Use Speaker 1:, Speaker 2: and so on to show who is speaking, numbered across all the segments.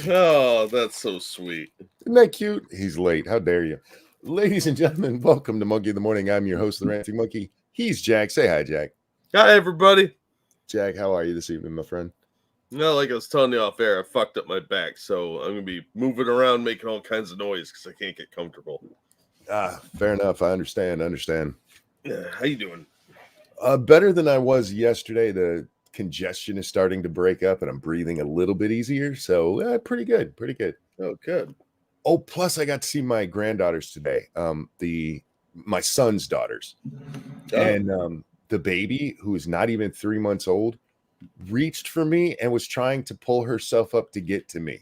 Speaker 1: Oh, that's so sweet.
Speaker 2: Isn't that cute? He's late. How dare you? Ladies and gentlemen, welcome to Monkey of the Morning. I'm your host, the Ranting Monkey. He's Jack. Say hi, Jack.
Speaker 1: Hi, everybody.
Speaker 2: Jack, how are you this evening, my friend?
Speaker 1: No, like I was telling you off air, I fucked up my back, so I'm gonna be moving around, making all kinds of noise because I can't get comfortable.
Speaker 2: Fair enough. I understand.
Speaker 1: Yeah, how you doing?
Speaker 2: Better than I was yesterday. The congestion is starting to break up, and I'm breathing a little bit easier. So, pretty good.
Speaker 1: Oh, good.
Speaker 2: Oh, plus I got to see my granddaughters today. My son's daughters, and the baby, who is not even 3 months old, reached for me and was trying to pull herself up to get to me.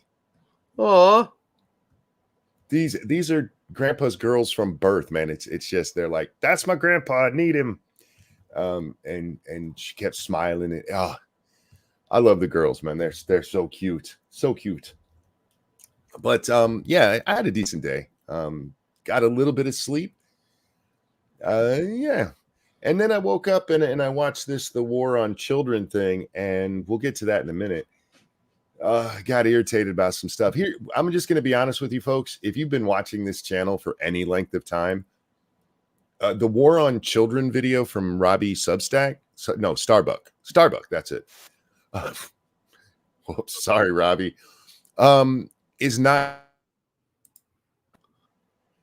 Speaker 1: Aw.
Speaker 2: These are grandpa's girls from birth, man. It's just they're like, that's my grandpa, I need him. And she kept smiling. And I love the girls, man. They're so cute. But yeah, I had a decent day. Got a little bit of sleep. Yeah. And then I woke up and I watched the War on Children thing, and we'll get to that in a minute. Got irritated about some stuff. Here, I'm just going to be honest with you folks. If you've been watching this channel for any length of time, the War on Children video from Robbie Substack, Starbuck, that's it. Whoops, sorry, Robbie. Is not.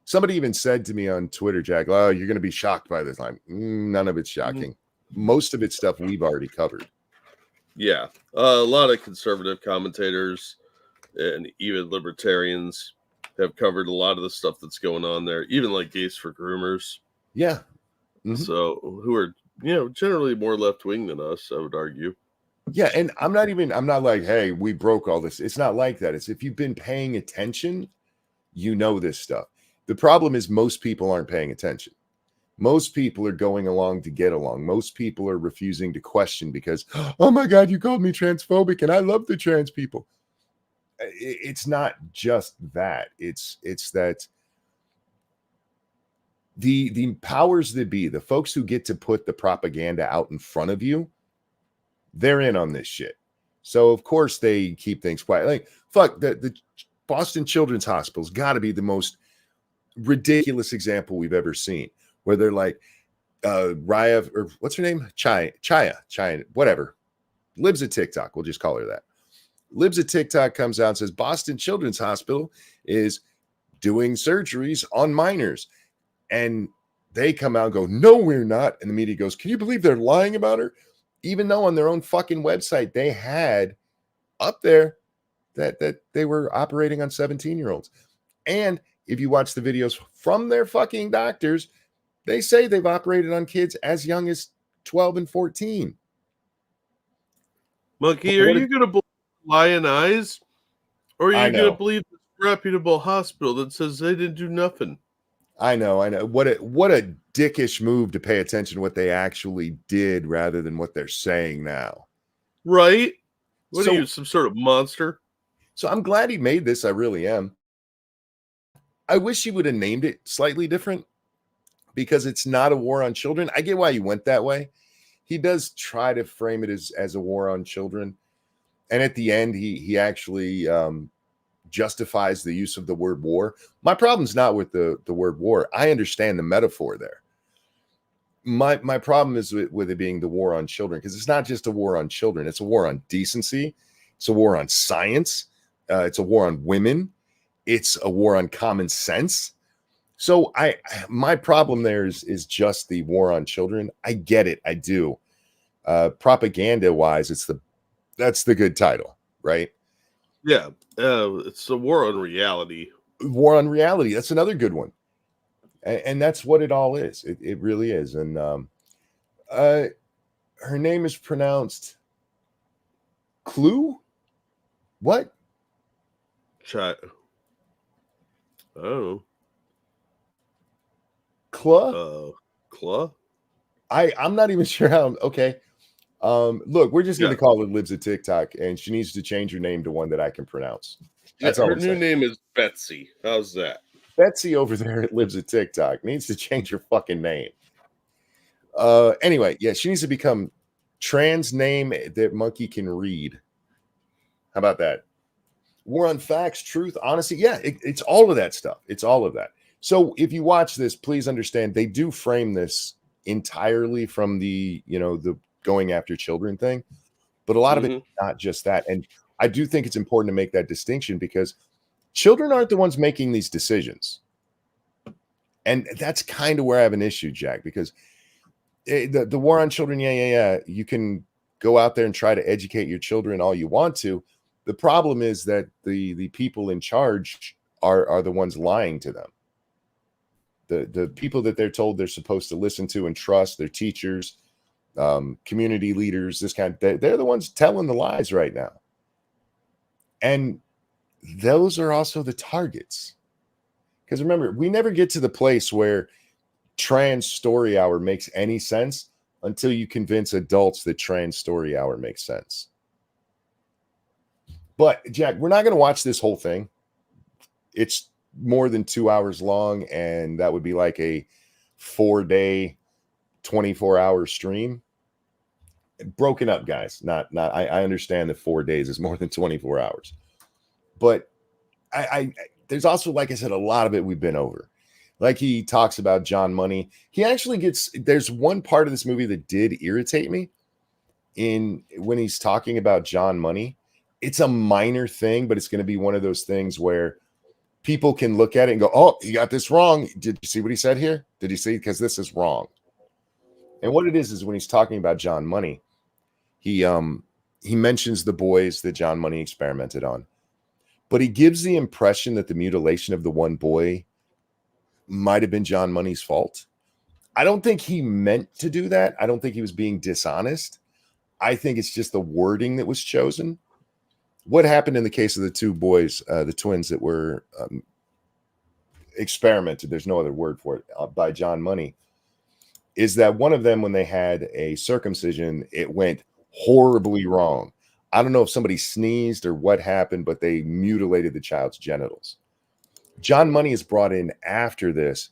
Speaker 2: Somebody even said to me on Twitter, Jack, oh, you're going to be shocked by this. None of it's shocking. Most of it's stuff we've already covered.
Speaker 1: Yeah, a lot of conservative commentators and even libertarians have covered a lot of the stuff that's going on there, even like Gays for Groomers.
Speaker 2: Yeah.
Speaker 1: Mm-hmm. So who are, generally more left-wing than us, I would argue.
Speaker 2: Yeah, and I'm not like, hey, we broke all this. It's not like that. It's if you've been paying attention, you know this stuff. The problem is most people aren't paying attention. Most people are going along to get along. Most people are refusing to question because, oh my God, you called me transphobic and I love the trans people. It's not just that. It's that the powers that be, the folks who get to put the propaganda out in front of you, they're in on this shit. So of course they keep things quiet. Like, fuck, the Boston Children's Hospital's got to be the most ridiculous example we've ever seen, where they're like, Raya, or what's her name? Chaya, whatever. Libs at TikTok. We'll just call her that. Libs at TikTok comes out and says Boston Children's Hospital is doing surgeries on minors. And they come out and go, no, we're not. And the media goes, can you believe they're lying about her? Even though on their own fucking website, they had up there that they were operating on 17-year-olds. And if you watch the videos from their fucking doctors, they say they've operated on kids as young as 12 and 14.
Speaker 1: Monkey, are you going to believe Lion Eyes? Or are you going to believe this reputable hospital that says they didn't do nothing?
Speaker 2: I know. What a dickish move to pay attention to what they actually did rather than what they're saying now.
Speaker 1: Right? What are you, some sort of monster?
Speaker 2: So I'm glad he made this. I really am. I wish he would have named it slightly different because it's not a war on children. I get why he went that way. He does try to frame it as a war on children. And at the end, he actually justifies the use of the word war. My problem's not with the word war. I understand the metaphor there. My problem is with it being the war on children, because it's not just a war on children. It's a war on decency. It's a war on science. It's a war on women. It's a war on common sense. So my problem there is just the war on children. I get it. I do. Propaganda wise, that's the good title, right?
Speaker 1: Yeah. It's a war on reality.
Speaker 2: War on reality. That's another good one. And that's what it all is. It really is. And her name is pronounced Clue? What?
Speaker 1: Oh.
Speaker 2: Claw?
Speaker 1: Claw?
Speaker 2: I'm not even sure how. Okay. Look, we're just going to call her Libs at TikTok, and she needs to change her name to one that I can pronounce. That's all.
Speaker 1: Her new name is Betsy. How's that?
Speaker 2: Betsy over there at Libs at TikTok needs to change her fucking name. Anyway, yeah, she needs to become trans name that monkey can read. How about that? war on facts, truth, honesty. Yeah, it's all of that stuff. It's all of that. So if you watch this, please understand they do frame this entirely from the, the going after children thing, but a lot of it is not just that. And I do think it's important to make that distinction because children aren't the ones making these decisions. And that's kind of where I have an issue, Jack, because the war on children, you can go out there and try to educate your children all you want to. The problem is that the people in charge are the ones lying to them. The people that they're told they're supposed to listen to and trust, their teachers, community leaders, they're the ones telling the lies right now. And those are also the targets. Because remember, we never get to the place where trans story hour makes any sense until you convince adults that trans story hour makes sense. But Jack, we're not going to watch this whole thing. It's more than 2 hours long, and that would be like a 4-day, 24-hour stream. Broken up, guys. I understand that 4 days is more than 24 hours. But I there's also, like I said, a lot of it we've been over. Like he talks about John Money. He actually there's one part of this movie that did irritate me when he's talking about John Money. It's a minor thing, but it's going to be one of those things where people can look at it and go, oh, he got this wrong. Did you see what he said here? Did you see? Because this is wrong. And what it is when he's talking about John Money, he mentions the boys that John Money experimented on, but he gives the impression that the mutilation of the one boy might have been John Money's fault. I don't think he meant to do that. I don't think he was being dishonest. I think it's just the wording that was chosen. What happened in the case of the two boys, the twins that were experimented, there's no other word for it, by John Money, is that one of them, when they had a circumcision, it went horribly wrong. I don't know if somebody sneezed or what happened, but they mutilated the child's genitals. John Money is brought in after this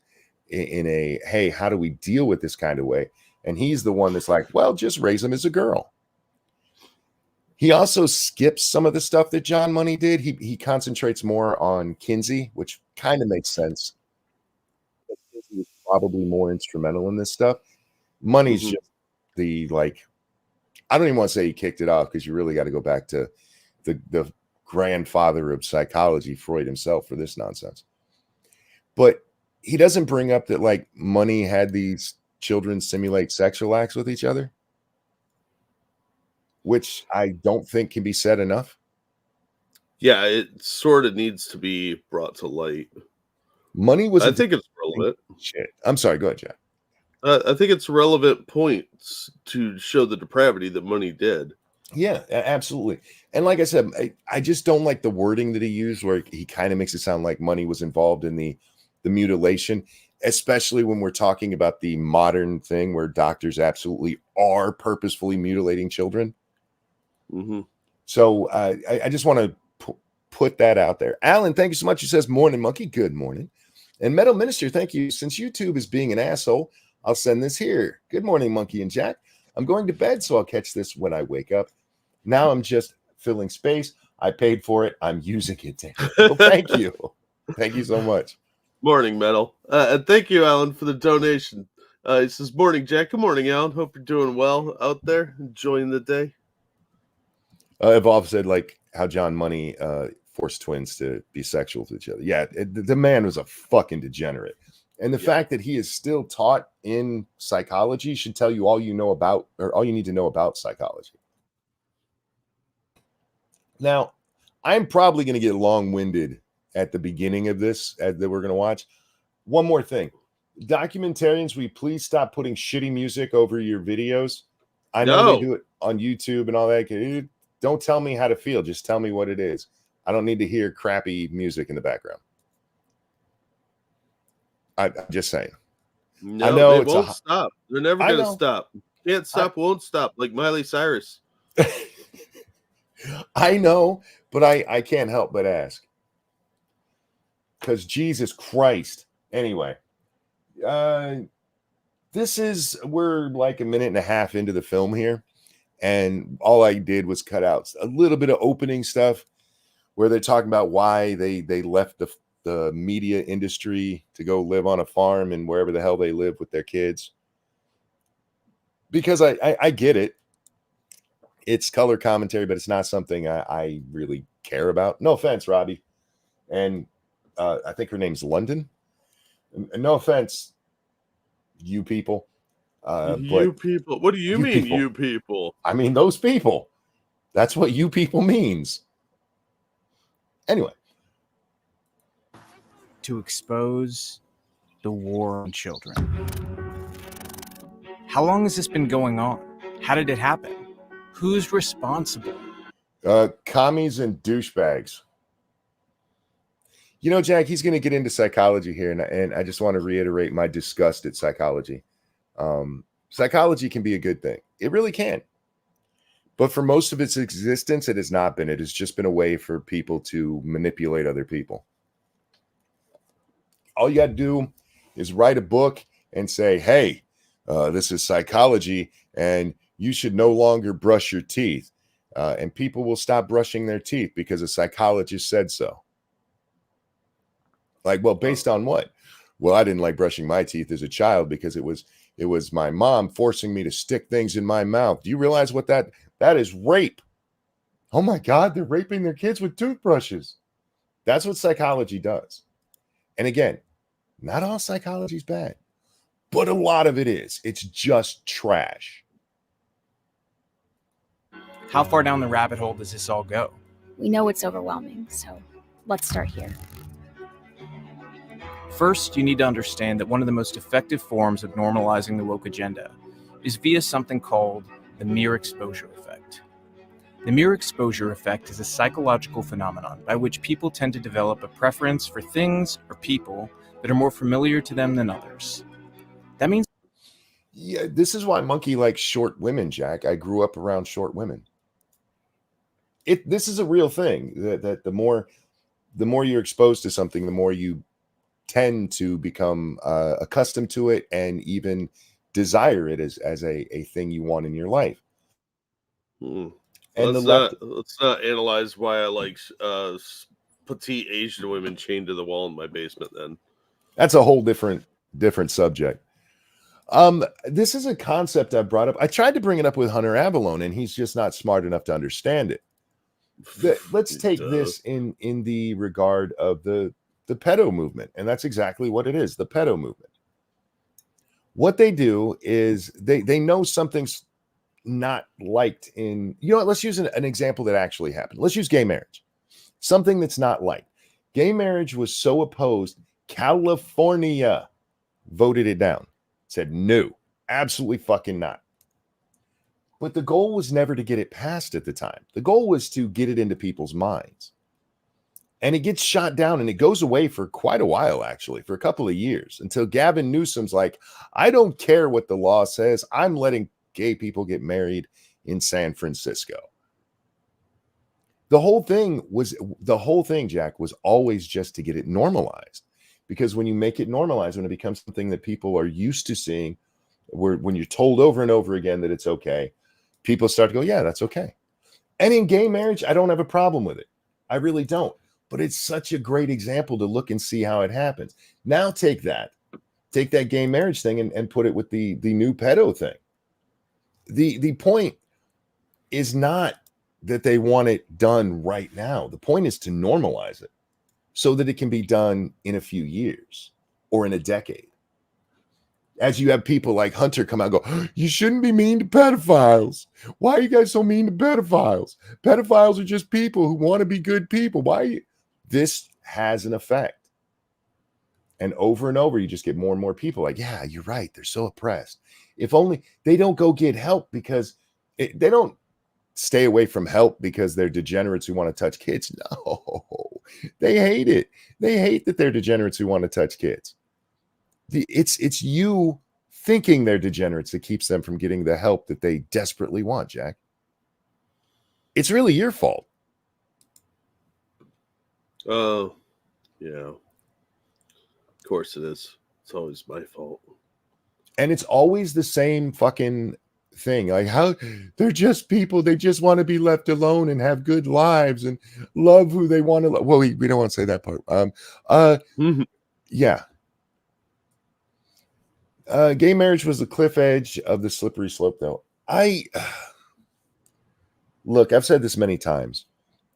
Speaker 2: in a, hey, how do we deal with this kind of way? And he's the one that's like, well, just raise him as a girl. He also skips some of the stuff that John Money did. He concentrates more on Kinsey, which kind of makes sense. Kinsey was probably more instrumental in this stuff. Money's just the, like, I don't even want to say he kicked it off, because you really got to go back to the grandfather of psychology, Freud himself, for this nonsense. But he doesn't bring up that, like, Money had these children simulate sexual acts with each other, which I don't think can be said enough.
Speaker 1: Yeah, it sort of needs to be brought to light.
Speaker 2: Money was,
Speaker 1: I think it's relevant.
Speaker 2: Shit. I'm sorry, go ahead, Jack.
Speaker 1: I think it's relevant points to show the depravity that Money did.
Speaker 2: Yeah, absolutely. And like I said, I just don't like the wording that he used, where he kind of makes it sound like Money was involved in the mutilation, especially when we're talking about the modern thing where doctors absolutely are purposefully mutilating children. So I just want to put that out there. Alan, thank you so much. He says, morning, monkey. Good morning. And Metal Minister, thank you. Since YouTube is being an asshole, I'll send this here. Good morning, Monkey and Jack. I'm going to bed, so I'll catch this when I wake up. Now I'm just filling space. I paid for it. I'm using it. Well, thank you. Thank you so much.
Speaker 1: Morning, Metal. And thank you, Alan, for the donation. He says, morning, Jack. Good morning, Alan. Hope you're doing well out there, enjoying the day.
Speaker 2: Evolve said, like, how John Money forced twins to be sexual to each other. Yeah, the man was a fucking degenerate. And the fact that he is still taught in psychology should tell you all you know about, or all you need to know about psychology. Now, I'm probably going to get long-winded at the beginning of this that we're going to watch. One more thing. Documentarians, will you please stop putting shitty music over your videos? I know they do it on YouTube and all that. Don't tell me how to feel. Just tell me what it is. I don't need to hear crappy music in the background. I'm just saying.
Speaker 1: No,
Speaker 2: I know
Speaker 1: they won't stop. They're never going to stop. Can't stop, won't stop, like Miley Cyrus.
Speaker 2: I know, but I can't help but ask. Because Jesus Christ. Anyway, we're like a minute and a half into the film here. And all I did was cut out a little bit of opening stuff. where they're talking about why they left the media industry to go live on a farm and wherever the hell they live with their kids. Because I get it. It's color commentary, but it's not something I really care about. No offense, Robbie. And I think her name's London. And no offense, you people.
Speaker 1: You people. What do you mean,
Speaker 2: people.
Speaker 1: you people?
Speaker 2: I mean, those people. That's what you people means. Anyway.
Speaker 3: To expose the war on children. How long has this been going on? How did it happen? Who's responsible?
Speaker 2: Commies and douchebags. You know, Jack, he's going to get into psychology here, and I just want to reiterate my disgust at psychology. Psychology can be a good thing. It really can. But for most of its existence, it has not been. It has just been a way for people to manipulate other people. All you got to do is write a book and say, hey, this is psychology, and you should no longer brush your teeth. And people will stop brushing their teeth because a psychologist said so. Like, well, based on what? Well, I didn't like brushing my teeth as a child because it was my mom forcing me to stick things in my mouth. Do you realize what that is? Rape. Oh my God, they're raping their kids with toothbrushes. That's what psychology does. And again, not all psychology is bad, but a lot of it is. It's just trash.
Speaker 3: How far down the rabbit hole does this all go?
Speaker 4: We know it's overwhelming, so let's start here.
Speaker 3: First, you need to understand that one of the most effective forms of normalizing the woke agenda is via something called the mere exposure effect. The mere exposure effect is a psychological phenomenon by which people tend to develop a preference for things or people that are more familiar to them than others. That means...
Speaker 2: Yeah, this is why Monkey likes short women, Jack. I grew up around short women. This is a real thing, that the more you're exposed to something, the more you tend to become accustomed to it and even desire it as a thing you want in your life.
Speaker 1: And
Speaker 2: let's
Speaker 1: not analyze why I like petite Asian women chained to the wall in my basement then.
Speaker 2: That's a whole different subject. This is a concept I brought up. I tried to bring it up with Hunter Avalone, and he's just not smart enough to understand it. Let's take this in the regard of the pedo movement, and that's exactly what it is, the pedo movement. What they do is they know something's not liked in, you know what, let's use an example that actually happened. Let's use gay marriage. Something that's not liked. Gay marriage was so opposed, California voted it down. Said no, absolutely fucking not. But the goal was never to get it passed at the time. The goal was to get it into people's minds. And it gets shot down, and it goes away for quite a while, actually, for a couple of years, until Gavin Newsom's like, I don't care what the law says. I'm letting gay people get married in San Francisco. The whole thing, Jack, was always just to get it normalized. Because when you make it normalized, when it becomes something that people are used to seeing, when you're told over and over again that it's okay, people start to go, yeah, that's okay. And in gay marriage, I don't have a problem with it. I really don't. But it's such a great example to look and see how it happens. Now take that gay marriage thing and put it with the new pedo thing. The point is not that they want it done right now. The point is to normalize it so that it can be done in a few years or in a decade. As you have people like Hunter come out and go, you shouldn't be mean to pedophiles. Why are you guys so mean to pedophiles? Pedophiles are just people who want to be good people. Why are you? This has an effect. And over, you just get more and more people like, yeah, you're right. They're so oppressed. If only they don't go get help because they don't stay away from help because they're degenerates who want to touch kids. No, they hate it. They hate that they're degenerates who want to touch kids. It's you thinking they're degenerates that keeps them from getting the help that they desperately want, Jack. It's really your fault.
Speaker 1: Oh, yeah. Of course it is. It's always my fault.
Speaker 2: And it's always the same fucking thing. Like, how they're just people. They just want to be left alone and have good lives and love who they want to love. Well, we don't want to say that part. Yeah. Gay marriage was the cliff edge of the slippery slope, though. Look, I've said this many times.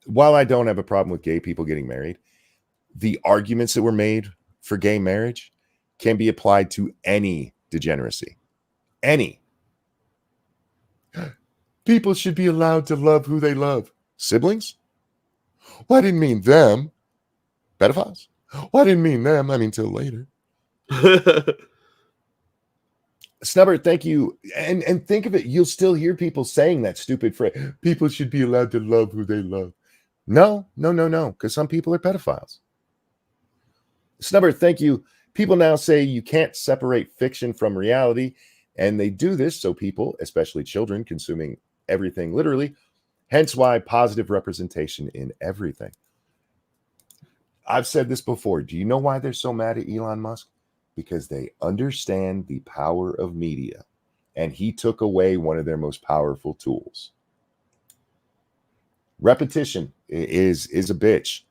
Speaker 2: While I don't have a problem with gay people getting married, the arguments that were made for gay marriage can be applied to any degeneracy. Any. People should be allowed to love who they love. Siblings? Well, I didn't mean them. Pedophiles? Well, I didn't mean them. I mean, till later. Snubber, thank you. And think of it. You'll still hear people saying that stupid phrase. People should be allowed to love who they love. No. Because some people are pedophiles. Snubber, thank you. People now say you can't separate fiction from reality. And they do this so people, especially children, consuming everything literally. Hence why positive representation in everything. I've said this before. Do you know why they're so mad at Elon Musk? Because they understand the power of media. And he took away one of their most powerful tools. Repetition is a bitch.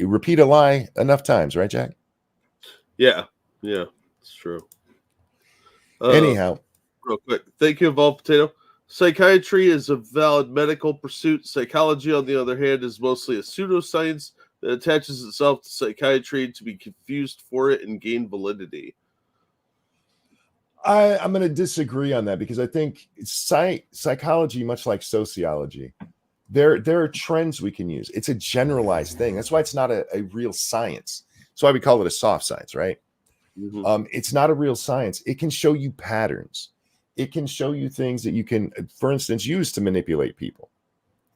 Speaker 2: Repeat a lie enough times, right, Jack?
Speaker 1: Yeah, it's true.
Speaker 2: Anyhow,
Speaker 1: real quick, thank you, Evolved Potato. Psychiatry is a valid medical pursuit. Psychology, on the other hand, is mostly a pseudoscience that attaches itself to psychiatry to be confused for it and gain validity.
Speaker 2: I'm going to disagree on that because I think psychology, much like sociology, there are trends we can use. It's a generalized thing. That's why it's not a real science. That's why we call it a soft science, right? Mm-hmm. It's not a real science. It can show you patterns. It can show you things that you can, for instance, use to manipulate people.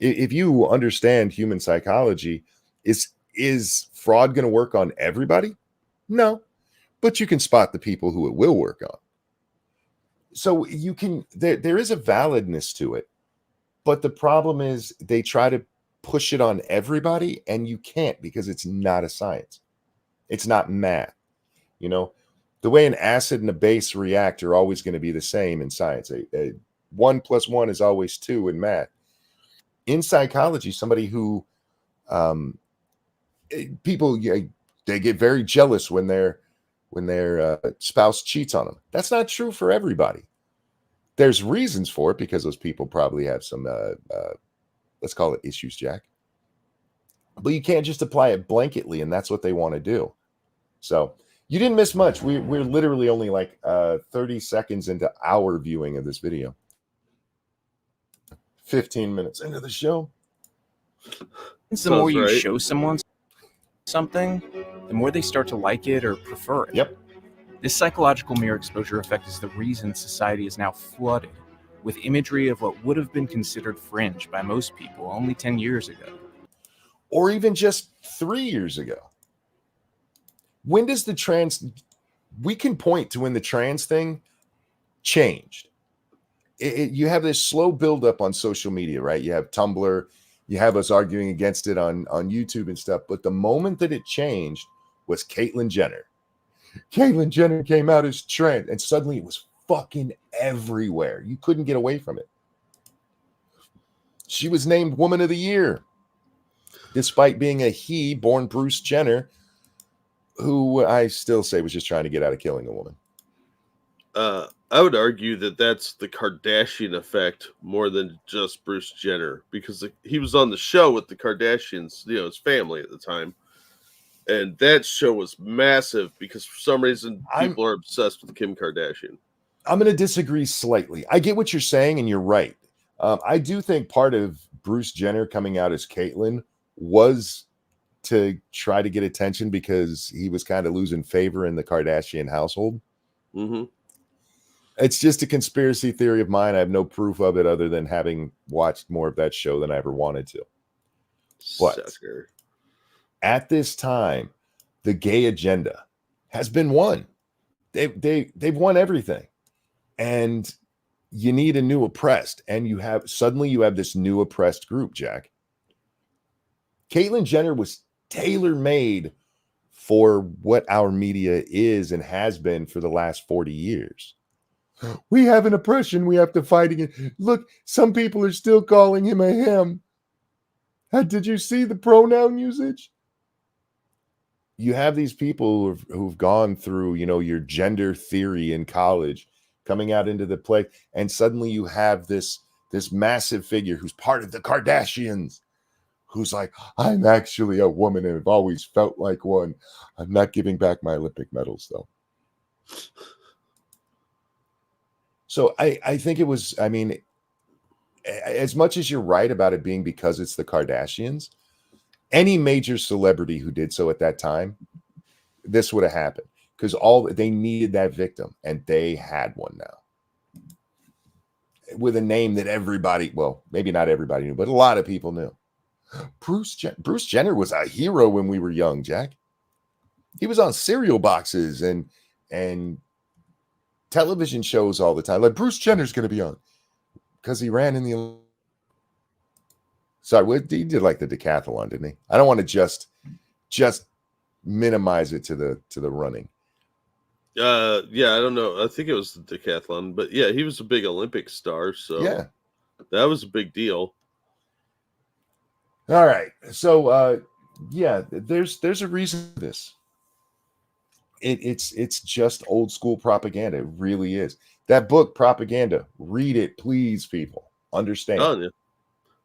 Speaker 2: If you understand human psychology, is fraud going to work on everybody? No, but you can spot the people who it will work on. So you can, there is a validness to it, but the problem is they try to push it on everybody and you can't because it's not a science. It's not math. You know, the way an acid and a base react are always going to be the same in science. 1 + 1 is always 2 in math. In psychology, somebody who people they get very jealous when their spouse cheats on them. That's not true for everybody. There's reasons for it because those people probably have some let's call it issues, Jack. But you can't just apply it blanketly, and that's what they want to do. So you didn't miss much. We're literally only like 30 seconds into our viewing of this video. 15 minutes into the show.
Speaker 3: The more you show someone something, the more they start to like it or prefer it.
Speaker 2: Yep.
Speaker 3: This psychological mirror exposure effect is the reason society is now flooded with imagery of what would have been considered fringe by most people only 10 years ago.
Speaker 2: Or even just 3 years ago. When does we can point to when the trans thing changed. You have this slow buildup on social media, right? You have Tumblr, you have us arguing against it on YouTube and stuff. But the moment that it changed was Caitlyn Jenner. Caitlyn Jenner came out as trans, and suddenly it was fucking everywhere. You couldn't get away from it. She was named Woman of the Year, despite being a he born Bruce Jenner, who I still say was just trying to get out of killing a woman.
Speaker 1: I would argue that that's the Kardashian effect more than just Bruce Jenner, because he was on the show with the Kardashians, his family at the time. And that show was massive because for some reason people are obsessed with Kim Kardashian.
Speaker 2: I'm going to disagree slightly. I get what you're saying, and you're right. I do think part of Bruce Jenner coming out as Caitlyn was to try to get attention because he was kind of losing favor in the Kardashian household.
Speaker 1: Mm-hmm.
Speaker 2: It's just a conspiracy theory of mine. I have no proof of it other than having watched more of that show than I ever wanted to. But at this time, the gay agenda has been won. They've won everything. And you need a new oppressed. And you have this new oppressed group, Jack. Caitlyn Jenner was tailor-made for what our media is and has been for the last 40 years. We have an oppression we have to fight against. Look, some people are still calling him a him. Did you see the pronoun usage? You have these people who've gone through, your gender theory in college, coming out into the play, and suddenly you have this massive figure who's part of the Kardashians, who's like, I'm actually a woman and I've always felt like one. I'm not giving back my Olympic medals, though. So I think it was, as much as you're right about it being because it's the Kardashians, any major celebrity who did so at that time, this would have happened because they needed that victim, and they had one now with a name that everybody, well, maybe not everybody knew, but a lot of people knew. Bruce Jenner was a hero when we were young, Jack. He was on cereal boxes and television shows all the time. Like, Bruce Jenner's going to be on because he ran in the. Sorry, he did like the decathlon, didn't he? I don't want to just minimize it to the running.
Speaker 1: Yeah, I don't know. I think it was the decathlon, but yeah, he was a big Olympic star, so
Speaker 2: yeah,
Speaker 1: that was a big deal.
Speaker 2: All right, so yeah, there's a reason for this. It's just old school propaganda. It really is. That book, Propaganda, read it, please, people. Understand.
Speaker 1: Oh, yeah.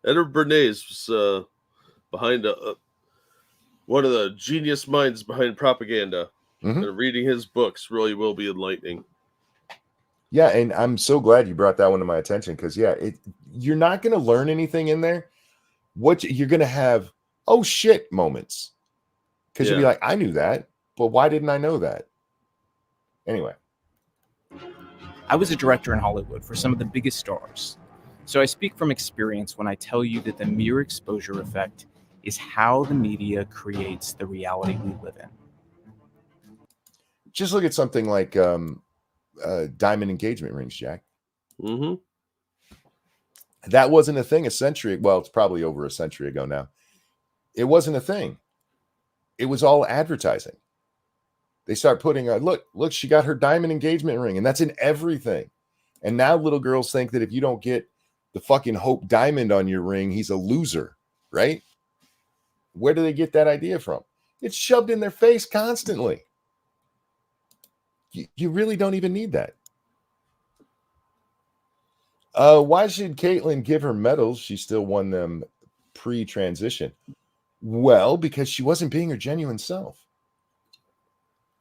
Speaker 1: Edward Bernays was behind one of the genius minds behind propaganda.
Speaker 2: Mm-hmm.
Speaker 1: And reading his books really will be enlightening.
Speaker 2: Yeah, and I'm so glad you brought that one to my attention because, yeah, you're not going to learn anything in there. You're going to have, oh, shit moments. Because you'll be like, I knew that, but why didn't I know that? Anyway.
Speaker 3: I was a director in Hollywood for some of the biggest stars. So I speak from experience when I tell you that the mere exposure effect is how the media creates the reality we live in.
Speaker 2: Just look at something like diamond engagement rings, Jack.
Speaker 1: Mm-hmm.
Speaker 2: That wasn't a thing a century. Well, it's probably over a century ago now. It wasn't a thing. It was all advertising. They start putting, look, she got her diamond engagement ring, and that's in everything. And now little girls think that if you don't get the fucking Hope diamond on your ring, he's a loser, right? Where do they get that idea from? It's shoved in their face constantly. You really don't even need that. Why should Caitlyn give her medals? She still won them pre-transition. Well, because she wasn't being her genuine self.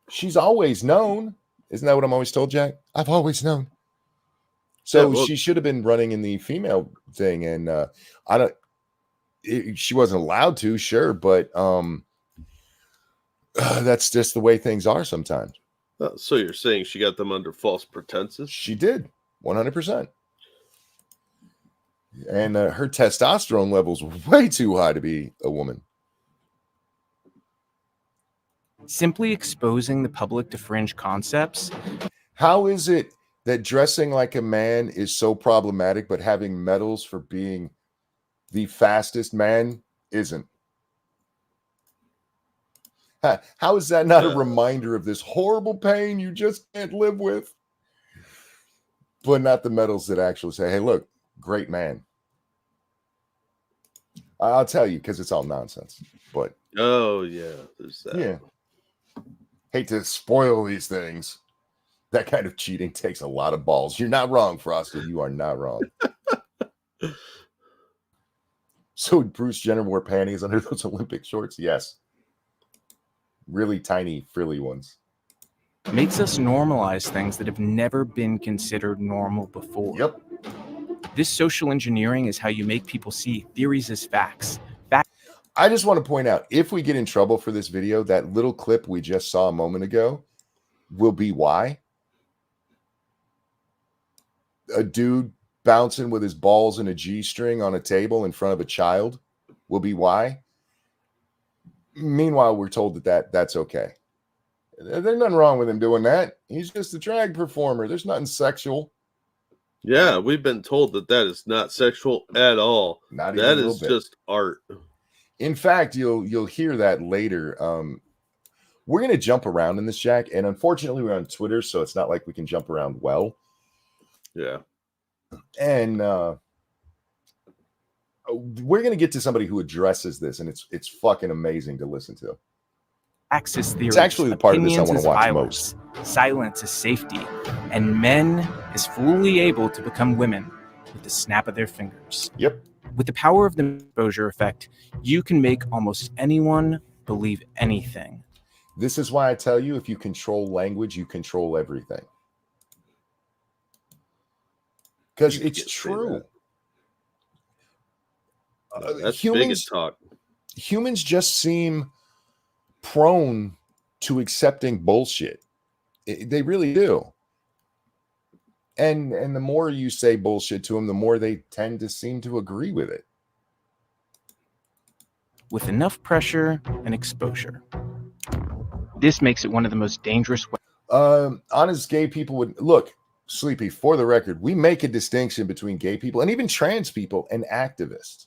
Speaker 2: She's always known. Isn't that what I'm always told, Jack? I've always known. So she should have been running in the female thing, and she wasn't allowed to, sure, but that's just the way things are sometimes.
Speaker 1: So you're saying she got them under false pretenses?
Speaker 2: She did, 100%. And her testosterone levels were way too high to be a woman.
Speaker 3: Simply exposing the public to fringe concepts.
Speaker 2: How is it that dressing like a man is so problematic, but having medals for being the fastest man isn't? How is that not a reminder of this horrible pain you just can't live with? But not the medals that actually say, hey, look, great man. I'll tell you, because it's all nonsense. But
Speaker 1: oh, yeah, there's that.
Speaker 2: Yeah. Hate to spoil these things. That kind of cheating takes a lot of balls. You're not wrong, Frosty. You are not wrong. So Bruce Jenner wore panties under those Olympic shorts? Yes. Really tiny, frilly ones.
Speaker 3: Makes us normalize things that have never been considered normal before.
Speaker 2: Yep.
Speaker 3: This social engineering is how you make people see theories as facts.
Speaker 2: I just want to point out, if we get in trouble for this video, that little clip we just saw a moment ago will be why. A dude bouncing with his balls in a G-string on a table in front of a child will be why. Meanwhile, we're told that's okay. There's nothing wrong with him doing that. He's just a drag performer. There's nothing sexual.
Speaker 1: Yeah, we've been told that is not sexual at all.
Speaker 2: Not even
Speaker 1: that
Speaker 2: a little
Speaker 1: is
Speaker 2: bit.
Speaker 1: Just art.
Speaker 2: In fact, you'll hear that later. We're going to jump around in this, Jack, and unfortunately we're on Twitter, so it's not like we can jump around well.
Speaker 1: Yeah.
Speaker 2: And we're going to get to somebody who addresses this, and it's fucking amazing to listen to.
Speaker 3: Axis theories.
Speaker 2: It's actually the part of this I
Speaker 3: opinions
Speaker 2: want to
Speaker 3: is
Speaker 2: watch
Speaker 3: violence, silence is safety, and men is fully able to become women with the snap of their fingers.
Speaker 2: Yep.
Speaker 3: With the power of the exposure effect, you can make almost anyone believe anything.
Speaker 2: This is why I tell you, if you control language, you control everything. Because
Speaker 1: You
Speaker 2: it's
Speaker 1: can't say
Speaker 2: true.
Speaker 1: No, that's bigot talk.
Speaker 2: Humans just seem prone to accepting bullshit. They really do. And the more you say bullshit to them, the more they tend to seem to agree with it.
Speaker 3: With enough pressure and exposure. This makes it one of the most dangerous ways.
Speaker 2: Honest gay people would look, Sleepy, for the record, we make a distinction between gay people and even trans people and activists.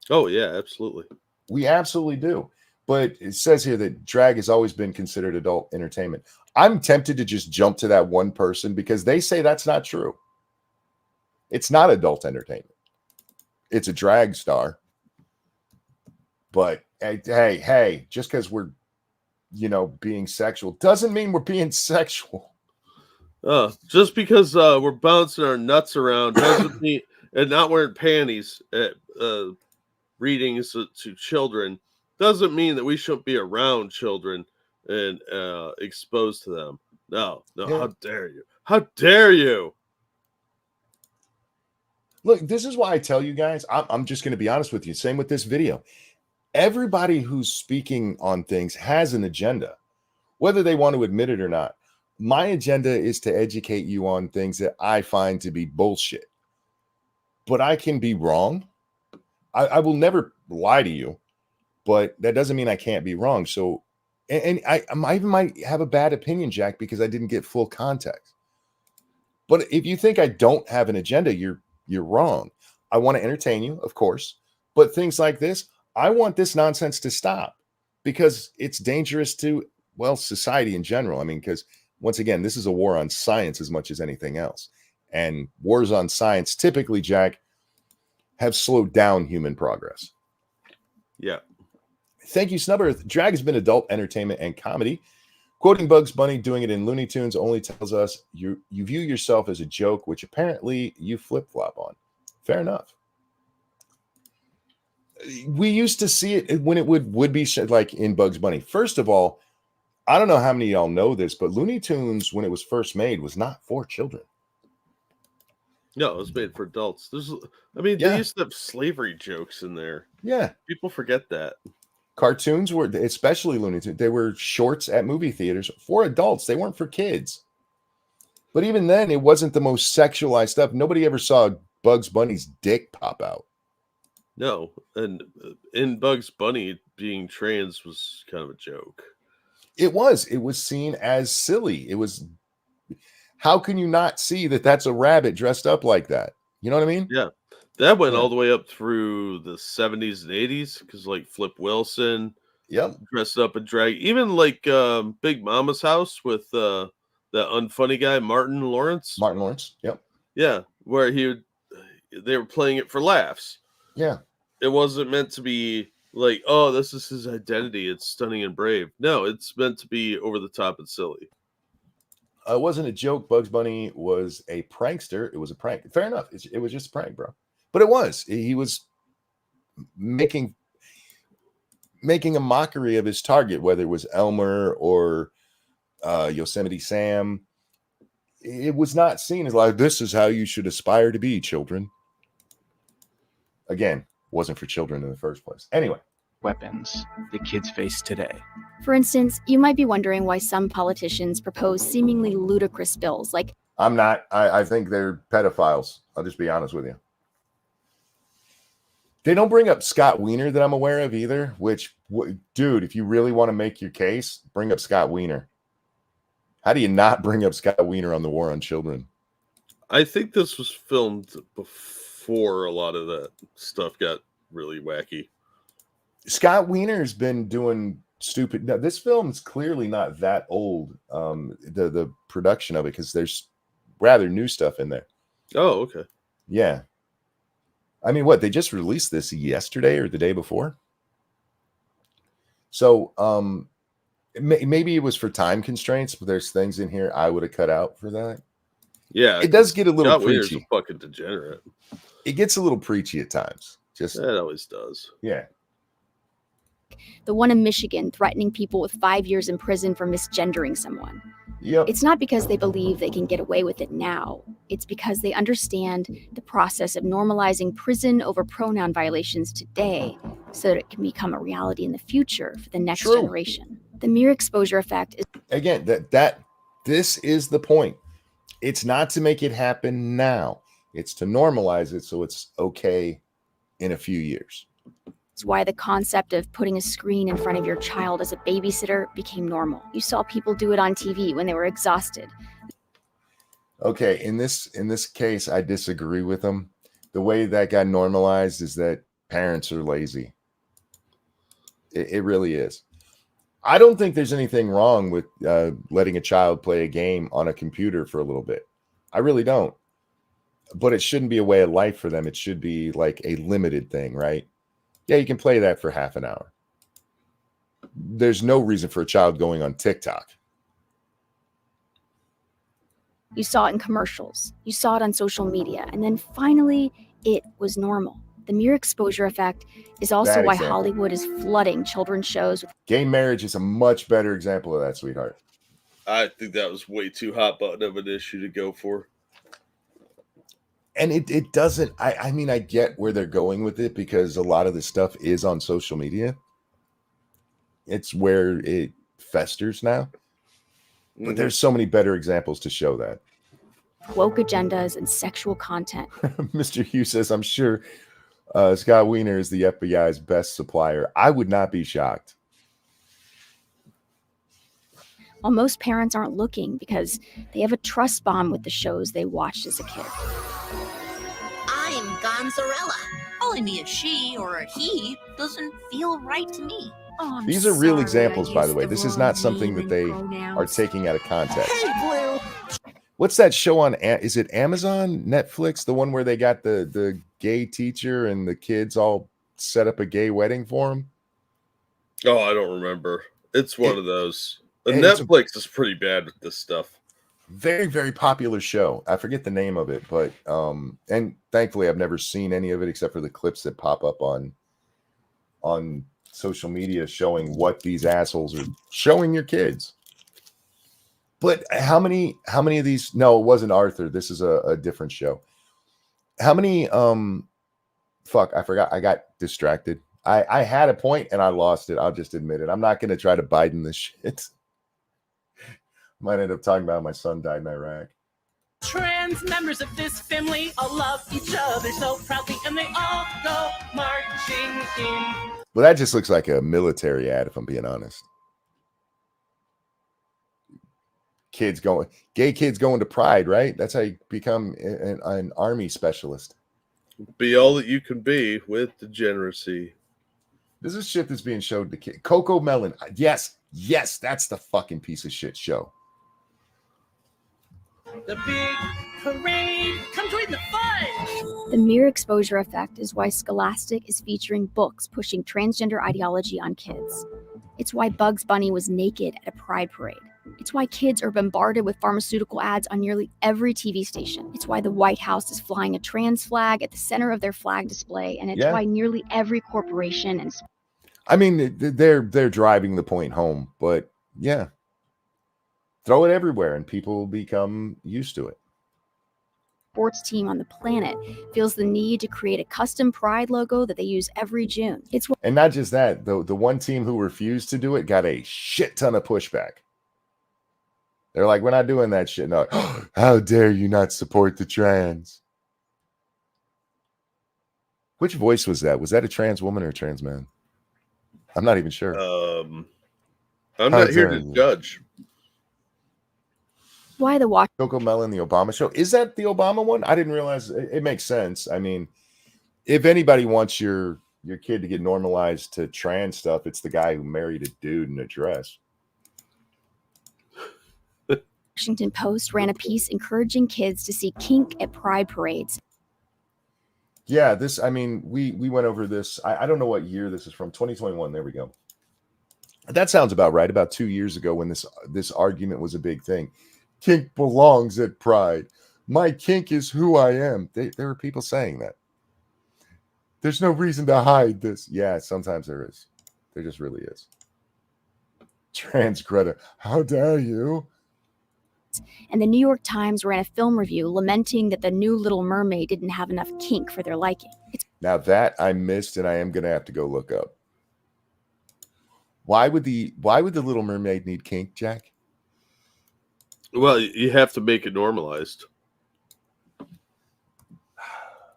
Speaker 1: Oh, yeah, absolutely.
Speaker 2: We absolutely do. But it says here that drag has always been considered adult entertainment. I'm tempted to just jump to that one person because they say that's not true. It's not adult entertainment. It's a drag star. But hey, just because we're, being sexual doesn't mean we're being sexual.
Speaker 1: Just because we're bouncing our nuts around doesn't mean, and not wearing panties at readings to children doesn't mean that we shouldn't be around children and exposed to them. No, yeah. How dare you? How dare you?
Speaker 2: Look, this is why I tell you guys, I'm just going to be honest with you. Same with this video. Everybody who's speaking on things has an agenda, whether they want to admit it or not. My agenda is to educate you on things that I find to be bullshit. But I can be wrong. I will never lie to you, but that doesn't mean I can't be wrong. So, and I even might have a bad opinion, Jack, because I didn't get full context. But if you think I don't have an agenda, you're wrong. I want to entertain you, of course, but things like this, I want this nonsense to stop because it's dangerous to, society in general. I mean, because once again, this is a war on science as much as anything else. And wars on science typically, Jack, have slowed down human progress.
Speaker 1: Yeah.
Speaker 2: Thank you, Snubbers. Drag has been adult entertainment and comedy. Quoting Bugs Bunny, doing it in Looney Tunes only tells us you view yourself as a joke, which apparently you flip-flop on. Fair enough. We used to see it when it would be like in Bugs Bunny. First of all, I don't know how many of y'all know this, but Looney Tunes, when it was first made, was not for children.
Speaker 1: No, it was made for adults. They used to have slavery jokes in there.
Speaker 2: Yeah.
Speaker 1: People forget that.
Speaker 2: Cartoons were, especially Looney Tunes, they were shorts at movie theaters for adults. They weren't for kids. But even then, it wasn't the most sexualized stuff. Nobody ever saw Bugs Bunny's dick pop out.
Speaker 1: No, and in Bugs Bunny, being trans was kind of a joke.
Speaker 2: It was seen as silly. It was, how can you not see that that's a rabbit dressed up like that? You know what I mean?
Speaker 1: Yeah. That went all the way up through the 70s and 80s because, like, Flip Wilson dressed up in drag. Even, like, Big Mama's House with that unfunny guy, Martin Lawrence.
Speaker 2: Martin Lawrence, yep.
Speaker 1: Yeah, where they were playing it for laughs.
Speaker 2: Yeah.
Speaker 1: It wasn't meant to be like, oh, this is his identity. It's stunning and brave. No, it's meant to be over the top and silly.
Speaker 2: It wasn't a joke. Bugs Bunny was a prankster. It was a prank. Fair enough. It was just a prank, bro. But he was making a mockery of his target, whether it was Elmer or Yosemite Sam. It was not seen as like, this is how you should aspire to be, children. Again, wasn't for children in the first place. Anyway.
Speaker 3: Weapons the kids face today.
Speaker 4: For instance, you might be wondering why some politicians propose seemingly ludicrous bills like...
Speaker 2: I'm not. I think they're pedophiles. I'll just be honest with you. They don't bring up Scott Wiener that I'm aware of either, which, dude, if you really want to make your case, bring up Scott Wiener. How do you not bring up Scott Wiener on the war on children?
Speaker 1: I think this was filmed before a lot of that stuff got really wacky.
Speaker 2: Scott Wiener's been doing stupid. Now, this film's clearly not that old, the production of it, because there's rather new stuff in there.
Speaker 1: Oh, okay.
Speaker 2: Yeah. I mean, what, they just released this yesterday or the day before? So maybe it was for time constraints, but there's things in here I would have cut out for that.
Speaker 1: Yeah,
Speaker 2: It does
Speaker 1: 'cause
Speaker 2: get a little
Speaker 1: Scott Wiener's a
Speaker 2: preachy.
Speaker 1: fucking degenerate.
Speaker 2: It gets a little preachy at times. Just
Speaker 1: That always does.
Speaker 2: yeah.
Speaker 4: The one in Michigan threatening people with 5 years in prison for misgendering someone.
Speaker 2: Yep.
Speaker 4: It's not because they believe they can get away with it now. It's because they understand the process of normalizing prison over pronoun violations today so that it can become a reality in the future for the next
Speaker 2: True.
Speaker 4: generation. The mere exposure effect is
Speaker 2: Again, this is the point. It's not to make it happen now. It's to normalize it so it's okay in a few years.
Speaker 4: why the concept of putting a screen in front of your child as a babysitter became normal. You saw people do it on TV when they were exhausted.
Speaker 2: Okay, in this case, I disagree with them. The way that got normalized is that parents are lazy. It really is. I don't think there's anything wrong with letting a child play a game on a computer for a little bit. I really don't. But it shouldn't be a way of life for them. It should be like a limited thing, right? Yeah, you can play that for half an hour. There's no reason for a child going on TikTok.
Speaker 4: You saw it in commercials. You saw it on social media. And then finally, it was normal. The mere exposure effect is also
Speaker 2: Bad
Speaker 4: why
Speaker 2: example.
Speaker 4: Hollywood is flooding children's shows with
Speaker 2: Gay marriage is a much better example of that, sweetheart.
Speaker 1: I think that was way too hot button of an issue to go for.
Speaker 2: And it doesn't, I mean, I get where they're going with it because a lot of this stuff is on social media. It's where it festers now. But there's so many better examples to show that.
Speaker 4: woke agendas and sexual content.
Speaker 2: Mr. Hughes says, I'm sure Scott Wiener is the FBI's best supplier. I would not be shocked.
Speaker 4: While most parents aren't looking because they have a trust bomb with the shows they watched as a kid.
Speaker 5: I'm Gonzarella. Calling me a she or a he doesn't feel right to me.
Speaker 6: Oh,
Speaker 2: These are real examples, by the way. This is not something that they are taking out of context.
Speaker 5: Hey, Blue.
Speaker 2: What's that show on? Is it Amazon, Netflix? The one where they got the gay teacher and the kids all set up a gay wedding for him?
Speaker 1: Oh, I don't remember. It's one of those.
Speaker 2: and it's
Speaker 1: Netflix is pretty bad with this stuff.
Speaker 2: Very, very popular show. I forget the name of it, but and thankfully I've never seen any of it except for the clips that pop up on social media showing what these assholes are showing your kids. But how many of these? No, it wasn't Arthur. This is a different show. How many? Fuck, I forgot. I got distracted. I had a point and I lost it. I'll just admit it. I'm not going to try to Biden this shit. Might end up talking about how my son died in Iraq.
Speaker 6: Trans members of this family all love each other so proudly, and they all go marching in.
Speaker 2: Well, that just looks like a military ad, if I'm being honest. Gay kids going to Pride, right? That's how you become an army specialist.
Speaker 1: Be all that you can be with degeneracy.
Speaker 2: This is shit that's being showed to kids. Coco Melon. Yes, that's the fucking piece of shit show.
Speaker 6: The big parade, come join the fun!
Speaker 4: The mere exposure effect is why Scholastic is featuring books pushing transgender ideology on kids. It's why Bugs Bunny was naked at a pride parade. It's why kids are bombarded with pharmaceutical ads on nearly every TV station. It's why the White House is flying a trans flag at the center of their flag display, and it's why nearly every corporation and
Speaker 2: I mean, they're driving the point home, but yeah. Throw it everywhere and people will become used to it.
Speaker 4: sports team on the planet feels the need to create a custom pride logo that they use every June.
Speaker 2: And not just that, the one team who refused to do it got a shit ton of pushback. They're like, we're not doing that shit. No, how dare you not support the trans? Which voice was that? Was that a trans woman or a trans man? I'm not even sure.
Speaker 1: I'm not here to judge.
Speaker 4: Why the watch
Speaker 2: Coco Melon, the Obama show. Is that the Obama one? I didn't realize. It makes sense. I mean, if anybody wants your kid to get normalized to trans stuff, it's the guy who married a dude in a dress.
Speaker 4: Washington Post ran a piece encouraging kids to see kink at pride parades.
Speaker 2: Yeah, we went over this. I don't know what year this is from. 2021. There we go. That sounds about right. About 2 years ago, when this argument was a big thing. Kink belongs at pride. My kink is who I am. There are people saying that. There's no reason to hide this. Yeah, sometimes there is. There just really is. Trans Greta, how dare you?
Speaker 4: And the New York Times ran a film review lamenting that the new Little Mermaid didn't have enough kink for their liking.
Speaker 2: Now that I missed, and I am going to have to go look up. Why would the Little Mermaid need kink, Jack?
Speaker 1: Well, you have to make it normalized.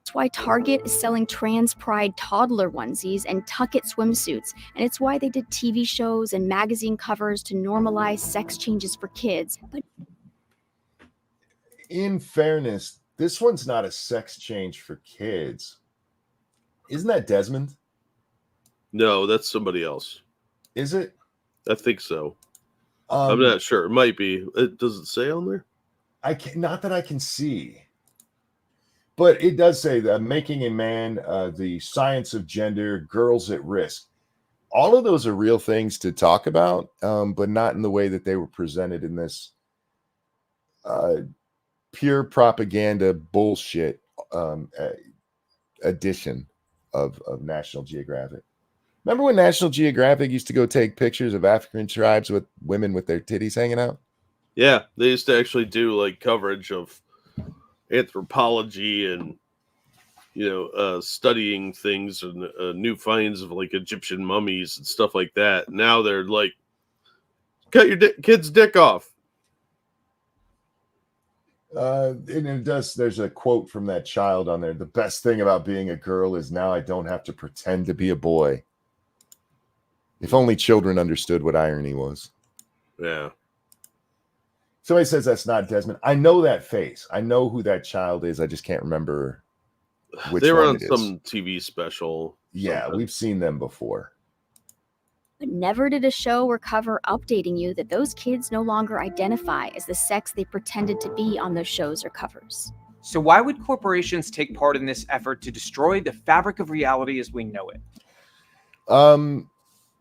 Speaker 4: It's why Target is selling trans pride toddler onesies and tuck-it swimsuits, and it's why they did TV shows and magazine covers to normalize sex changes for kids. But
Speaker 2: in fairness, this one's not a sex change for kids. Isn't that Desmond?
Speaker 1: No, that's somebody else.
Speaker 2: Is it?
Speaker 1: I think so. I'm not sure. It might be. It doesn't say on there.
Speaker 2: Not that I can see, but it does say that making a man, the science of gender, girls at risk. All of those are real things to talk about, but not in the way that they were presented in this pure propaganda bullshit edition of National Geographic. Remember when National Geographic used to go take pictures of African tribes with women with their titties hanging out?
Speaker 1: Yeah, they used to actually do like coverage of anthropology and studying things and new finds of like Egyptian mummies and stuff like that. Now they're like, cut your kid's dick off.
Speaker 2: And it does. There's a quote from that child on there. The best thing about being a girl is now I don't have to pretend to be a boy. If only children understood what irony was.
Speaker 1: Yeah.
Speaker 2: Somebody says that's not Desmond. I know that face. I know who that child is. I just can't remember which
Speaker 1: they were
Speaker 2: one
Speaker 1: on
Speaker 2: it
Speaker 1: some
Speaker 2: is.
Speaker 1: TV special.
Speaker 2: Yeah,
Speaker 1: sometime.
Speaker 2: we've seen them before.
Speaker 4: But never did a show or cover updating you that those kids no longer identify as the sex they pretended to be on those shows or covers.
Speaker 3: So why would corporations take part in this effort to destroy the fabric of reality as we know it?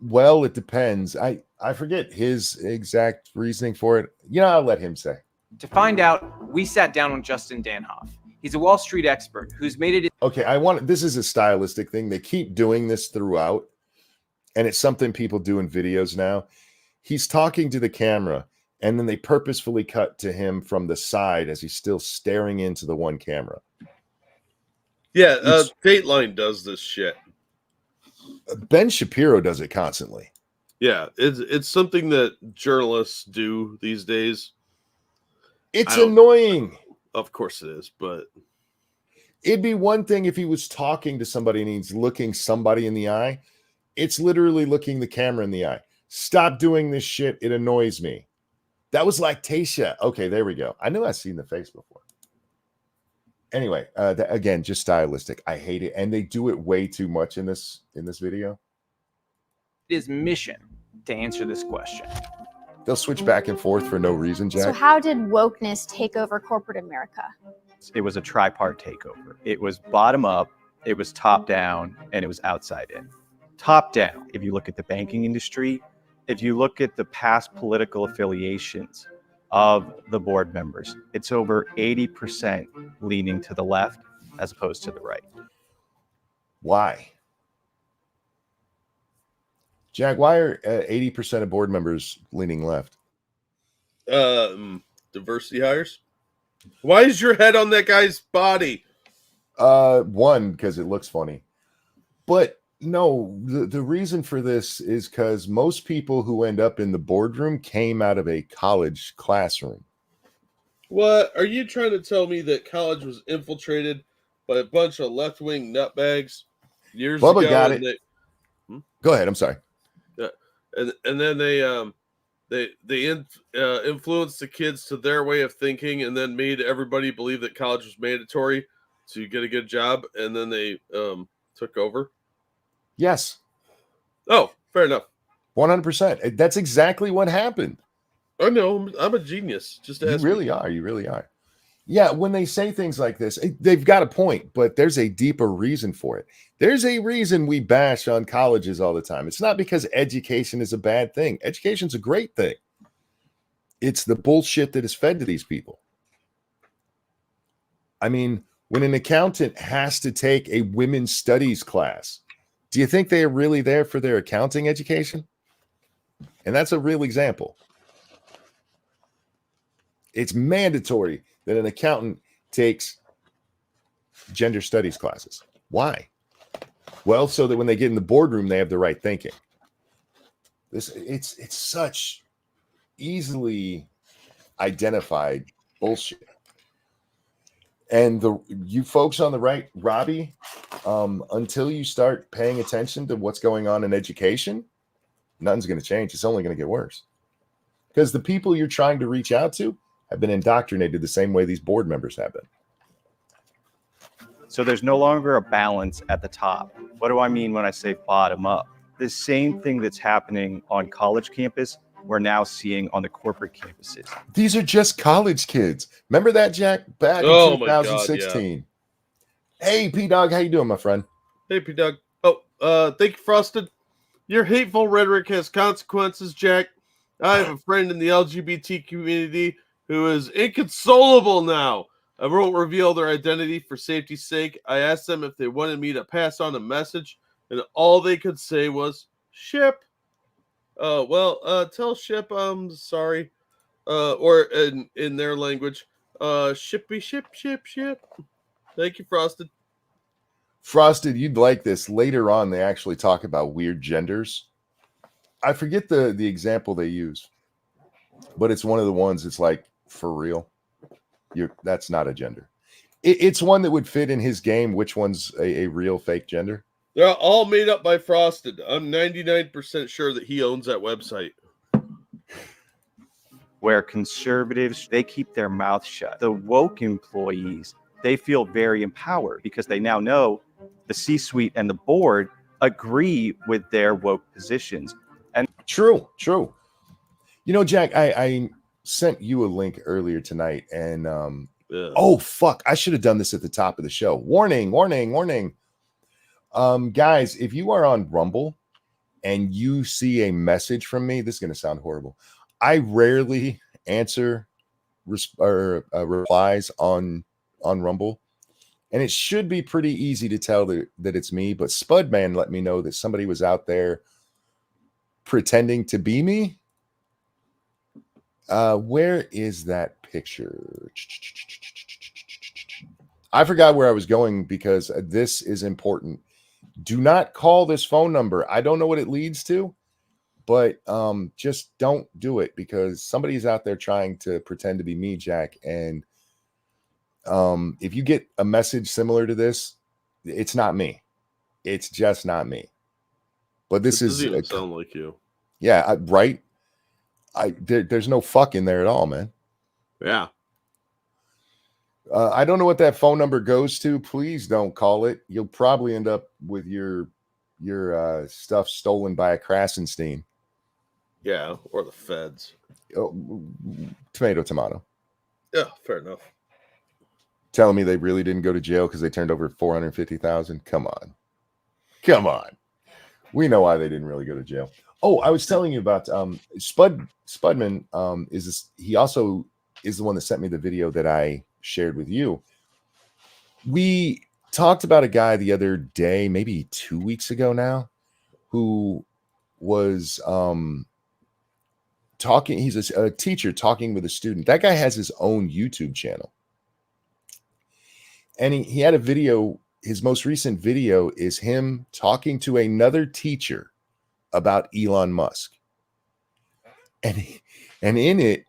Speaker 2: Well, it depends. I forget his exact reasoning for it. I'll let him say.
Speaker 3: To find out, we sat down with Justin Danhoff. He's a Wall Street expert who's made it.
Speaker 2: Okay, this is a stylistic thing. They keep doing this throughout, and it's something people do in videos now. He's talking to the camera, and then they purposefully cut to him from the side as he's still staring into the one camera.
Speaker 1: Yeah, Dateline does this shit.
Speaker 2: Ben Shapiro does it constantly.
Speaker 1: Yeah, it's something that journalists do these days.
Speaker 2: It's annoying.
Speaker 1: Of course it is, but
Speaker 2: it'd be one thing if he was talking to somebody and he's looking somebody in the eye. It's literally looking the camera in the eye. Stop doing this shit. It annoys me. That was Lactatia. Okay, there we go. I knew I'd seen the face before. Anyway, again, just stylistic. I hate it, and they do it way too much in this video.
Speaker 3: His mission to answer this question.
Speaker 2: They'll switch back and forth for no reason, Jack.
Speaker 7: So how did wokeness take over corporate America?
Speaker 8: It was a tripart takeover. It was bottom up, it was top down, and it was outside in. Top down, if you look at the banking industry, if you look at the past political affiliations of the board members, it's over 80% leaning to the left as opposed to the right.
Speaker 2: Why? Jack, why are 80% of board members leaning left?
Speaker 1: Diversity hires. Why is your head on that guy's body?
Speaker 2: One, because it looks funny. But no, the reason for this is because most people who end up in the boardroom came out of a college classroom.
Speaker 1: What? Are you trying to tell me that college was infiltrated by a bunch of left-wing nutbags years ago?
Speaker 2: Bubba got it. Go ahead. I'm sorry.
Speaker 1: And then they influenced the kids to their way of thinking, and then made everybody believe that college was mandatory to get a good job, and then they took over.
Speaker 2: Yes.
Speaker 1: Oh, fair enough.
Speaker 2: 100%. That's exactly what happened.
Speaker 1: I know I'm a genius. Just
Speaker 2: You
Speaker 1: ask
Speaker 2: really are. You really are. Yeah, when they say things like this, they've got a point, but there's a deeper reason for it. There's a reason we bash on colleges all the time. It's not because education is a bad thing. Education's a great thing. It's the bullshit that is fed to these people. I mean, when an accountant has to take a women's studies class, do you think they are really there for their accounting education? And that's a real example. It's mandatory that an accountant takes gender studies classes. Why? Well, so that when they get in the boardroom, they have the right thinking. It's such easily identified bullshit. And you folks on the right, Robbie, until you start paying attention to what's going on in education, nothing's going to change. It's only going to get worse. Because the people you're trying to reach out to have been indoctrinated the same way these board members have been.
Speaker 8: So there's no longer a balance at the top. What do I mean when I say bottom up? The same thing that's happening on college campus, we're now seeing on the corporate campuses.
Speaker 2: These are just college kids. Remember that, Jack? Back in
Speaker 1: Oh my God,
Speaker 2: 2016. Hey, P-Dog, how you doing, my friend?
Speaker 1: Hey, P-Dog. Oh, thank you, Frosted. Your hateful rhetoric has consequences, Jack. I have a friend in the LGBT community who is inconsolable now. I won't reveal their identity for safety's sake. I asked them if they wanted me to pass on a message, and all they could say was, "Ship." Tell Ship I'm sorry. Or in their language, shippy ship. Thank you, Frosted.
Speaker 2: Frosted, you'd like this. Later on, they actually talk about weird genders. I forget the example they use, but it's one of the ones that's like, for real. That's not a gender. It's one that would fit in his game. Which one's a real fake gender?
Speaker 1: They're all made up by Frosted. I'm 99% sure that he owns that website.
Speaker 8: Where conservatives, they keep their mouth shut. The woke employees, they feel very empowered because they now know the C-suite and the board agree with their woke positions. And
Speaker 2: True. You know, Jack, I sent you a link earlier tonight, and oh fuck, I should have done this at the top of the show. Warning. Guys, if you are on Rumble and you see a message from me, this is going to sound horrible. I rarely answer replies on Rumble, and it should be pretty easy to tell that it's me. But Spudman let me know that somebody was out there pretending to be me. Where is that picture? I forgot where I was going because this is important. Do not call this phone number. I don't know what it leads to, but just don't do it because somebody's out there trying to pretend to be me, Jack. And if you get a message similar to this, it's not me. It's just not me. But this
Speaker 1: doesn't even sound like you.
Speaker 2: Yeah, right. There's no fuck in there at all, man.
Speaker 1: Yeah.
Speaker 2: I don't know what that phone number goes to. Please don't call it. You'll probably end up with your stuff stolen by a Krasenstein.
Speaker 1: Yeah, or the feds.
Speaker 2: Oh, tomato.
Speaker 1: Yeah, fair enough.
Speaker 2: Telling me they really didn't go to jail because they turned over 450,000. Come on. We know why they didn't really go to jail. Oh, I was telling you about Spudman. He also is the one that sent me the video that I shared with you. We talked about a guy the other day, maybe 2 weeks ago now, who was talking. He's a teacher talking with a student. That guy has his own YouTube channel. And he had a video. His most recent video is him talking to another teacher about Elon Musk. And in it,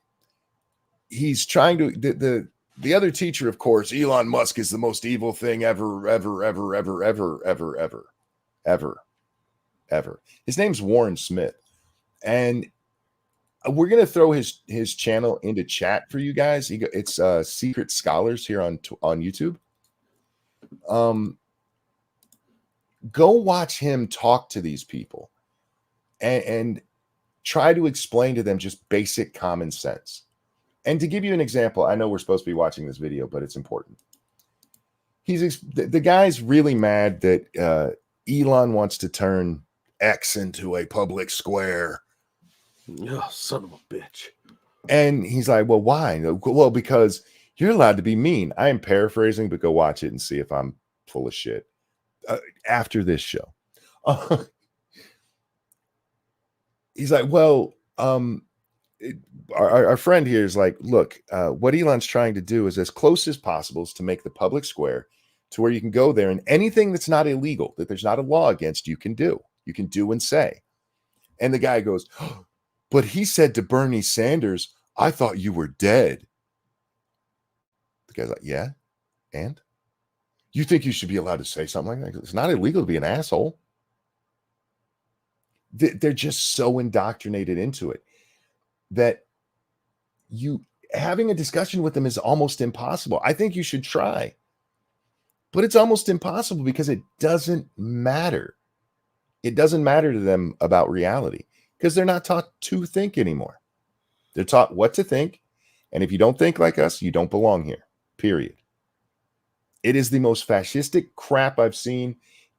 Speaker 2: he's trying to the other teacher, of course, Elon Musk is the most evil thing ever. His name's Warren Smith. And we're going to throw his channel into chat for you guys. It's Secret Scholars here on YouTube. Go watch him talk to these people. And try to explain to them just basic common sense. And to give you an example, I know we're supposed to be watching this video, but it's important. The guy's really mad that Elon wants to turn X into a public square.
Speaker 1: Oh, son of a bitch.
Speaker 2: And he's like, well, why? Well, because you're allowed to be mean. I am paraphrasing, but go watch it and see if I'm full of shit after this show. He's like, well, our friend here is like, look, what Elon's trying to do is as close as possible is to make the public square to where you can go there and anything that's not illegal, that there's not a law against, you can do and say. And the guy goes, oh, but he said to Bernie Sanders, I thought you were dead. The guy's like, yeah, and you think you should be allowed to say something like that? It's not illegal to be an asshole. They're just so indoctrinated into it that having a discussion with them is almost impossible. I think you should try, but it's almost impossible because it doesn't matter. It doesn't matter to them about reality because they're not taught to think anymore. They're taught what to think. And if you don't think like us, you don't belong here, period. It is the most fascistic crap I've seen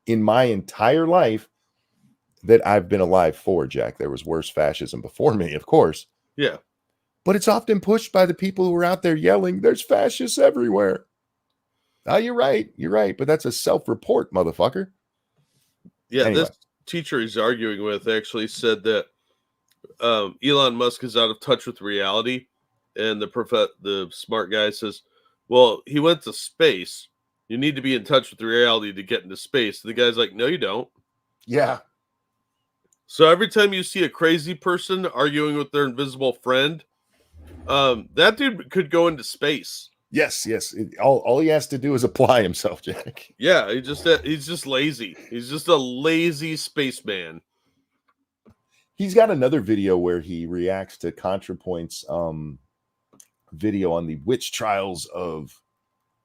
Speaker 2: in my entire life that I've been alive for, Jack. There was worse fascism before me, of course.
Speaker 1: Yeah.
Speaker 2: But it's often pushed by the people who are out there yelling, there's fascists everywhere. Oh, you're right. You're right. But that's a self-report, motherfucker.
Speaker 1: Yeah,
Speaker 2: Anyway.
Speaker 1: This teacher he's arguing with actually said that Elon Musk is out of touch with reality. And the smart guy says, well, he went to space. You need to be in touch with reality to get into space. The guy's like, no, you don't.
Speaker 2: Yeah.
Speaker 1: So every time you see a crazy person arguing with their invisible friend, that dude could go into space.
Speaker 2: Yes. All he has to do is apply himself, Jack.
Speaker 1: Yeah, he's just lazy. He's just a lazy spaceman.
Speaker 2: He's got another video where he reacts to ContraPoint's video on the witch trials of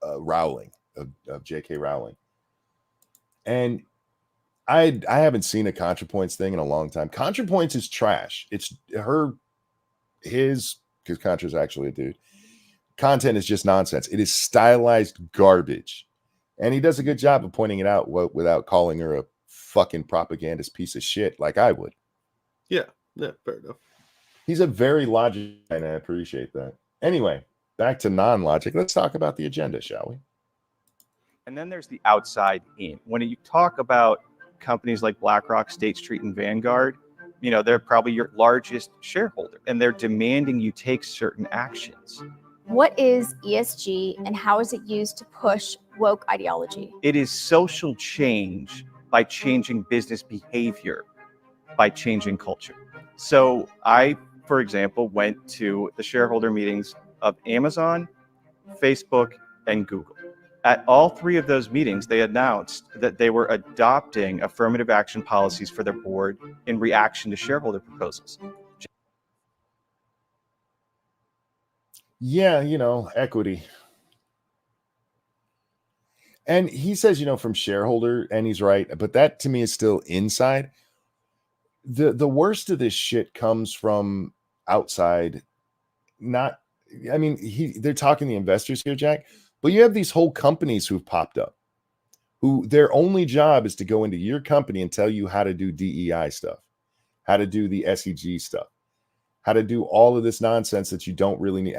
Speaker 2: Rowling, of J.K. Rowling. And I haven't seen a ContraPoints thing in a long time. ContraPoints is trash. It's because Contra's actually a dude. Content is just nonsense. It is stylized garbage. And he does a good job of pointing it out without calling her a fucking propagandist piece of shit like I would.
Speaker 1: Yeah, fair enough.
Speaker 2: He's a very logical guy, and I appreciate that. Anyway, back to non-logic. Let's talk about the agenda, shall we?
Speaker 8: And then there's the outside in. When you talk about companies like BlackRock, State Street, and Vanguard, they're probably your largest shareholder, and they're demanding you take certain actions.
Speaker 7: What is ESG and how is it used to push woke ideology?
Speaker 8: It is social change by changing business behavior, by changing culture. So I, for example, went to the shareholder meetings of Amazon, Facebook, and Google. At all three of those meetings, they announced that they were adopting affirmative action policies for their board in reaction to shareholder proposals.
Speaker 2: Yeah, equity. And he says, from shareholder, and he's right, but that to me is still inside. The worst of this shit comes from outside. They're talking the investors here, Jack, but you have these whole companies who've popped up who their only job is to go into your company and tell you how to do DEI stuff, how to do the SEG stuff, how to do all of this nonsense that you don't really need.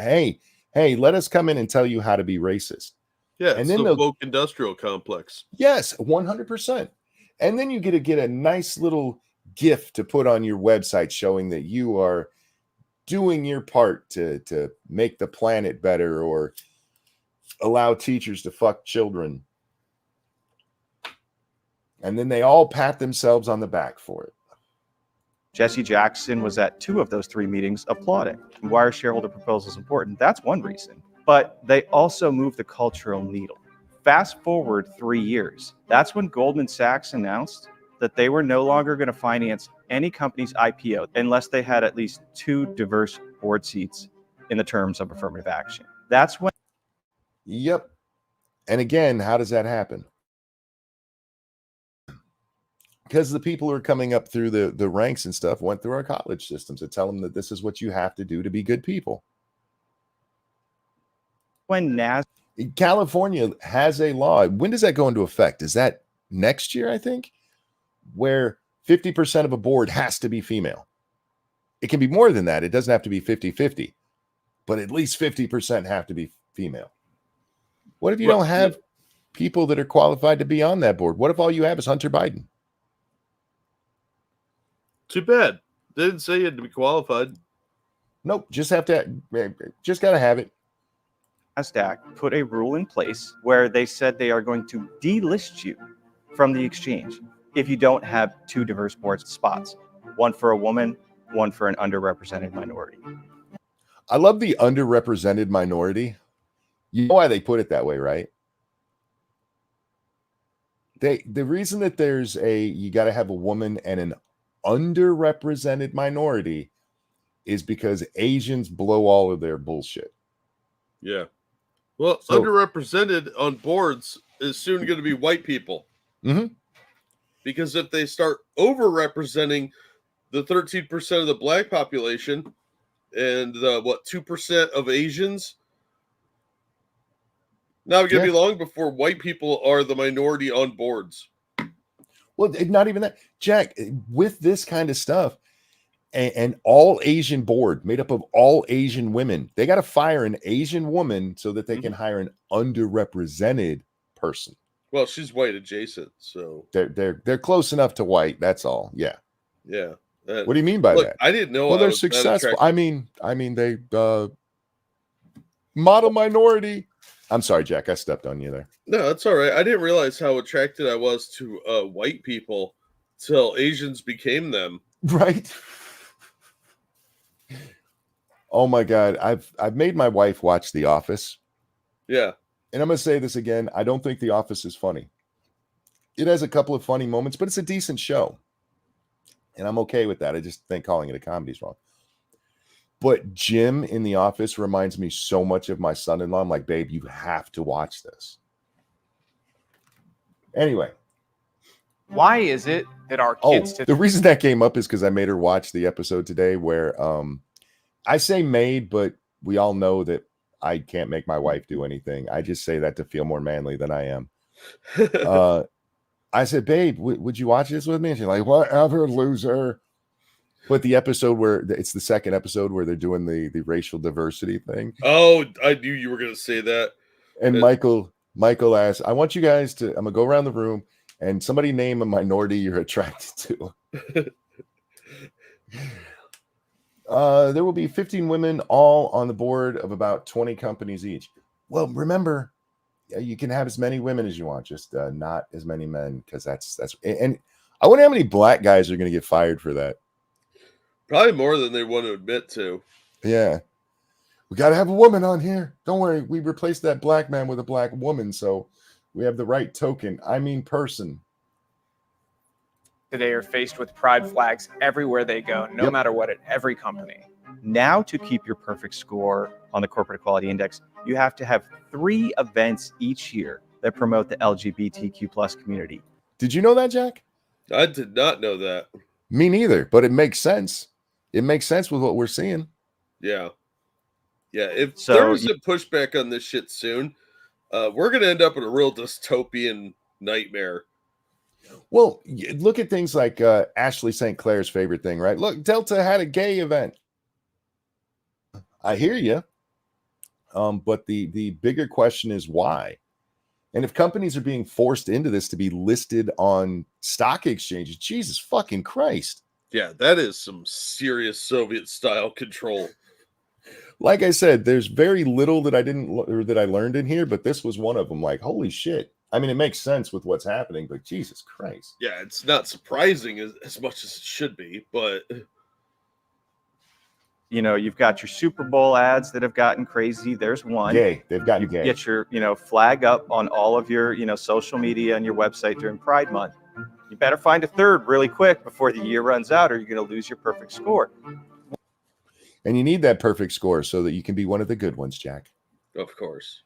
Speaker 2: Hey, let us come in and tell you how to be racist.
Speaker 1: Yeah,
Speaker 2: and
Speaker 1: it's
Speaker 2: then
Speaker 1: the woke industrial complex.
Speaker 2: Yes, 100%. And then you get a nice little gift to put on your website showing that you are doing your part to make the planet better or allow teachers to fuck children. And then they all pat themselves on the back for it.
Speaker 8: Jesse Jackson was at 2 of those 3 meetings applauding. Why are shareholder proposals important? That's one reason. But they also move the cultural needle. Fast forward 3 years. That's when Goldman Sachs announced that they were no longer going to finance any company's IPO unless they had at least 2 diverse board seats in the terms of affirmative action. That's when.
Speaker 2: Yep. And again, how does that happen? Because the people who are coming up through the ranks and stuff went through our college systems to tell them that this is what you have to do to be good people.
Speaker 8: When
Speaker 2: California has a law. When does that go into effect? Is that next year, I think, where 50% of a board has to be female? It can be more than that. It doesn't have to be 50-50, but at least 50% have to be female. What if you don't have people that are qualified to be on that board? What if all you have is Hunter Biden?
Speaker 1: Too bad. They didn't say you had to be qualified.
Speaker 2: Nope. Just got to have it.
Speaker 8: NASDAQ put a rule in place where they said they are going to delist you from the exchange if you don't have 2 diverse board spots, one for a woman, one for an underrepresented minority.
Speaker 2: I love the underrepresented minority. You know why they put it that way, right? The reason that you got to have a woman and an underrepresented minority is because Asians blow all of their bullshit.
Speaker 1: Yeah. Well,
Speaker 2: So-
Speaker 1: underrepresented on boards is soon going to be white people.
Speaker 2: Mm-hmm.
Speaker 1: Because if they start overrepresenting the 13% of the black population and the 2% of Asians, now it's going to be long before white people are the minority on boards.
Speaker 2: Well, not even that. Jack, with this kind of stuff, an all Asian board made up of all Asian women, they got to fire an Asian woman so that they can hire an underrepresented person.
Speaker 1: Well, she's white adjacent, so
Speaker 2: they're close enough to white. That's all. Yeah.
Speaker 1: Yeah.
Speaker 2: What do you mean by that?
Speaker 1: I didn't know.
Speaker 2: Well, they're successful. I mean, they model minority. I'm sorry, Jack. I stepped on you there.
Speaker 1: No, that's all right. I didn't realize how attracted I was to white people till Asians became them.
Speaker 2: Right. Oh my God. I've made my wife watch The Office.
Speaker 1: Yeah.
Speaker 2: And I'm going to say this again. I don't think The Office is funny. It has a couple of funny moments, but it's a decent show. And I'm okay with that. I just think calling it a comedy is wrong. But Jim in The Office reminds me so much of my son-in-law. I'm like, babe, you have to watch this. Anyway.
Speaker 3: Why is it that our kids...
Speaker 2: the reason that came up is because I made her watch the episode today where I say made, but we all know that I can't make my wife do anything. I just say that to feel more manly than I am. I said, babe, would you watch this with me? And she's like, whatever, loser. But the episode where it's the second episode where they're doing the racial diversity thing.
Speaker 1: Oh, I knew you were going to say that.
Speaker 2: And Michael asked, I want you guys to, I'm going to go around the room and somebody name a minority you're attracted to. There will be 15 women all on the board of about 20 companies each. Well, remember, you can have as many women as you want, just not as many men, because that's and I wonder how many black guys are going to get fired for that.
Speaker 1: Probably more than they want to admit to.
Speaker 2: Yeah. We got to have a woman on here. Don't worry. We replaced that black man with a black woman, so we have the right token. I mean person.
Speaker 3: Today are faced with pride flags everywhere they go, no matter what, at every company.
Speaker 8: Now, to keep your perfect score on the Corporate Equality Index, you have to have 3 events each year that promote the LGBTQ plus community.
Speaker 2: Did you know that, Jack?
Speaker 1: I did not know that.
Speaker 2: Me neither, but it makes sense. It makes sense with what we're seeing.
Speaker 1: Yeah. Yeah, if there isn't pushback on this shit soon, we're going to end up in a real dystopian nightmare.
Speaker 2: Well, look at things like Ashley St. Clair's favorite thing, right? Look, Delta had a gay event. I hear you. But the bigger question is why? And if companies are being forced into this to be listed on stock exchanges, Jesus fucking Christ.
Speaker 1: Yeah, that is some serious Soviet-style control.
Speaker 2: Like I said, there's very little that I learned in here, but this was one of them. Like, holy shit. I mean, it makes sense with what's happening, but Jesus Christ.
Speaker 1: Yeah, it's not surprising as much as it should be, but...
Speaker 8: You know, you've got your Super Bowl ads that have gotten crazy. There's one.
Speaker 2: Gay. They've gotten gay.
Speaker 8: Get your, flag up on all of your, social media and your website during Pride Month. You better find a third really quick before the year runs out, or you're going to lose your perfect score.
Speaker 2: And you need that perfect score so that you can be one of the good ones, Jack.
Speaker 1: Of course.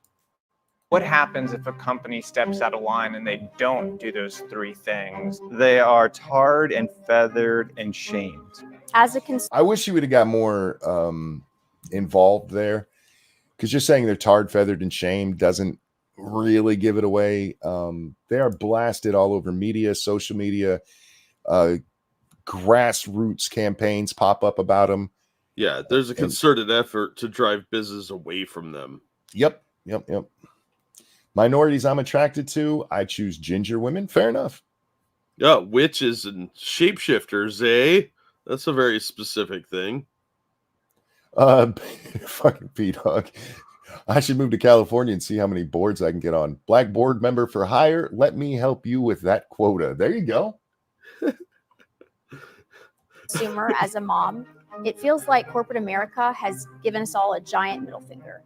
Speaker 3: What happens if a company steps out of line and they don't do those 3 things?
Speaker 8: They are tarred and feathered and shamed.
Speaker 7: As a consumer,
Speaker 2: I wish you would have got more involved there, because just saying they're tarred, feathered, and shamed doesn't really give it away. They are blasted all over media, social media, grassroots campaigns pop up about them.
Speaker 1: Yeah, there's a concerted effort to drive business away from them.
Speaker 2: Yep. Minorities I'm attracted to, I choose ginger women. Fair enough.
Speaker 1: Yeah, witches and shapeshifters, eh? That's a very specific thing.
Speaker 2: Fucking P-Dog. I should move to California and see how many boards I can get on. Black board member for hire. Let me help you with that quota. There you go.
Speaker 7: as a mom, it feels like corporate America has given us all a giant middle finger.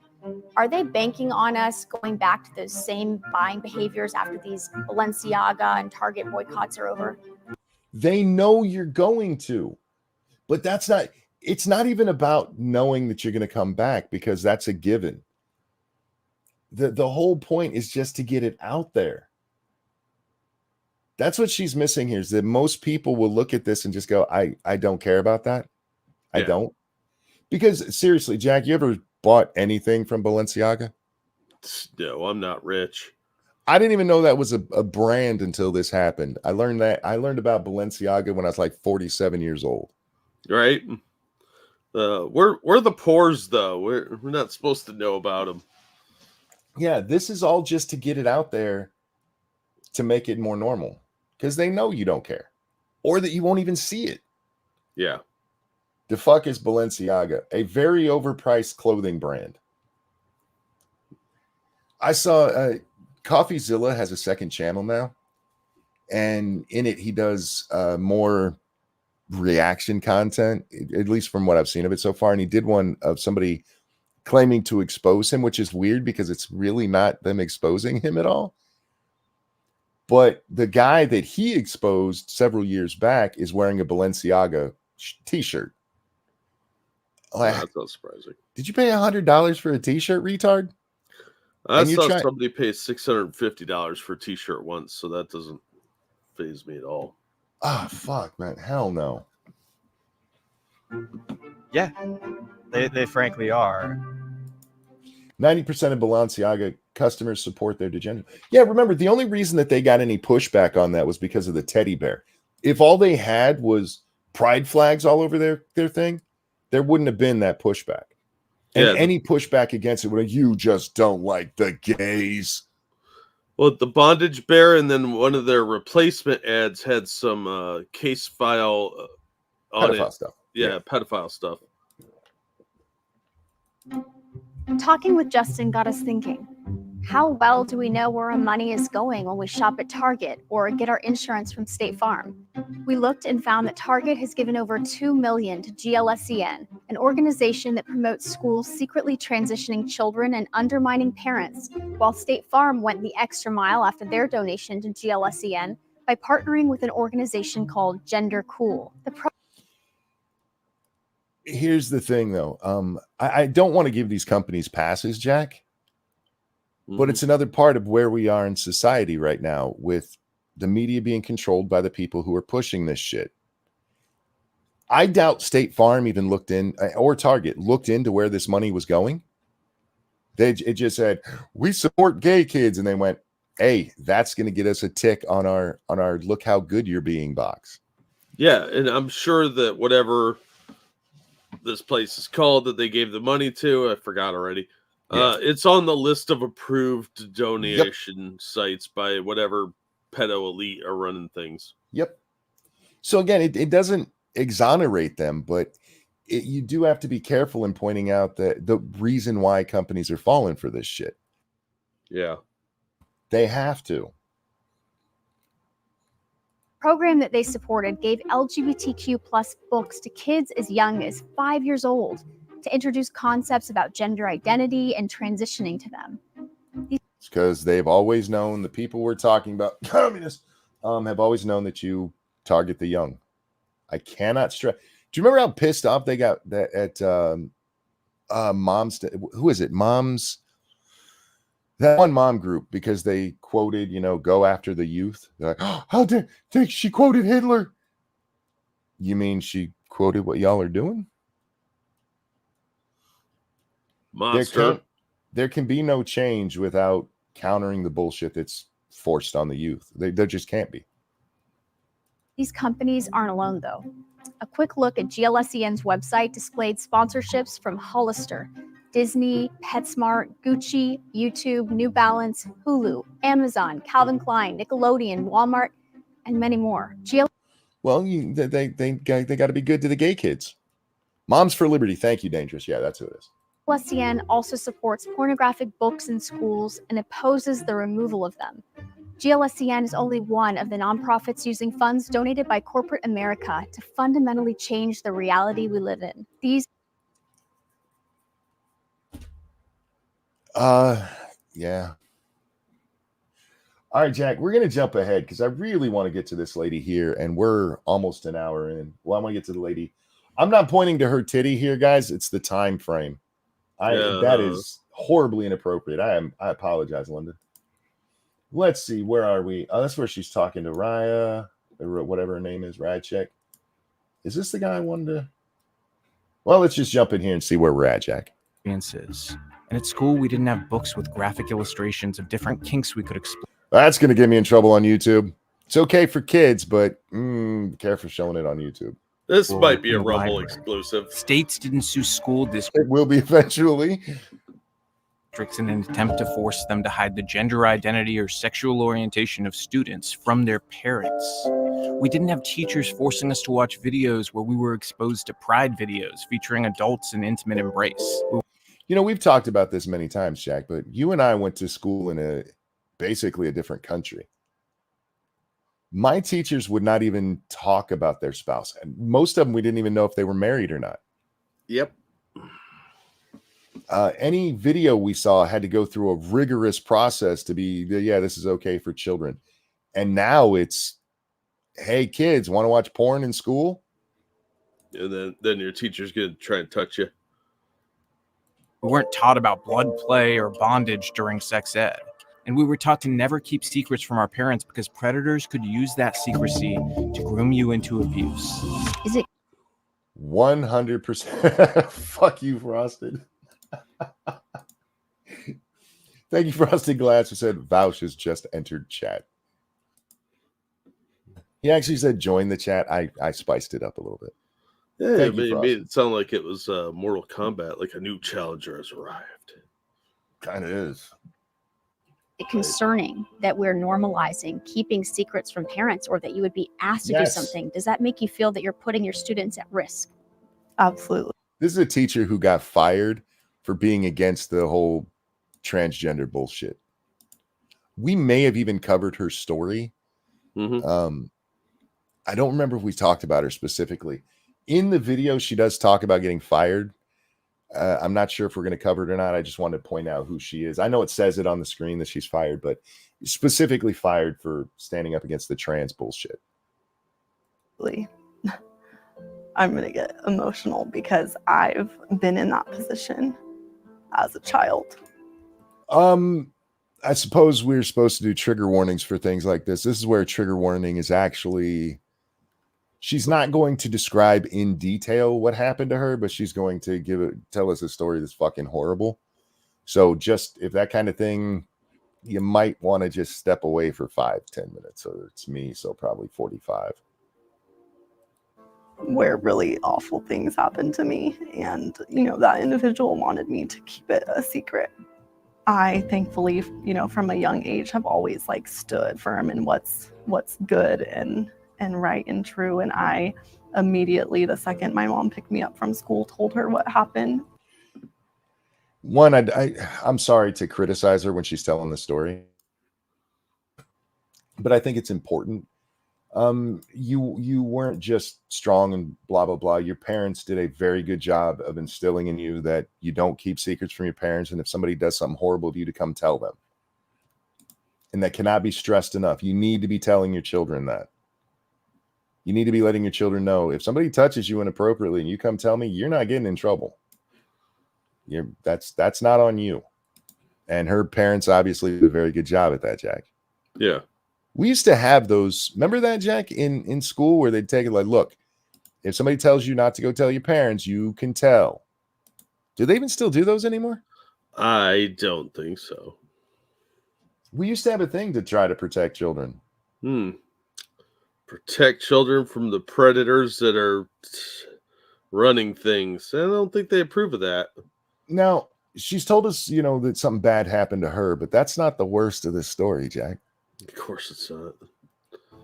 Speaker 7: Are they banking on us going back to those same buying behaviors after these Balenciaga and Target boycotts are over?
Speaker 2: They know you're going to, but it's not even about knowing that you're going to come back, because that's a given. The whole point is just to get it out there. That's what she's missing here, is that most people will look at this and just go, I don't care about that. I don't. Because seriously, Jack, you ever bought anything from Balenciaga?
Speaker 1: No, I'm not rich.
Speaker 2: I didn't even know that was a brand until this happened. I learned about Balenciaga when I was like 47 years old.
Speaker 1: Right? We're the poors, though. We're not supposed to know about them.
Speaker 2: Yeah, this is all just to get it out there to make it more normal, because they know you don't care, or that you won't even see it.
Speaker 1: Yeah.
Speaker 2: The fuck is Balenciaga? A very overpriced clothing brand. I saw CoffeeZilla has a second channel now, and in it he does more reaction content, at least from what I've seen of it so far. And he did one of somebody claiming to expose him, which is weird because it's really not them exposing him at all. But the guy that he exposed several years back is wearing a Balenciaga t-shirt. Like,
Speaker 1: that's not surprising.
Speaker 2: Did you pay $100 for a t-shirt, retard?
Speaker 1: I saw somebody pay $650 for a t-shirt once, so that doesn't faze me at all.
Speaker 2: Ah, fuck, man. Hell no.
Speaker 8: Yeah, they frankly are.
Speaker 2: 90% of Balenciaga customers support their degenerate. Yeah, remember, the only reason that they got any pushback on that was because of the teddy bear. If all they had was pride flags all over their thing, there wouldn't have been that pushback. And any pushback against it would, you just don't like the gays.
Speaker 1: Well, the bondage bear, and then one of their replacement ads had some case file on
Speaker 2: pedophile
Speaker 1: it.
Speaker 2: Stuff.
Speaker 1: Yeah, pedophile stuff.
Speaker 7: Talking with Justin got us thinking. How well do we know where our money is going when we shop at Target or get our insurance from State Farm? We looked and found that Target has given over $2 million to GLSEN, an organization that promotes schools secretly transitioning children and undermining parents, while State Farm went the extra mile after their donation to GLSEN by partnering with an organization called Gender Cool.
Speaker 2: Here's the thing, though. I don't want to give these companies passes, Jack. But it's another part of where we are in society right now, with the media being controlled by the people who are pushing this shit. I doubt State Farm even looked in, or Target looked into where this money was going. It just said, we support gay kids. And they went, hey, that's going to get us a tick on our look how good you're being box.
Speaker 1: Yeah. And I'm sure that whatever this place is called that they gave the money to, I forgot already. It's on the list of approved donation sites by whatever pedo elite are running things.
Speaker 2: Yep. So again, it doesn't exonerate them, but you do have to be careful in pointing out that the reason why companies are falling for this shit.
Speaker 1: Yeah.
Speaker 2: They have to.
Speaker 7: Program that they supported gave LGBTQ plus books to kids as young as 5 years old to introduce concepts about gender identity and transitioning to them.
Speaker 2: It's because they've always known, the people we're talking about, communists, have always known that you target the young. I cannot stress. Do you remember how pissed off they got that at Mom's? Who is it? Mom's. That one mom group, because they quoted, go after the youth. They're like, oh, how dare she quoted Hitler? You mean she quoted what y'all are doing?
Speaker 1: Monster.
Speaker 2: There can be no change without countering the bullshit that's forced on the youth. There just can't be.
Speaker 7: These companies aren't alone, though. A quick look at GLSEN's website displayed sponsorships from Hollister, Disney, PetSmart, Gucci, YouTube, New Balance, Hulu, Amazon, Calvin Klein, Nickelodeon, Walmart, and many more.
Speaker 2: Well, they got to be good to the gay kids. Moms for Liberty. Thank you, Dangerous. Yeah, that's who it is.
Speaker 7: GLSEN also supports pornographic books in schools and opposes the removal of them. GLSEN is only one of the nonprofits using funds donated by corporate America to fundamentally change the reality we live in.
Speaker 2: Yeah. All right, Jack, we're going to jump ahead because I really want to get to this lady here, and we're almost an hour in. Well, I want to get to the lady. I'm not pointing to her titty here, guys. It's the time frame. That is horribly inappropriate. I apologize, Linda. Let's see. Where are we? Oh, that's where she's talking to Raya, or whatever her name is, Radcheck. Is this the guy I wanted to? Well, let's just jump in here and see where we're at, Jack.
Speaker 3: And at school, we didn't have books with graphic illustrations of different kinks we could explore.
Speaker 2: That's going to get me in trouble on YouTube. It's okay for kids, but be careful showing it on YouTube.
Speaker 1: This might be a Rumble exclusive.
Speaker 3: States didn't sue school districts.
Speaker 2: It will be eventually.
Speaker 3: In an attempt to force them to hide the gender identity or sexual orientation of students from their parents. We didn't have teachers forcing us to watch videos where we were exposed to pride videos featuring adults in intimate embrace.
Speaker 2: We've talked about this many times, Jack, but you and I went to school in basically a different country. My teachers would not even talk about their spouse. And most of them, we didn't even know if they were married or not.
Speaker 1: Yep.
Speaker 2: Any video we saw had to go through a rigorous process to be, this is okay for children. And now it's, hey, kids, want to watch porn in school?
Speaker 1: And then your teacher's going to try and touch you.
Speaker 3: We weren't taught about blood play or bondage during sex ed. And we were taught to never keep secrets from our parents because predators could use that secrecy to groom you into abuse.
Speaker 7: Is it
Speaker 2: 100%? Fuck you, Frosted. Thank you, Frosted Glass, who said Vouch has just entered chat. He actually said join the chat. I spiced it up a little bit.
Speaker 1: Yeah, it made it sound like it was Mortal Kombat, like a new challenger has arrived.
Speaker 2: Kind of is.
Speaker 4: Concerning that we're normalizing keeping secrets from parents, or that you would be asked to do something? Does that make you feel that you're putting your students at risk?
Speaker 7: Absolutely.
Speaker 2: This is a teacher who got fired for being against the whole transgender bullshit. We may have even covered her story.
Speaker 1: Mm-hmm.
Speaker 2: I don't remember if we talked about her specifically. In the video, she does talk about getting fired. I'm not sure if we're going to cover it or not. I just wanted to point out who she is. I know it says it on the screen that she's fired, but specifically fired for standing up against the trans bullshit.
Speaker 9: I'm going to get emotional because I've been in that position as a child.
Speaker 2: I suppose we're supposed to do trigger warnings for things like this. This is where a trigger warning is actually... She's not going to describe in detail what happened to her, but she's going to tell us a story that's fucking horrible. So just if that kind of thing, you might want to just step away for 5-10 minutes. So it's me, so probably 45.
Speaker 9: Where really awful things happened to me. And, that individual wanted me to keep it a secret. I thankfully, from a young age have always stood firm in what's good and right and true. And I immediately, the second my mom picked me up from school, told her what happened.
Speaker 2: One, I'm sorry to criticize her when she's telling the story, but I think it's important. You weren't just strong and blah, blah, blah. Your parents did a very good job of instilling in you that you don't keep secrets from your parents. And if somebody does something horrible to you, to come tell them. And that cannot be stressed enough. You need to be telling your children that. You need to be letting your children know if somebody touches you inappropriately and you come tell me, you're not getting in trouble. That's not on you. And her parents obviously did a very good job at that, Jack.
Speaker 1: Yeah.
Speaker 2: We used to have those. Remember that, Jack, in school where they'd take it like, look, if somebody tells you not to go tell your parents, you can tell. Do they even still do those anymore?
Speaker 1: I don't think so.
Speaker 2: We used to have a thing to try to protect children.
Speaker 1: Protect children from the predators that are running things. I don't think they approve of that.
Speaker 2: Now, she's told us, that something bad happened to her, but that's not the worst of this story, Jack.
Speaker 1: Of course it's not.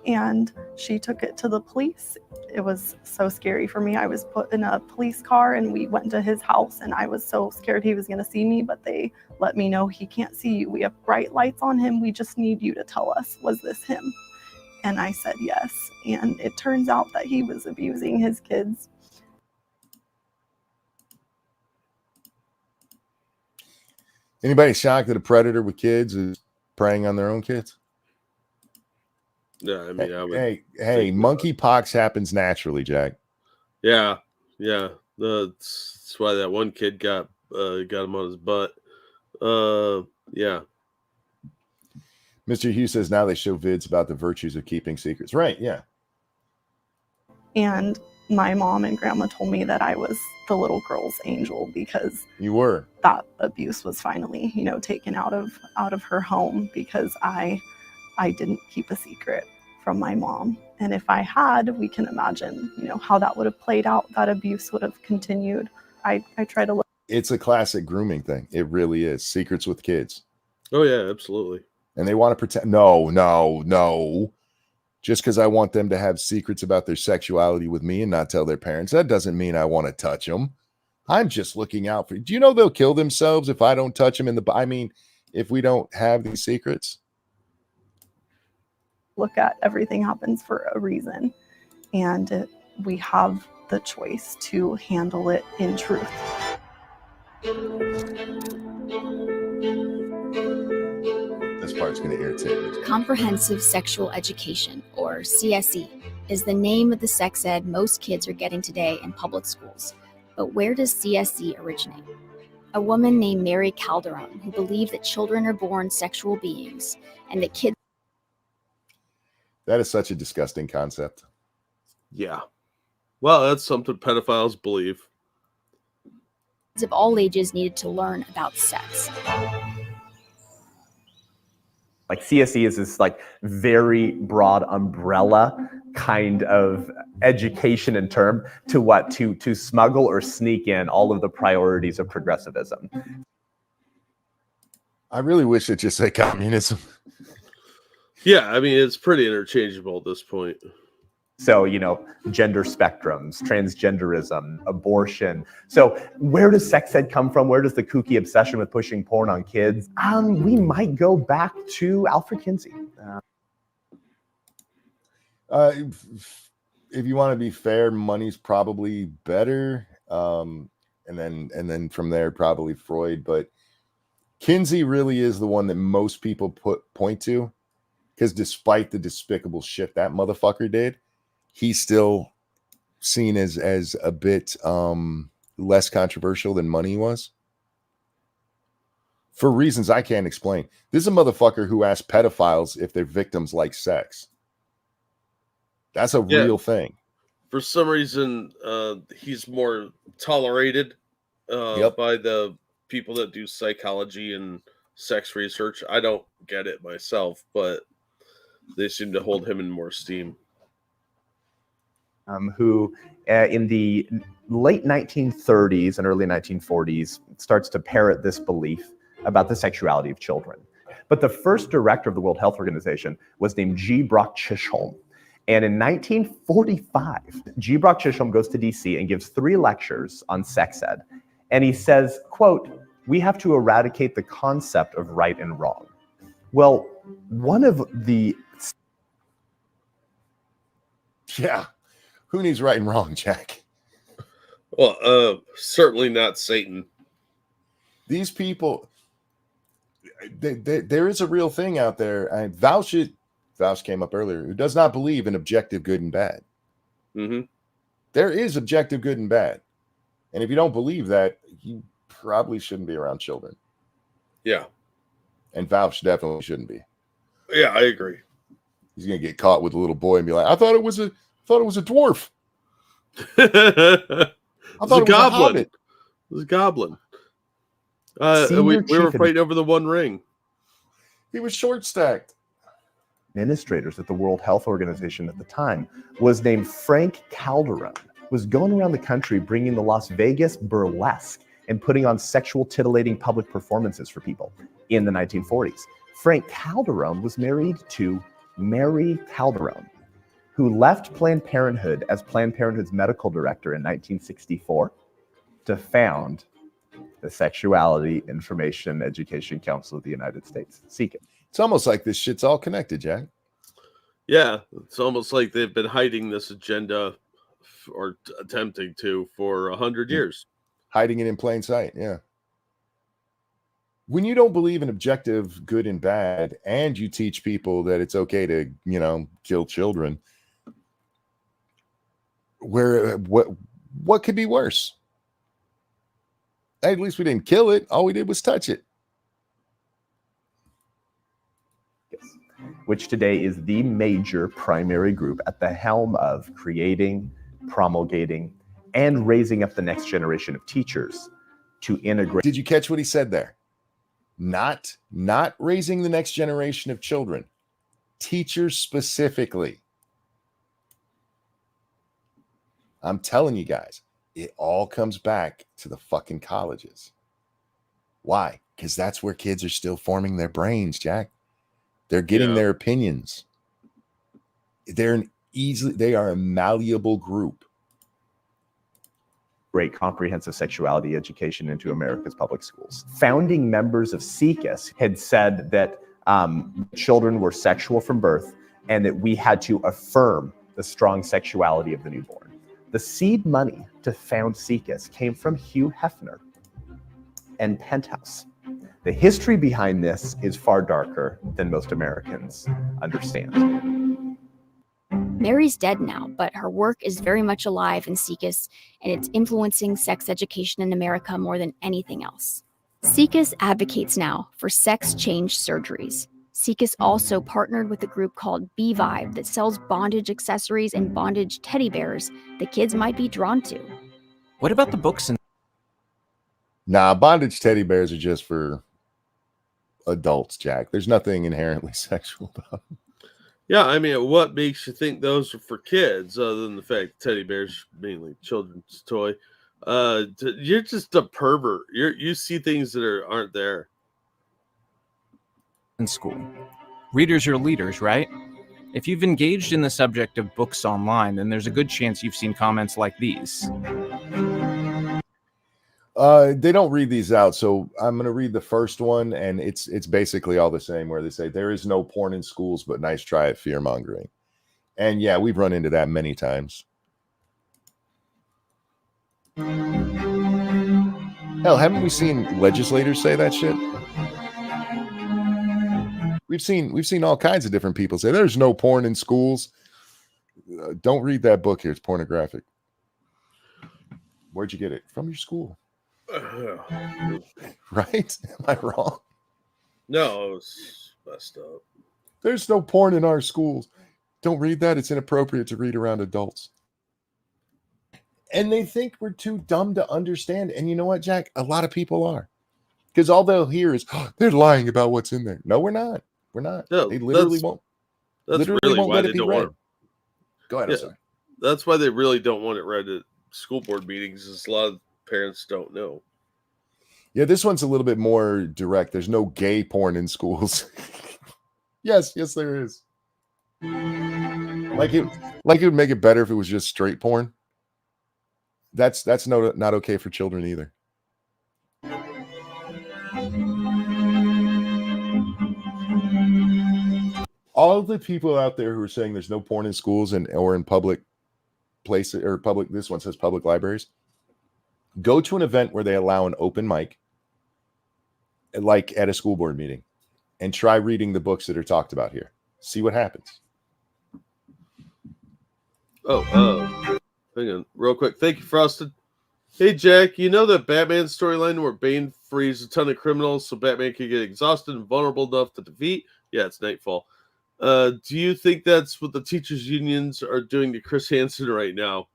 Speaker 9: And she took it to the police. It was so scary for me. I was put in a police car and we went to his house and I was so scared he was going to see me, but they let me know he can't see you. We have bright lights on him. We just need you to tell us, was this him? And I said yes. And it turns out that he was abusing his kids.
Speaker 2: Anybody shocked that a predator with kids is preying on their own kids?
Speaker 1: Yeah, I mean, I would.
Speaker 2: Hey, monkeypox happens naturally, Jack.
Speaker 1: Yeah. That's why that one kid got him on his butt. Yeah.
Speaker 2: Mr. Hughes says now they show vids about the virtues of keeping secrets. Right, yeah.
Speaker 9: And my mom and grandma told me that I was the little girl's angel because
Speaker 2: you were.
Speaker 9: That abuse was finally, taken out of her home because I didn't keep a secret from my mom. And if I had, we can imagine, how that would have played out. That abuse would have continued. I try to look.
Speaker 2: It's a classic grooming thing. It really is. Secrets with kids.
Speaker 1: Oh yeah, absolutely.
Speaker 2: And they want to pretend. No. Just because I want them to have secrets about their sexuality with me and not tell their parents, that doesn't mean I want to touch them. I'm just looking out for you. Do you know they'll kill themselves if I don't touch them if we don't have these secrets?
Speaker 9: Look at everything happens for a reason. And we have the choice to handle it in truth.
Speaker 2: This part's going to irritate me.
Speaker 4: Comprehensive Sexual Education, or CSE, is the name of the sex ed most kids are getting today in public schools. But where does CSE originate? A woman named Mary Calderon, who believed that children are born sexual beings and that kids.
Speaker 2: That is such a disgusting concept.
Speaker 1: Yeah. Well, that's something pedophiles believe.
Speaker 4: Of all ages needed to learn about sex.
Speaker 10: Like CSE is this very broad umbrella kind of education and term to smuggle or sneak in all of the priorities of progressivism.
Speaker 2: I really wish it just said communism.
Speaker 1: Yeah, I mean, it's pretty interchangeable at this point.
Speaker 10: So, gender spectrums, transgenderism, abortion. So where does sex ed come from? Where does the kooky obsession with pushing porn on kids? We might go back to Alfred Kinsey.
Speaker 2: If you want to be fair, money's probably better. And then from there, probably Freud. But Kinsey really is the one that most people point to. Because despite the despicable shit that motherfucker did, he's still seen as a bit less controversial than money was. For reasons I can't explain. This is a motherfucker who asked pedophiles if their victims like sex. That's a real thing.
Speaker 1: For some reason, he's more tolerated by the people that do psychology and sex research. I don't get it myself, but they seem to hold him in more esteem.
Speaker 10: Who in the late 1930s and early 1940s starts to parrot this belief about the sexuality of children. But the first director of the World Health Organization was named G. Brock Chisholm. And in 1945, G. Brock Chisholm goes to DC and gives 3 lectures on sex ed. And he says, quote, "We have to eradicate the concept of right and wrong." Well, one of the...
Speaker 2: Yeah. Who needs right and wrong, Jack?
Speaker 1: Well, certainly not Satan.
Speaker 2: These people, there is a real thing out there. Vouch came up earlier, who does not believe in objective good and bad.
Speaker 1: Mm-hmm.
Speaker 2: There is objective good and bad. And if you don't believe that, you probably shouldn't be around children.
Speaker 1: Yeah.
Speaker 2: And Valve definitely shouldn't be.
Speaker 1: Yeah, I agree.
Speaker 2: He's gonna get caught with a little boy and be like, I thought it was a dwarf.
Speaker 1: It's
Speaker 2: I thought
Speaker 1: a
Speaker 2: it was a
Speaker 1: goblin.
Speaker 2: hobbit.
Speaker 1: It was a goblin.
Speaker 10: Senior
Speaker 1: We were
Speaker 10: chief
Speaker 1: fighting over the One Ring.
Speaker 2: He was short stacked.
Speaker 10: administrators at the World Health Organization at the time was named Frank Calderon, was going around the country bringing the Las Vegas burlesque and putting on sexual titillating public performances for people in the 1940s. Frank Calderon was married to Mary Calderon, who left Planned Parenthood as Planned Parenthood's medical director in 1964 to found the Sexuality Information Education Council of the United States, SECA.
Speaker 2: It's almost like this shit's all connected, Jack.
Speaker 1: Yeah, it's almost like they've been hiding this agenda or attempting to for 100 years.
Speaker 2: Hiding it in plain sight, yeah. When you don't believe in objective good and bad, and you teach people that it's okay to, kill children, what could be worse? At least we didn't kill it. All we did was touch it.
Speaker 10: Yes. Which today is the major primary group at the helm of creating, promulgating, and raising up the next generation of teachers to integrate.
Speaker 2: Did you catch what he said there? Not raising the next generation of children, teachers specifically. I'm telling you guys, it all comes back to the fucking colleges. Why? Because that's where kids are still forming their brains, Jack. They're getting their opinions. They are a malleable group.
Speaker 10: Great comprehensive sexuality education into America's public schools. Founding members of SECUS had said that children were sexual from birth and that we had to affirm the strong sexuality of the newborn. The seed money to found SECUS came from Hugh Hefner and Penthouse. The history behind this is far darker than most Americans understand.
Speaker 4: Mary's dead now, but her work is very much alive in SECUS, and it's influencing sex education in America more than anything else. SECUS advocates now for sex change surgeries. SECUS also partnered with a group called B-Vibe that sells bondage accessories and bondage teddy bears that kids might be drawn to.
Speaker 3: What about the books and
Speaker 2: Nah, bondage teddy bears are just for adults, Jack. There's nothing inherently sexual about them.
Speaker 1: Yeah, I mean, what makes you think those are for kids, other than the fact teddy bears mainly children's toy? You're just a pervert. You see things that aren't there.
Speaker 3: in school? Readers are leaders, right? If you've engaged in the subject of books online, then there's a good chance you've seen comments like these.
Speaker 2: They don't read these out, so I'm going to read the first one, and it's basically all the same, where they say, there is no porn in schools, but nice try at fear-mongering. And yeah, we've run into that many times. Hell, haven't we seen legislators say that shit? We've seen all kinds of different people say, there's no porn in schools. Don't read that book here. It's pornographic. Where'd you get it? From your school. Right? Am I wrong?
Speaker 1: No, it's messed up.
Speaker 2: There's no porn in our schools. Don't read that. It's inappropriate to read around adults. And they think we're too dumb to understand. And you know what, Jack? A lot of people are. Because all they'll hear is, oh, they're lying about what's in there. No, we're not. We're not.
Speaker 1: No,
Speaker 2: they literally won't.
Speaker 1: That's
Speaker 2: literally
Speaker 1: really
Speaker 2: won't
Speaker 1: why
Speaker 2: let
Speaker 1: they
Speaker 2: it be
Speaker 1: don't
Speaker 2: read.
Speaker 1: want it.
Speaker 2: Go ahead,
Speaker 1: Yeah.
Speaker 2: I'm sorry.
Speaker 1: That's why they really don't want it read at school board meetings, is a lot of parents don't know.
Speaker 2: Yeah, this one's a little bit more direct. There's no gay porn in schools. yes, there is. Like it would make it better if it was just straight porn. That's not okay for children either. All of the people out there who are saying there's no porn in schools or in public places or public, this one says public libraries, go to an event where they allow an open mic, like at a school board meeting, and try reading the books that are talked about here. See what happens.
Speaker 1: Oh, hang on real quick. Thank you, Frosted. Hey, Jack, you know that Batman storyline where Bane frees a ton of criminals so Batman can get exhausted and vulnerable enough to defeat? Yeah, it's Nightfall. Do you think that's what the teachers' unions are doing to Chris Hansen right now?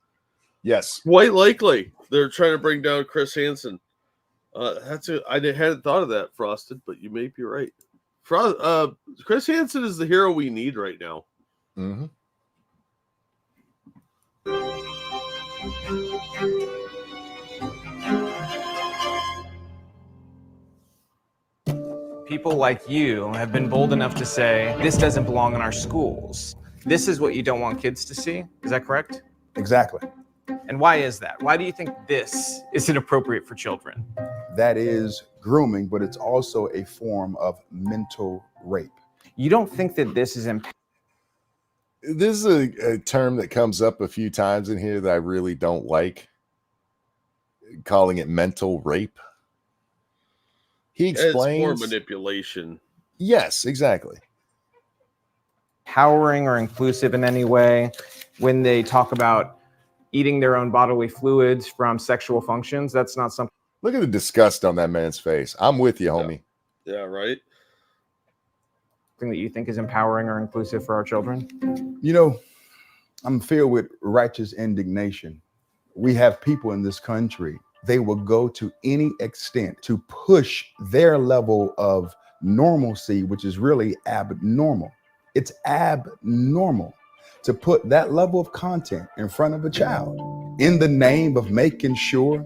Speaker 2: Yes.
Speaker 1: Quite likely. They're trying to bring down Chris Hansen. I hadn't thought of that, Frosted, but you may be right. Chris Hansen is the hero we need right now.
Speaker 2: Mm-hmm.
Speaker 3: People like you have been bold enough to say, this doesn't belong in our schools. This is what you don't want kids to see. Is that correct?
Speaker 11: Exactly.
Speaker 3: And why is that? Why do you think this is inappropriate for children?
Speaker 11: That is grooming, but it's also a form of mental rape.
Speaker 3: You don't think that this is
Speaker 2: This is a term that comes up a few times in here that I really don't like, calling it mental rape. He explains
Speaker 1: It's more manipulation.
Speaker 2: Yes, exactly.
Speaker 3: empowering or inclusive in any way when they talk about eating their own bodily fluids from sexual functions. That's not something
Speaker 2: Look at the disgust on that man's face. I'm with you, homie.
Speaker 1: Yeah, right.
Speaker 3: that you think is empowering or inclusive for our children.
Speaker 11: You know, I'm filled with righteous indignation. We have people in this country, they will go to any extent to push their level of normalcy, which is really abnormal. It's abnormal to put that level of content in front of a child in the name of making sure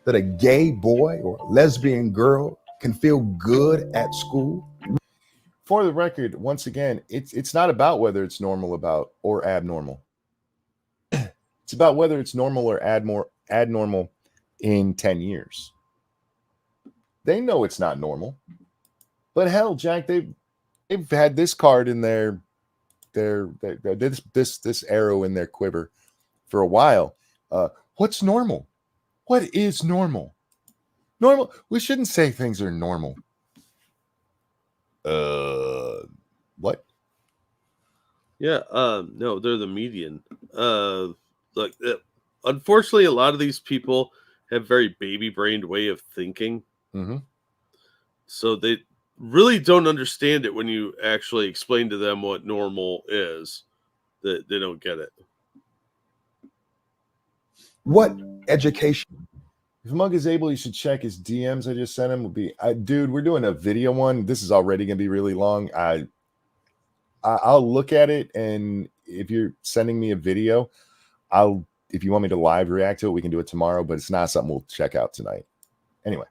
Speaker 11: that a gay boy or lesbian girl can feel good at school.
Speaker 2: For the record, once again, it's not about whether it's normal or abnormal. It's about whether it's normal or abnormal in 10 years. They know it's not normal. But hell, Jack, they've had this card in this arrow in their quiver for a while. What's normal? What is normal? Normal. We shouldn't say things are normal. What?
Speaker 1: Yeah, no, they're the median. Unfortunately, a lot of these people have very baby-brained way of thinking.
Speaker 2: Mm-hmm.
Speaker 1: So they really don't understand it when you actually explain to them what normal is. That they don't get it.
Speaker 11: What education?
Speaker 2: If Mug is able, you should check his DMs I just sent him. Dude, we're doing a video one. This is already going to be really long. I'll look at it, and if you're sending me a video, if you want me to live react to it, we can do it tomorrow, but it's not something we'll check out tonight. Anyway.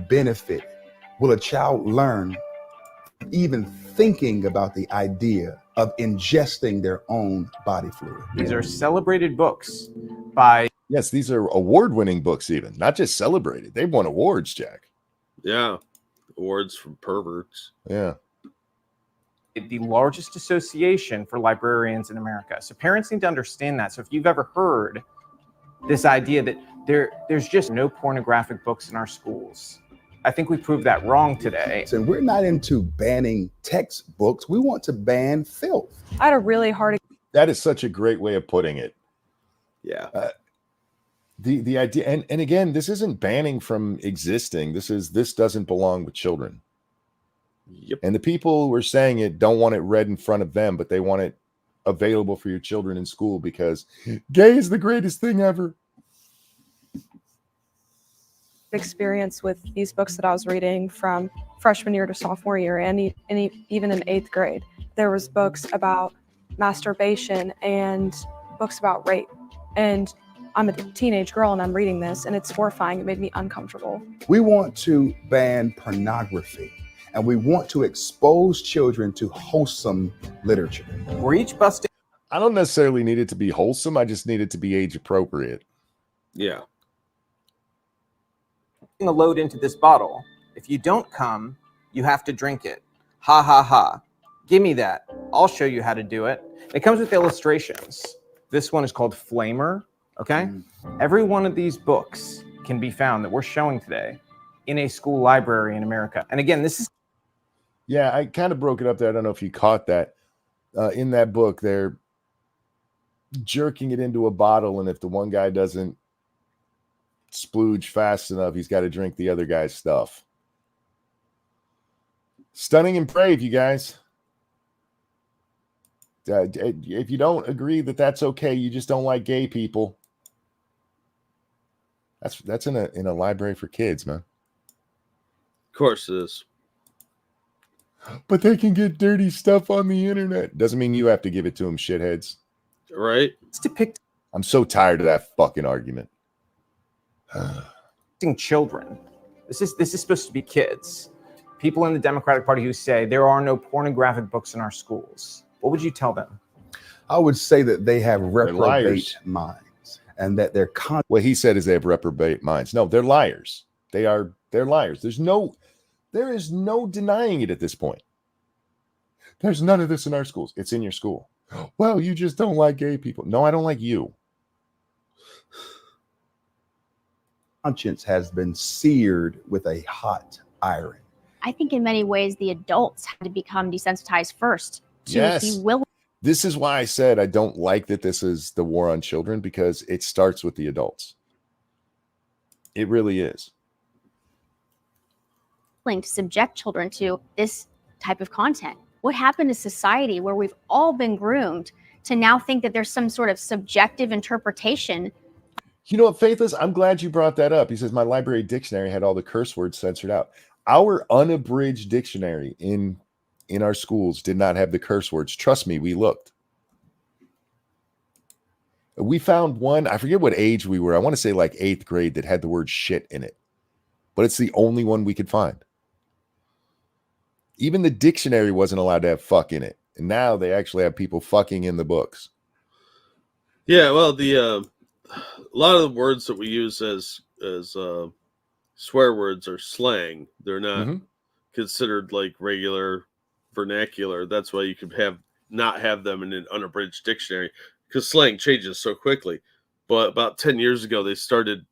Speaker 11: Benefit will a child learn even thinking about the idea of ingesting their own body fluid?
Speaker 3: These are celebrated books by...
Speaker 2: Yes, these are award-winning books even, not just celebrated. They've won awards, Jack.
Speaker 1: Yeah, awards from perverts.
Speaker 2: Yeah.
Speaker 3: The largest association for librarians in America. So parents need to understand that. So if you've ever heard this idea that there's just no pornographic books in our schools, I think we proved that wrong today.
Speaker 11: So we're not into banning textbooks. We want to ban filth.
Speaker 9: I had a really hard...
Speaker 2: That is such a great way of putting it.
Speaker 1: Yeah.
Speaker 2: The idea, and again, this isn't banning from existing. This doesn't belong with children.
Speaker 1: Yep.
Speaker 2: And the people who are saying it don't want it read in front of them, but they want it available for your children in school because gay is the greatest thing ever.
Speaker 9: experience with these books that I was reading from freshman year to sophomore year, and even in 8th grade. There was books about masturbation and books about rape. And I'm a teenage girl and I'm reading this, and it's horrifying. It made me uncomfortable.
Speaker 11: We want to ban pornography, and we want to expose children to wholesome literature.
Speaker 3: We're each busting.
Speaker 2: I don't necessarily need it to be wholesome. I just need it to be age appropriate.
Speaker 1: Yeah.
Speaker 3: A load into this bottle. If you don't come, you have to drink it. Ha ha ha. Give me that. I'll show you how to do it. It comes with illustrations. This one is called Flamer. Okay. Every one of these books can be found that we're showing today in a school library in America. And again, this is.
Speaker 2: Yeah, I kind of broke it up there. I don't know if you caught that. In that book, they're jerking it into a bottle, and if the one guy doesn't splooge fast enough, he's got to drink the other guy's stuff. Stunning and brave, you guys. If you don't agree that that's okay, you just don't like gay people. That's in a library for kids, man.
Speaker 1: Of course it is.
Speaker 2: But they can get dirty stuff on the internet. Doesn't mean you have to give it to them, shitheads.
Speaker 1: Right?
Speaker 3: It's depicting
Speaker 2: I'm so tired of that fucking argument.
Speaker 3: children. This is supposed to be kids. People in the Democratic Party who say there are no pornographic books in our schools. What would you tell them?
Speaker 11: I would say that they have
Speaker 2: liars.
Speaker 11: reprobate minds and that they're
Speaker 2: What he said is they have reprobate minds. No, they're liars. They're liars. There is no denying it at this point. There's none of this in our schools. It's in your school. Well, you just don't like gay people. No, I don't like you.
Speaker 11: conscience has been seared with a hot iron.
Speaker 4: I think in many ways the adults had to become desensitized first to
Speaker 2: Yes.
Speaker 4: be willing.
Speaker 2: This is why I said I don't like that this is the war on children, because it starts with the adults. It really is.
Speaker 4: To subject children to this type of content. What happened to society where we've all been groomed to now think that there's some sort of subjective interpretation?
Speaker 2: You know what, Faithless? I'm glad you brought that up. He says my library dictionary had all the curse words censored out. Our unabridged dictionary in our schools did not have the curse words. Trust me, we looked. We found one, I forget what age we were. I want to say like 8th grade, that had the word shit in it. But it's the only one we could find. Even the dictionary wasn't allowed to have fuck in it. And now they actually have people fucking in the books.
Speaker 1: Yeah, well, a lot of the words that we use as swear words are slang. They're not considered like regular vernacular. That's why you could not have them in an unabridged dictionary, because slang changes so quickly. But about 10 years ago, they started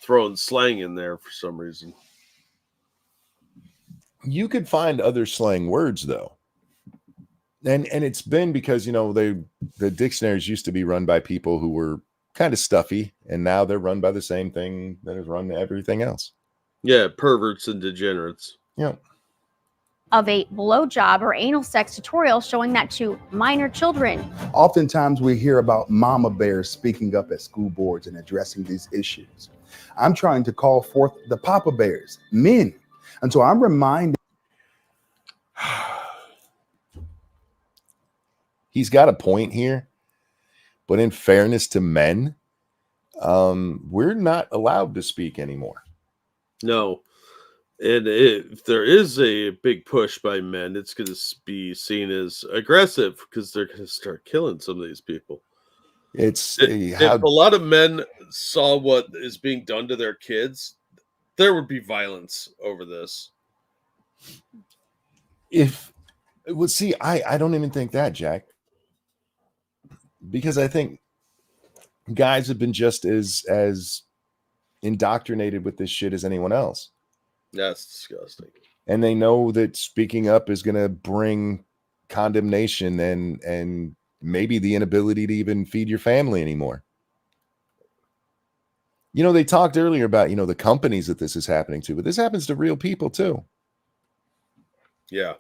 Speaker 1: throwing slang in there for some reason.
Speaker 2: You could find other slang words though. And it's been because, the dictionaries used to be run by people who were kind of stuffy, and now they're run by the same thing that is run everything else.
Speaker 1: Yeah, perverts and degenerates.
Speaker 2: Yeah.
Speaker 4: Of a blowjob or anal sex tutorial showing that to minor children.
Speaker 11: Oftentimes we hear about mama bears speaking up at school boards and addressing these issues. I'm trying to call forth the papa bears, men. And so I'm reminding.
Speaker 2: He's got a point here, but in fairness to men, we're not allowed to speak anymore.
Speaker 1: No. And if there is a big push by men, it's going to be seen as aggressive, because they're going to start killing some of these people.
Speaker 2: If
Speaker 1: a lot of men saw what is being done to their kids, there would be violence over this.
Speaker 2: I don't even think that, Jack, because I think guys have been just as indoctrinated with this shit as anyone else.
Speaker 1: That's disgusting.
Speaker 2: And they know that speaking up is going to bring condemnation and maybe the inability to even feed your family anymore. They talked earlier about, the companies that this is happening to, but this happens to real people too.
Speaker 1: Yeah.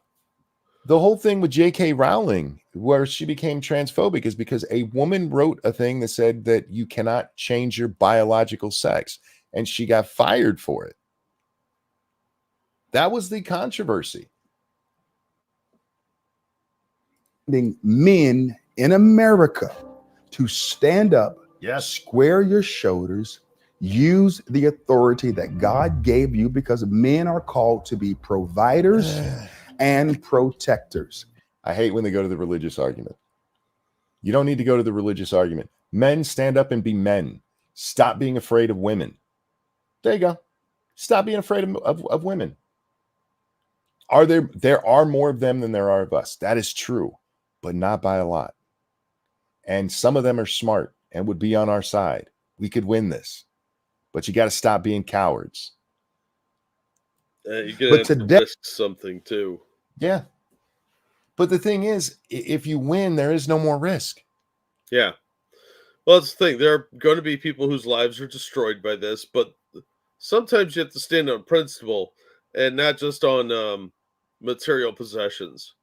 Speaker 2: The whole thing with J.K. Rowling, where she became transphobic, is because a woman wrote a thing that said that you cannot change your biological sex, and she got fired for it. That was the controversy.
Speaker 11: Men in America to stand up, square your shoulders, use the authority that God gave you, because men are called to be providers and protectors.
Speaker 2: I hate when they go to the religious argument. You don't need to go to the religious argument. Men, stand up and be men. Stop being afraid of women. There you go. Stop being afraid of women. There are more of them than there are of us. That is true, but not by a lot. And some of them are smart and would be on our side. We could win this, but you got to stop being cowards.
Speaker 1: You're going to have to risk something too.
Speaker 2: Yeah. But the thing is, if you win, there is no more risk.
Speaker 1: Yeah. Well, that's the thing. There are going to be people whose lives are destroyed by this, but sometimes you have to stand on principle and not just on material possessions.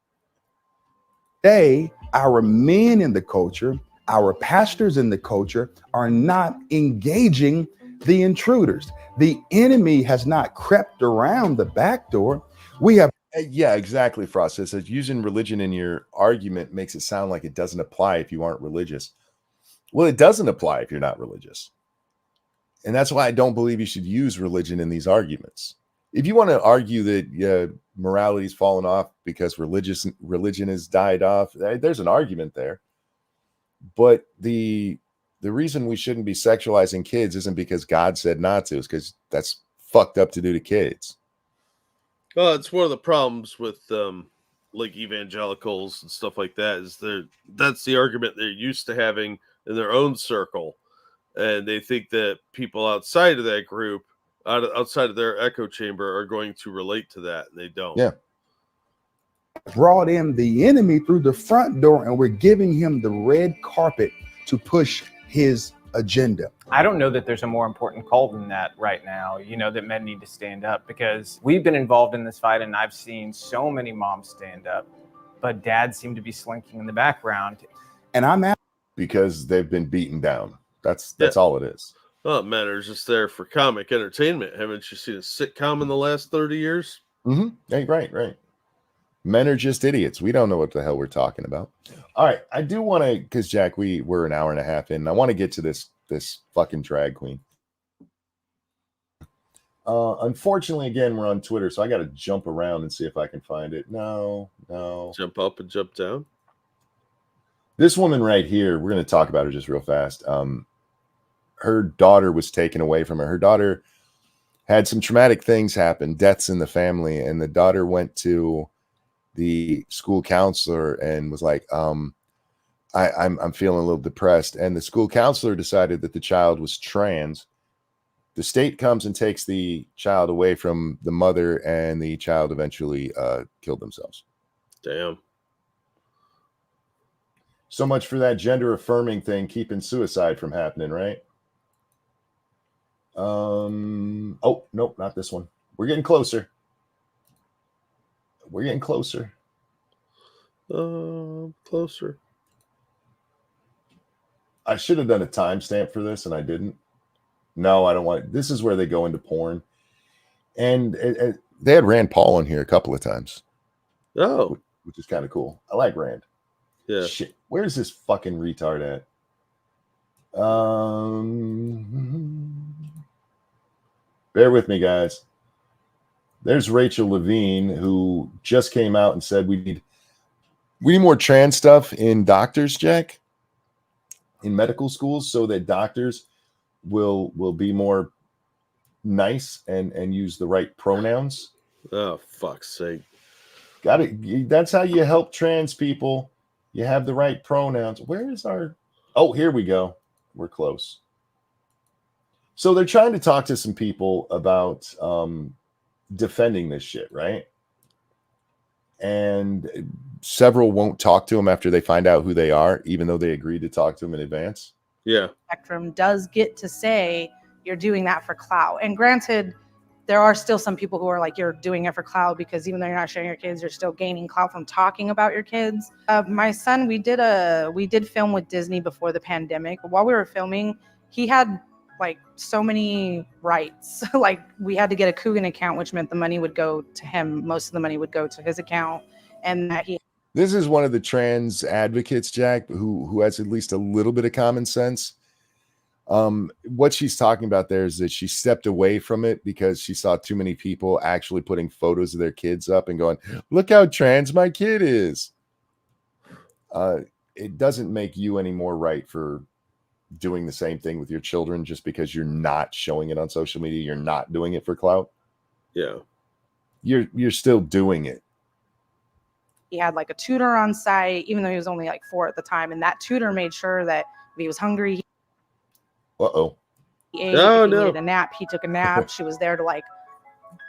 Speaker 11: Today, our men in the culture, our pastors in the culture are not engaging the intruders. The enemy has not crept around the back door. We have.
Speaker 2: Yeah, exactly, Frost. It says using religion in your argument makes it sound like it doesn't apply if you aren't religious. Well, it doesn't apply if you're not religious. And that's why I don't believe you should use religion in these arguments. If you want to argue that morality's fallen off because religion has died off, there's an argument there. But the reason we shouldn't be sexualizing kids isn't because God said not to. It's because that's fucked up to do to kids.
Speaker 1: Well, it's one of the problems with like evangelicals and stuff like that. That's the argument they're used to having in their own circle, and they think that people outside of that group, outside of their echo chamber, are going to relate to that, and they don't.
Speaker 2: Yeah.
Speaker 11: Brought in the enemy through the front door, and we're giving him the red carpet to push his agenda.
Speaker 3: I don't know that there's a more important call than that right now, that men need to stand up, because we've been involved in this fight and I've seen so many moms stand up, but dads seem to be slinking in the background.
Speaker 11: And I'm at
Speaker 2: because they've been beaten down. That's all it is.
Speaker 1: Well, men are just there for comic entertainment. Haven't you seen a sitcom in the last 30 years?
Speaker 2: Mm-hmm. Hey, right. Men are just idiots. We don't know what the hell we're talking about. All right. I do want to, because Jack, we're an hour and a half in. And I want to get to this fucking drag queen. Unfortunately, again, we're on Twitter, so I got to jump around and see if I can find it. No.
Speaker 1: Jump up and jump down.
Speaker 2: This woman right here, we're going to talk about her just real fast. Her daughter was taken away from her. Her daughter had some traumatic things happen, deaths in the family, and the daughter went to the school counselor and was like, I'm feeling a little depressed. And the school counselor decided that the child was trans. The state comes and takes the child away from the mother, and the child eventually killed themselves.
Speaker 1: Damn.
Speaker 2: So much for that gender affirming thing, keeping suicide from happening, right? Oh, nope, not this one. We're getting closer.
Speaker 1: Closer.
Speaker 2: I should have done a timestamp for this, and I didn't. No, I don't want it. This is where they go into porn. And they had Rand Paul in here a couple of times.
Speaker 1: Oh.
Speaker 2: Which is kind of cool. I like Rand.
Speaker 1: Yeah.
Speaker 2: Shit. Where's this fucking retard at? Bear with me, guys. There's Rachel Levine, who just came out and said we need more trans stuff in doctors, Jack, in medical schools, so that doctors will be more nice and use the right pronouns.
Speaker 1: Oh, fuck's sake.
Speaker 2: Got it. That's how you help trans people. You have the right pronouns. Where is our... Oh, here we go. We're close. So they're trying to talk to some people about defending this shit, right? And several won't talk to them after they find out who they are, even though they agreed to talk to them in advance.
Speaker 1: Yeah.
Speaker 12: Spectrum does get to say you're doing that for clout. And granted, there are still some people who are like, you're doing it for clout because even though you're not sharing your kids, you're still gaining clout from talking about your kids. My son, we did film with Disney before the pandemic. While we were filming, he had like so many rights. Like we had to get a Coogan account, which meant the money would go to him. Most of the money would go to his account. And that he...
Speaker 2: This is one of the trans advocates, Jack, who has at least a little bit of common sense. What she's talking about there is that she stepped away from it because she saw too many people actually putting photos of their kids up and going, look how trans my kid is. It doesn't make you any more right for doing the same thing with your children just because you're not showing it on social media. You're not doing it for clout.
Speaker 1: Yeah.
Speaker 2: You're still doing it.
Speaker 12: He had like a tutor on site, even though he was only like 4 at the time. And that tutor made sure that if he was hungry, he ate. If he needed a nap, he took a nap. She was there to like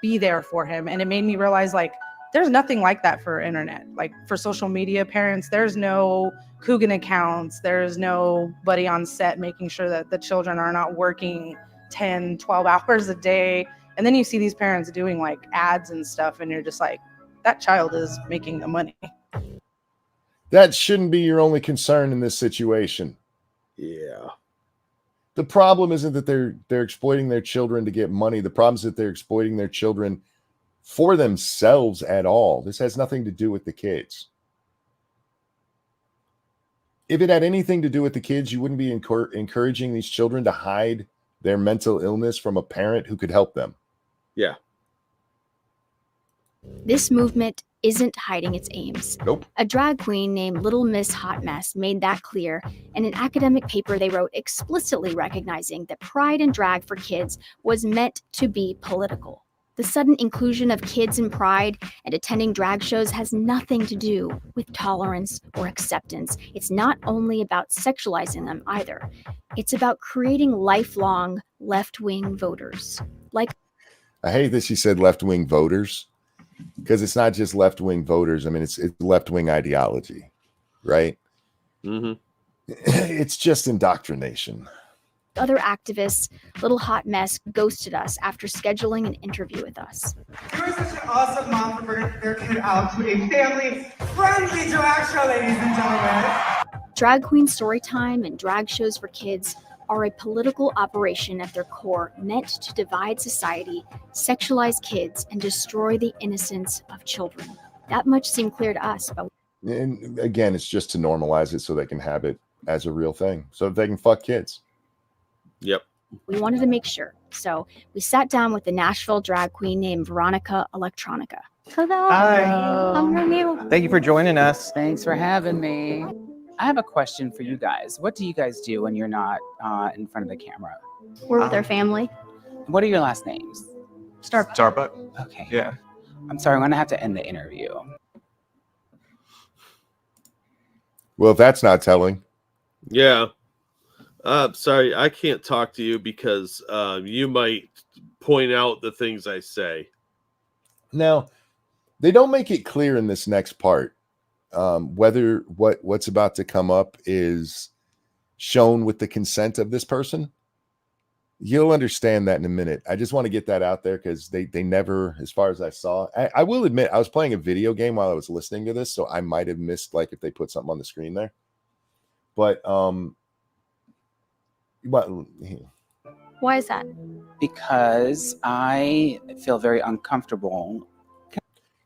Speaker 12: be there for him. And it made me realize like There's nothing like that for internet. Like for social media parents, there's no Coogan accounts. There's nobody on set making sure that the children are not working 10, 12 hours a day. And then you see these parents doing like ads and stuff, and you're just like, that child is making the money.
Speaker 2: That shouldn't be your only concern in this situation.
Speaker 1: Yeah.
Speaker 2: The problem isn't that they're exploiting their children to get money. The problem is that they're exploiting their children for themselves at all. This has nothing to do with the kids. If it had anything to do with the kids, you wouldn't be encouraging these children to hide their mental illness from a parent who could help them.
Speaker 1: Yeah.
Speaker 4: This movement isn't hiding its aims.
Speaker 2: Nope.
Speaker 4: A drag queen named Little Miss Hot Mess made that clear in an academic paper they wrote explicitly recognizing that pride and drag for kids was meant to be political. The sudden inclusion of kids in pride and attending drag shows has nothing to do with tolerance or acceptance. It's not only about sexualizing them either. It's about creating lifelong left-wing voters.
Speaker 2: I hate that she said left-wing voters, because it's not just left-wing voters. I mean, it's left-wing ideology, right?
Speaker 1: Mm-hmm.
Speaker 2: It's just indoctrination.
Speaker 4: Other activists, Little Hot Mess ghosted us after scheduling an interview with us.
Speaker 13: You are such an awesome mom for bringing their kid out to a family-friendly drag show, ladies and gentlemen.
Speaker 4: Drag queen storytime and drag shows for kids are a political operation at their core meant to divide society, sexualize kids, and destroy the innocence of children. That much seemed clear to us. But
Speaker 2: And again, it's just to normalize it so they can have it as a real thing, so that they can fuck kids.
Speaker 1: Yep.
Speaker 4: we wanted to make sure. So we sat down with the Nashville drag queen named Veronica Electronica.
Speaker 7: Hello.
Speaker 3: Hi.
Speaker 7: I'm new.
Speaker 3: Thank you for joining us.
Speaker 14: Thanks for having me. I have a question for you guys. What do you guys do when you're not in front of the camera?
Speaker 7: We're with our family.
Speaker 14: What are your last names?
Speaker 7: Starbuck.
Speaker 14: Okay.
Speaker 8: Yeah.
Speaker 14: I'm sorry, I'm going to have to end the interview.
Speaker 2: Well, if that's not telling.
Speaker 1: Yeah. Sorry, I can't talk to you because you might point out the things I say.
Speaker 2: Now, they don't make it clear in this next part whether what's about to come up is shown with the consent of this person. You'll understand that in a minute. I just want to get that out there because they never, as far as I saw, I will admit I was playing a video game while I was listening to this, so I might have missed like if they put something on the screen there. But
Speaker 7: Why is that?
Speaker 14: Because I feel very uncomfortable.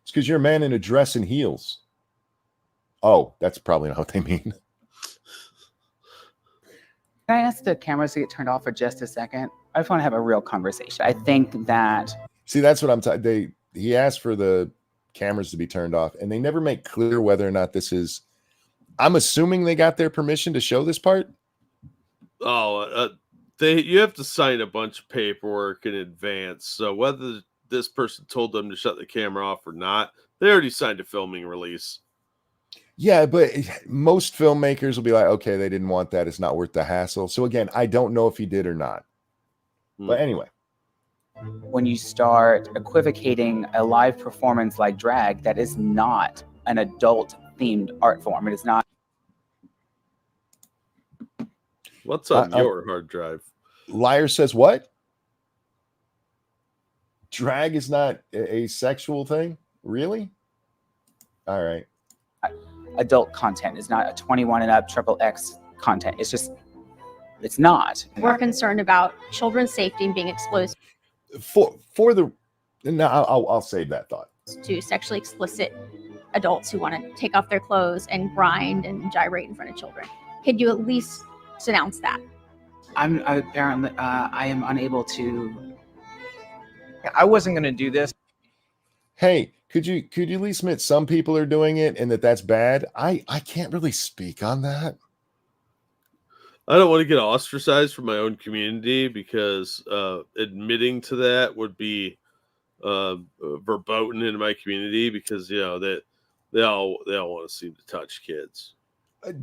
Speaker 2: It's because you're a man in a dress and heels. Oh, that's probably not what they mean.
Speaker 14: Can I ask the cameras to get turned off for just a second? I just want to have a real conversation. I think that...
Speaker 2: See, that's what I'm talking. He asked for the cameras to be turned off, and they never make clear whether or not this is... I'm assuming they got their permission to show this part.
Speaker 1: Oh, you have to sign a bunch of paperwork in advance. So whether this person told them to shut the camera off or not, they already signed a filming release.
Speaker 2: Yeah, but most filmmakers will be like, okay, they didn't want that. It's not worth the hassle. So again, I don't know if he did or not. But anyway.
Speaker 14: When you start equivocating a live performance like drag, that is not an adult-themed art form. It is not.
Speaker 1: What's on your hard drive?
Speaker 2: Liar says what? Drag is not a sexual thing? Really? All right.
Speaker 14: Adult content is not a 21 and up XXX content. It's just, it's not.
Speaker 7: We're concerned about children's safety and being exposed
Speaker 2: For the, no, I'll save that thought.
Speaker 7: to sexually explicit adults who want to take off their clothes and grind and gyrate in front of children. Could you at least denounce that?
Speaker 14: I am unable to.
Speaker 8: I wasn't going to do this.
Speaker 2: Hey, could you at least admit some people are doing it and that's bad? I can't really speak on that.
Speaker 1: I don't want to get ostracized from my own community because admitting to that would be verboten in my community because that they all want to seem to touch kids.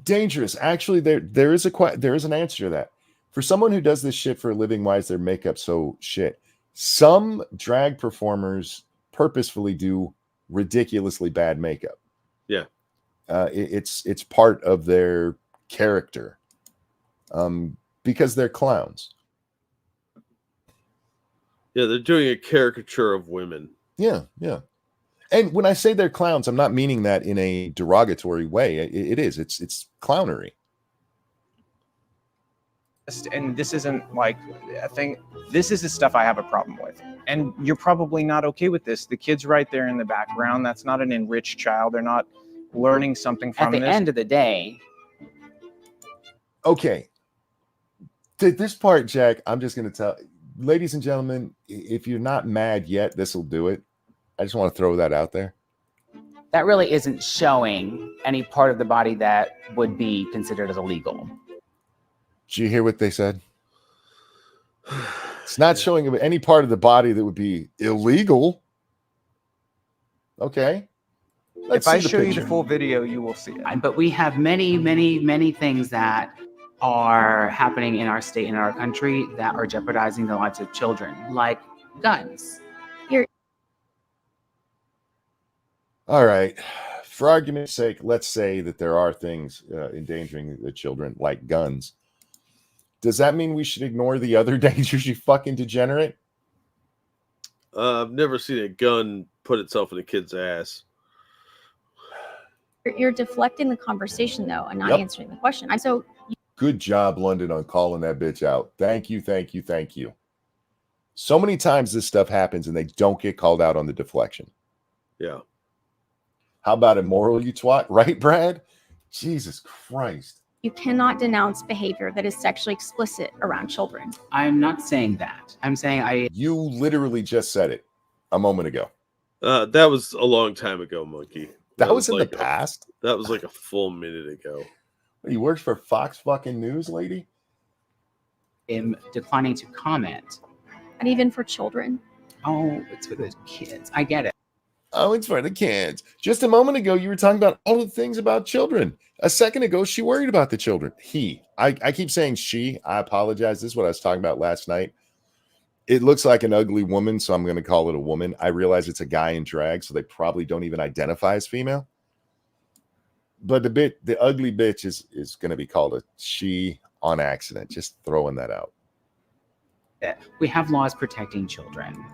Speaker 2: Dangerous. Actually, there is an answer to that. For someone who does this shit for a living, why is their makeup so shit? Some drag performers purposefully do ridiculously bad makeup.
Speaker 1: Yeah.
Speaker 2: It's part of their character, because they're clowns.
Speaker 1: Yeah, they're doing a caricature of women.
Speaker 2: Yeah. And when I say they're clowns, I'm not meaning that in a derogatory way. It is. It's clownery.
Speaker 3: And this isn't like a thing. This is the stuff I have a problem with. And you're probably not okay with this. The kid's right there in the background. That's not an enriched child. They're not learning something from
Speaker 14: At the end of the day.
Speaker 2: Okay. To this part, Jack, I'm just going to tell, ladies and gentlemen, if you're not mad yet, this will do it. I just want to throw that out there.
Speaker 14: That really isn't showing any part of the body that would be considered as illegal.
Speaker 2: Did you hear what they said? It's not showing any part of the body that would be illegal. Okay.
Speaker 3: If I show you the full video, you will see it.
Speaker 14: But we have many things that are happening in our state and in our country that are jeopardizing the lives of children, like guns.
Speaker 2: All right. For argument's sake, let's say that there are things endangering the children, like guns. Does that mean we should ignore the other dangers, you fucking degenerate?
Speaker 1: I've never seen a gun put itself in a kid's ass.
Speaker 4: You're deflecting the conversation, though, and not answering the question.
Speaker 2: Good job, London, on calling that bitch out. Thank you. So many times this stuff happens and they don't get called out on the deflection.
Speaker 1: Yeah.
Speaker 2: How about immoral, you twat? Right, Brad? Jesus Christ.
Speaker 4: You cannot denounce behavior that is sexually explicit around children.
Speaker 14: I'm not saying that. I'm saying
Speaker 2: You literally just said it a moment ago.
Speaker 1: That was a long time ago, Monkey.
Speaker 2: That was in
Speaker 1: like
Speaker 2: the past?
Speaker 1: That was like a full minute ago.
Speaker 2: You worked for Fox fucking News, lady?
Speaker 14: I'm declining to comment.
Speaker 4: And even for children.
Speaker 14: Oh, it's for the kids. I get it.
Speaker 2: Oh, it's for the kids. Just a moment ago, you were talking about all the things about children. A second ago, she worried about the children. I keep saying she. I apologize. This is what I was talking about last night. It looks like an ugly woman, so I'm going to call it a woman. I realize it's a guy in drag, so they probably don't even identify as female. But the ugly bitch is going to be called a she on accident. Just throwing that out.
Speaker 14: We have laws protecting children.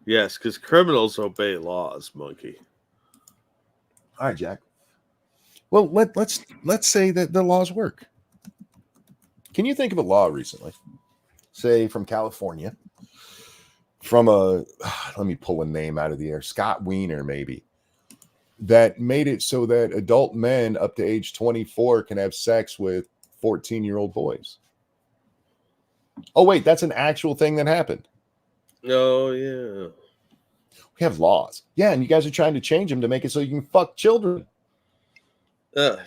Speaker 1: Yes, because criminals obey laws, Monkey.
Speaker 2: All right, Jack. Well, let's say that the laws work. Can you think of a law recently, say from California, from let me pull a name out of the air, Scott Wiener maybe, that made it so that adult men up to age 24 can have sex with 14-year-old boys? Oh, wait, that's an actual thing that happened.
Speaker 1: Oh, yeah.
Speaker 2: We have laws. Yeah, and you guys are trying to change them to make it so you can fuck children.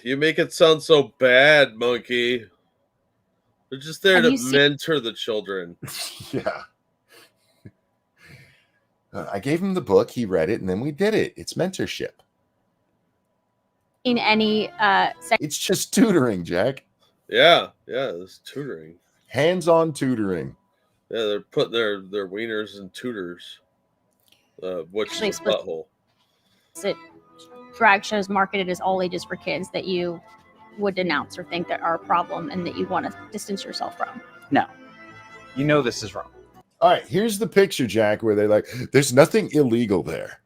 Speaker 1: You make it sound so bad, Monkey. They're just there to mentor the children.
Speaker 2: Yeah. I gave him the book. He read it, and then we did it. It's mentorship.
Speaker 4: In any
Speaker 2: it's just tutoring, Jack.
Speaker 1: Yeah, it's tutoring.
Speaker 2: Hands-on tutoring.
Speaker 1: Yeah, they're putting their wieners in tutors. Which is butthole.
Speaker 4: Drag shows marketed as all ages for kids that you would denounce or think that are a problem and that you want to distance yourself from.
Speaker 14: No.
Speaker 3: You know this is wrong.
Speaker 2: All right, here's the picture, Jack, where they're like, there's nothing illegal there.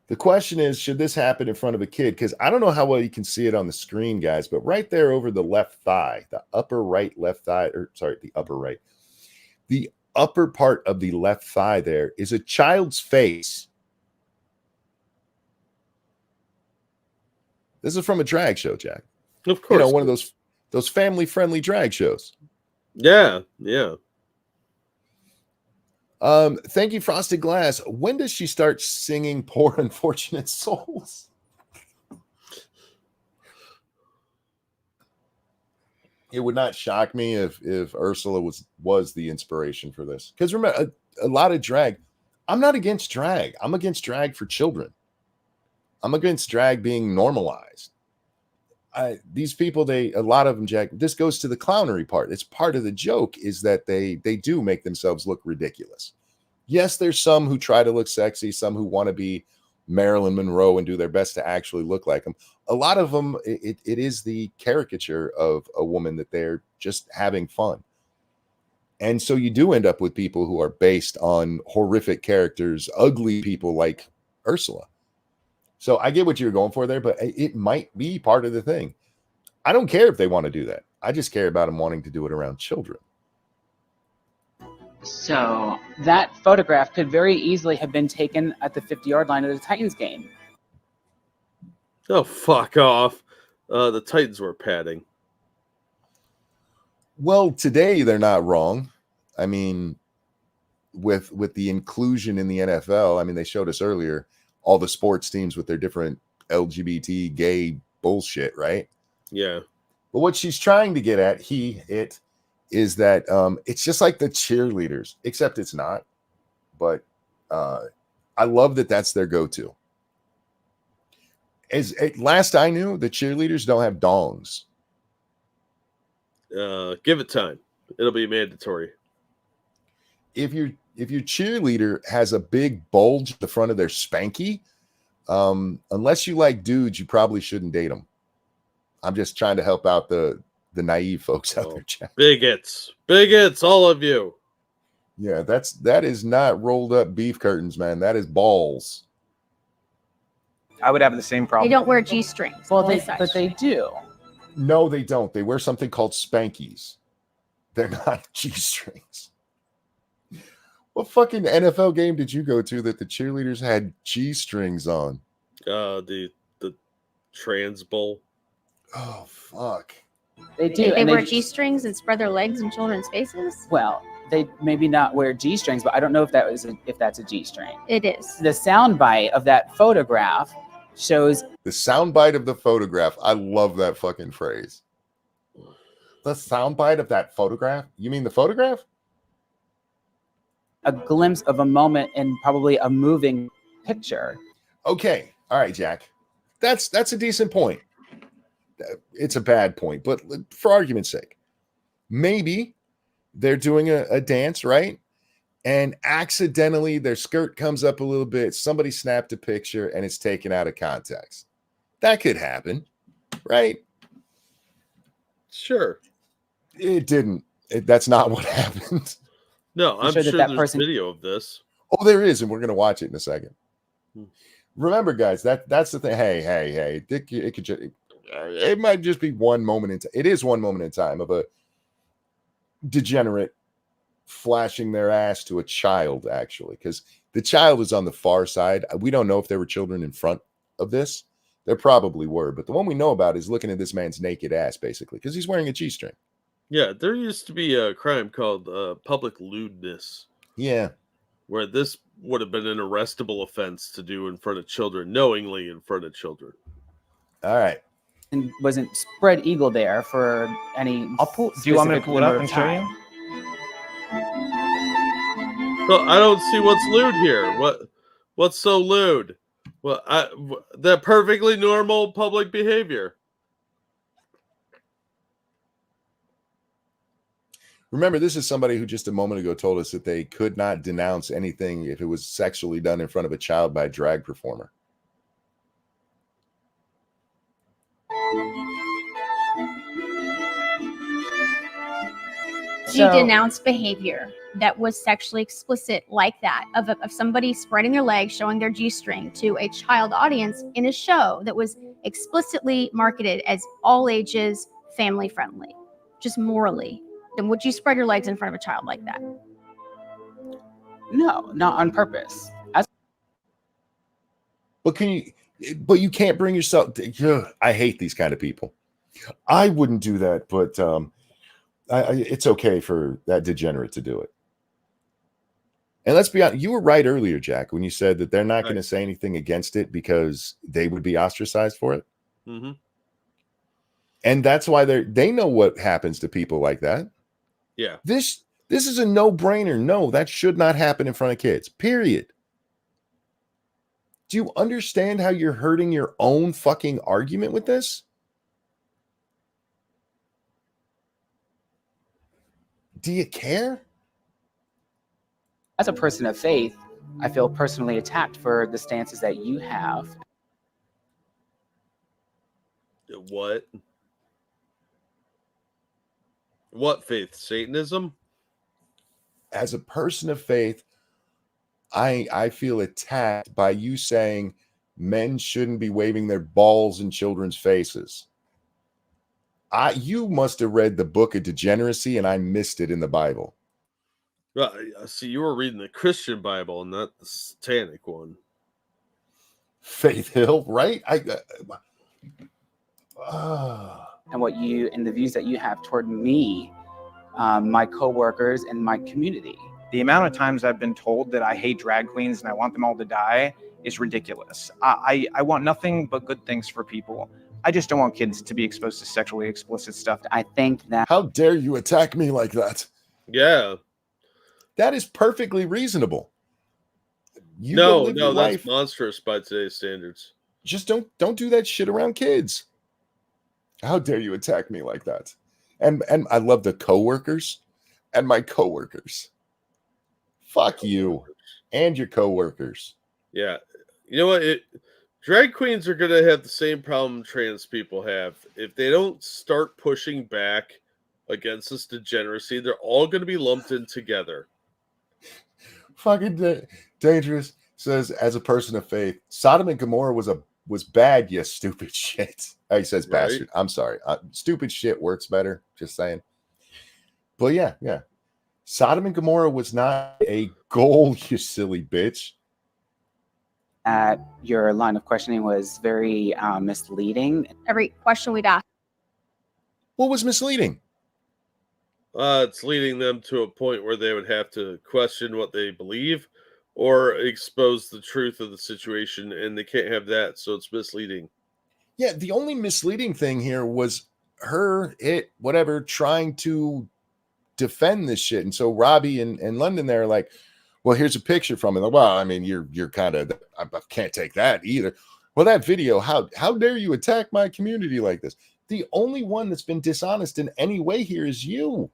Speaker 2: The question is, should this happen in front of a kid? Because I don't know how well you can see it on the screen, guys, but right there over the left thigh, the upper right left thigh, or sorry, the upper right. The upper part of the left thigh there is a child's face. This is from a drag show, Jack.
Speaker 1: Of course.
Speaker 2: You know, one of those family-friendly drag shows.
Speaker 1: Yeah.
Speaker 2: Thank you, Frosted Glass. When does she start singing Poor Unfortunate Souls? It would not shock me if Ursula was the inspiration for this. Because remember, a lot of drag. I'm not against drag. I'm against drag for children. I'm against drag being normalized. these people, a lot of them, Jack, this goes to the clownery part. It's part of the joke is that they do make themselves look ridiculous. Yes, there's some who try to look sexy, some who want to be Marilyn Monroe and do their best to actually look like them. A lot of them, it is the caricature of a woman that they're just having fun. And so you do end up with people who are based on horrific characters, ugly people like Ursula. So I get what you're going for there, but it might be part of the thing. I don't care if they want to do that. I just care about them wanting to do it around children.
Speaker 14: So that photograph could very easily have been taken at the 50-yard line of the Titans game.
Speaker 1: Oh, fuck off. The Titans were padding.
Speaker 2: Well, today they're not wrong. I mean, with the inclusion in the NFL, I mean, they showed us earlier all the sports teams with their different LGBT gay bullshit, right?
Speaker 1: Yeah.
Speaker 2: But what she's trying to get at, is that it's just like the cheerleaders, except it's not. But I love that that's their go-to. Last I knew, the cheerleaders don't have dongs.
Speaker 1: Give it time. It'll be mandatory.
Speaker 2: If your cheerleader has a big bulge at the front of their spanky, unless you like dudes, you probably shouldn't date them. I'm just trying to help out the naive folks out there, Jack.
Speaker 1: Bigots, all of you.
Speaker 2: Yeah, that is not rolled up beef curtains, man. That is balls.
Speaker 8: I would have the same problem.
Speaker 7: They don't wear G-strings.
Speaker 14: Well, but they do.
Speaker 2: No, they don't. They wear something called spankies. They're not G-strings. What fucking NFL game did you go to that the cheerleaders had G-strings on?
Speaker 1: The Trans Bowl.
Speaker 2: Oh, fuck.
Speaker 14: They do.
Speaker 7: They wear G-strings and spread their legs in children's faces?
Speaker 14: Well, they maybe not wear G-strings, but I don't know if that's a G-string.
Speaker 7: It is.
Speaker 14: The soundbite of that photograph shows
Speaker 2: the soundbite of the photograph. I love that fucking phrase. The soundbite of that photograph? You mean the photograph?
Speaker 14: a glimpse of a moment in probably a moving picture.
Speaker 2: Okay. All right, Jack. That's a decent point. It's a bad point, but for argument's sake, maybe they're doing a dance, right? And accidentally their skirt comes up a little bit. Somebody snapped a picture and it's taken out of context. That could happen, right?
Speaker 1: Sure.
Speaker 2: It didn't. That's not what happened.
Speaker 1: No, I'm sure that there's video of this.
Speaker 2: Oh, there is, and we're going to watch it in a second. Remember, guys, that's the thing. Hey, it might just be one moment in time. It is one moment in time of a degenerate flashing their ass to a child, actually, because the child is on the far side. We don't know if there were children in front of this. There probably were, but the one we know about is looking at this man's naked ass, basically, because he's wearing a G-string.
Speaker 1: Yeah, there used to be a crime called public lewdness.
Speaker 2: Yeah.
Speaker 1: Where this would have been an arrestable offense to do in front of children, knowingly in front of children.
Speaker 2: All right.
Speaker 14: And wasn't spread eagle there for any.
Speaker 8: Do you want me to pull it up and show you?
Speaker 1: So I don't see what's lewd here. What's so lewd? Well, that perfectly normal public behavior.
Speaker 2: Remember, this is somebody who just a moment ago told us that they could not denounce anything if it was sexually done in front of a child by a drag performer.
Speaker 4: She denounced behavior that was sexually explicit like that, of somebody spreading their legs, showing their G-string to a child audience in a show that was explicitly marketed as all ages, family friendly, just morally. Then would you spread your legs in front of a child like that?
Speaker 14: No, not on purpose.
Speaker 2: But you can't bring yourself I hate these kind of people. I wouldn't do that, but it's okay for that degenerate to do it. And let's be honest, you were right earlier, Jack, when you said that they're not going to say anything against it because they would be ostracized for it.
Speaker 1: Mm-hmm.
Speaker 2: And that's why they know what happens to people like that.
Speaker 1: Yeah.
Speaker 2: This is a no-brainer. No, that should not happen in front of kids. Period. Do you understand how you're hurting your own fucking argument with this? Do you care?
Speaker 14: As a person of faith, I feel personally attacked for the stances that you have.
Speaker 1: What? What faith? Satanism?
Speaker 2: As a person of faith, I feel attacked by you saying men shouldn't be waving their balls in children's faces. You must have read the book of degeneracy and I missed it in the Bible.
Speaker 1: Well, see, you were reading the Christian Bible, not the satanic one.
Speaker 2: Faith Hill, right?
Speaker 14: And what you and the views that you have toward me, my coworkers, and my community.
Speaker 3: The amount of times I've been told that I hate drag queens and I want them all to die is ridiculous. I want nothing but good things for people. I just don't want kids to be exposed to sexually explicit stuff.
Speaker 14: I think that...
Speaker 2: How dare you attack me like that?
Speaker 1: Yeah.
Speaker 2: That is perfectly reasonable.
Speaker 1: No, that's monstrous by today's standards.
Speaker 2: Just don't do that shit around kids. How dare you attack me like that? And I love the coworkers and my coworkers. Fuck you and your coworkers.
Speaker 1: Yeah. You know what? Drag queens are going to have the same problem trans people have. If they don't start pushing back against this degeneracy, they're all going to be lumped in together.
Speaker 2: Fucking dangerous says, as a person of faith, Sodom and Gomorrah was bad, you stupid shit. Oh, he says bastard. I'm sorry. Stupid shit works better. Just saying. But yeah. Sodom and Gomorrah was not a goal, you silly bitch.
Speaker 14: Your line of questioning was very misleading.
Speaker 7: Every question we'd ask.
Speaker 2: What was misleading?
Speaker 1: It's leading them to a point where they would have to question what they believe or expose the truth of the situation, and they can't have that, so it's misleading.
Speaker 2: Yeah, the only misleading thing here was whatever, trying to defend this shit. And so Robbie and London, they're like, well, here's a picture from it. Like, well, I mean, you're kind of, I can't take that either. Well, that video, how dare you attack my community like this? The only one that's been dishonest in any way here is you.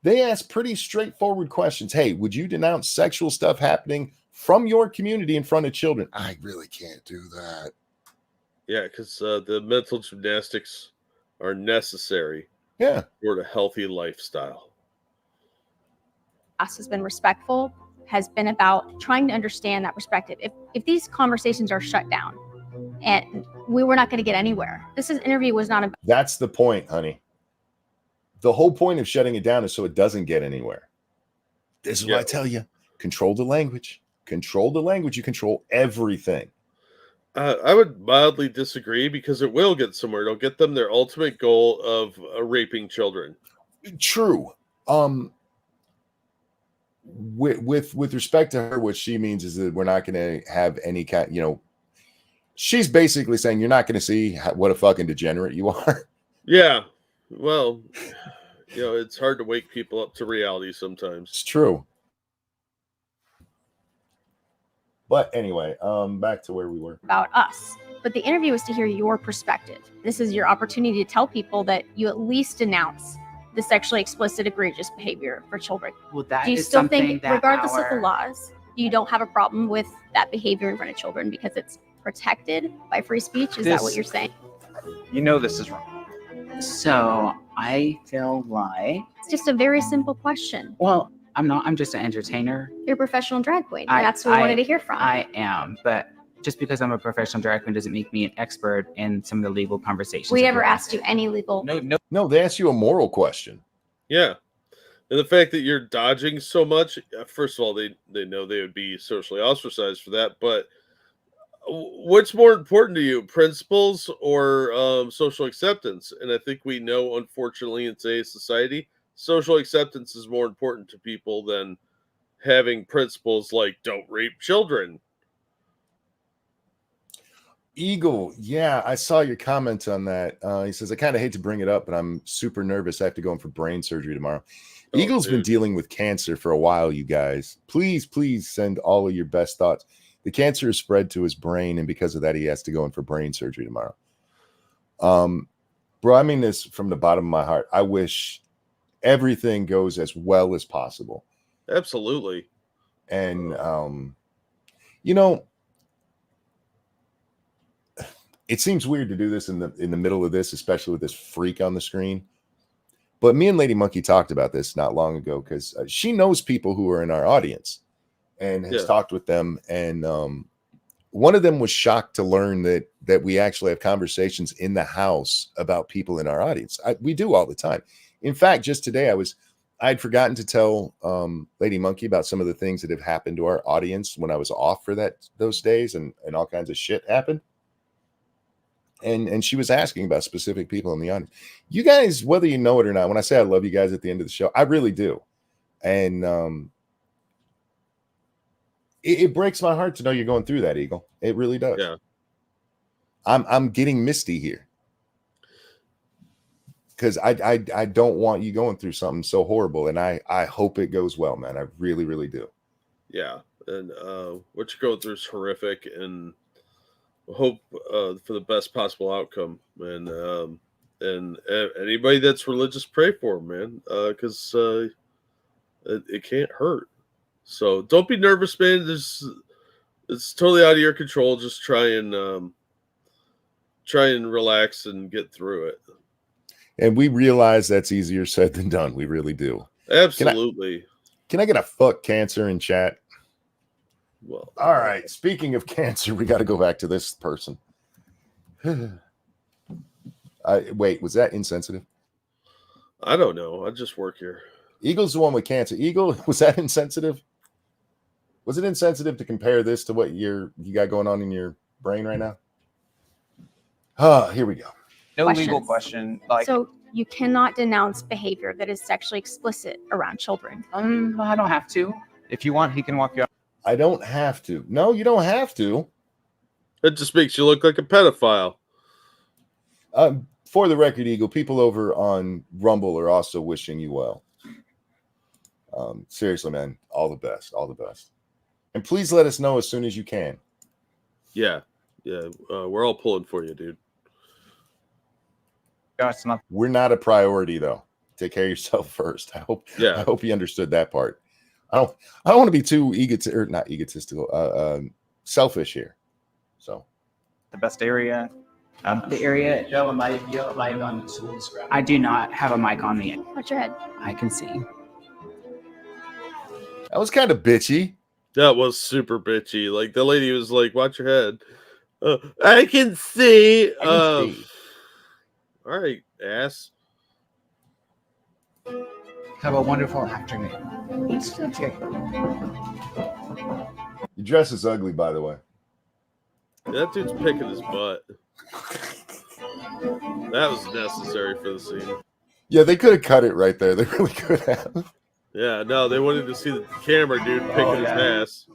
Speaker 2: They ask pretty straightforward questions. Hey, would you denounce sexual stuff happening from your community in front of children? I really can't do that.
Speaker 1: Yeah, because the mental gymnastics are necessary.
Speaker 2: Yeah,
Speaker 1: for a healthy lifestyle.
Speaker 7: Us has been respectful, has been about trying to understand that perspective. If these conversations are shut down, and we were not going to get anywhere. Interview was not about.
Speaker 2: That's the point, honey. The whole point of shutting it down is so it doesn't get anywhere. This is what I tell you. Control the language. Control the language. You control everything.
Speaker 1: I would mildly disagree because it will get somewhere. It'll get them their ultimate goal of raping children.
Speaker 2: True. With respect to her, what she means is that we're not going to have any kind, she's basically saying you're not going to see what a fucking degenerate you are.
Speaker 1: Yeah. Well, it's hard to wake people up to reality sometimes.
Speaker 2: It's true. But anyway, back to where we were.
Speaker 7: About us. But the interview is to hear your perspective. This is your opportunity to tell people that you at least denounce the sexually explicit, egregious behavior for children.
Speaker 14: Well, that
Speaker 7: do you
Speaker 14: is
Speaker 7: still
Speaker 14: something
Speaker 7: think,
Speaker 14: that
Speaker 7: regardless of the laws, you don't have a problem with that behavior in front of children because it's protected by free speech? Is that what you're saying?
Speaker 3: This is wrong.
Speaker 14: So I feel like
Speaker 7: it's just a very simple question.
Speaker 14: Well, I'm not. I'm just an entertainer.
Speaker 7: You're a professional drag queen. That's what we wanted to hear from.
Speaker 14: I am, but just because I'm a professional drag queen doesn't make me an expert in some of the legal conversations.
Speaker 7: We never asked you any legal.
Speaker 2: No, they asked you a moral question.
Speaker 1: Yeah. And the fact that you're dodging so much, first of all, they know they would be socially ostracized for that, but what's more important to you, principles or social acceptance? And I think we know, unfortunately, in today's society, social acceptance is more important to people than having principles like don't rape children.
Speaker 2: Eagle, yeah, I saw your comment on that. He says, I kind of hate to bring it up, but I'm super nervous. I have to go in for brain surgery tomorrow. Eagle's been dealing with cancer for a while, you guys. Please send all of your best thoughts. The cancer is spread to his brain, and because of that, he has to go in for brain surgery tomorrow. Bro, I mean this from the bottom of my heart. I wish everything goes as well as possible.
Speaker 1: Absolutely.
Speaker 2: And you know, it seems weird to do this in the middle of this, especially with this freak on the screen. But me and Lady Monkey talked about this not long ago because she knows people who are in our audience and has talked with them. And one of them was shocked to learn that we actually have conversations in the house about people in our audience. We do all the time. In fact, just today I'd forgotten to tell Lady Monkey about some of the things that have happened to our audience when I was off for those days, and all kinds of shit happened. And she was asking about specific people in the audience. You guys, whether you know it or not, when I say I love you guys at the end of the show, I really do. And it breaks my heart to know you're going through that, Eagle. It really does.
Speaker 1: Yeah.
Speaker 2: I'm getting misty here because I don't want you going through something so horrible, and I hope it goes well, man. I really, really do.
Speaker 1: Yeah, and what you're going through is horrific, and hope for the best possible outcome. And anybody that's religious, pray for them, man, because it can't hurt. So don't be nervous, man. It's totally out of your control. Just try and relax and get through it.
Speaker 2: And we realize that's easier said than done. We really do.
Speaker 1: Absolutely.
Speaker 2: Can I get a fuck cancer in chat?
Speaker 1: Well,
Speaker 2: all right. Speaking of cancer, we got to go back to this person. Wait, was that insensitive?
Speaker 1: I don't know. I just work here.
Speaker 2: Eagle's the one with cancer. Eagle, was that insensitive? Was it insensitive to compare this to what you got going on in your brain right now? Here we go.
Speaker 14: No legal question.
Speaker 7: So you cannot denounce behavior that is sexually explicit around children.
Speaker 14: I don't have to. If you want, he can walk you out.
Speaker 2: I don't have to. No, you don't have to.
Speaker 1: It just makes you look like a pedophile.
Speaker 2: For the record, Eagle, people over on Rumble are also wishing you well. Seriously, man, all the best. All the best. And please let us know as soon as you can.
Speaker 1: Yeah. We're all pulling for you, dude.
Speaker 2: We're not a priority, though. Take care of yourself first. I hope you understood that part. I don't want to be too selfish here. So
Speaker 14: the best area.
Speaker 15: The area. You have a mic on, so we'll describe.
Speaker 14: I do not have a mic on me.
Speaker 7: Watch your head.
Speaker 14: I can see.
Speaker 2: That was kind of bitchy.
Speaker 1: That was super bitchy. Like the lady was like, "Watch your head." I can see. All right, ass.
Speaker 14: Have a wonderful afternoon. He's still here.
Speaker 2: Your dress is ugly, by the way.
Speaker 1: That dude's picking his butt. That was necessary for the scene.
Speaker 2: Yeah, they could have cut it right there. They really could have.
Speaker 1: Yeah, no, they wanted to see the camera dude picking his ass.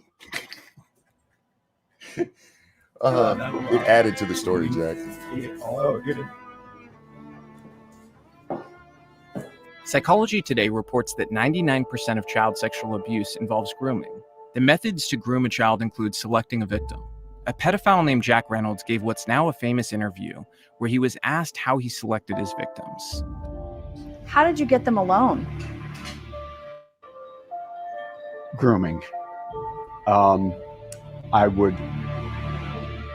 Speaker 2: It added to the story, Jack.
Speaker 3: Psychology Today reports that 99% of child sexual abuse involves grooming. The methods to groom a child include selecting a victim. A pedophile named Jack Reynolds gave what's now a famous interview where he was asked how he selected his victims.
Speaker 7: How did you get them alone?
Speaker 16: Grooming. I would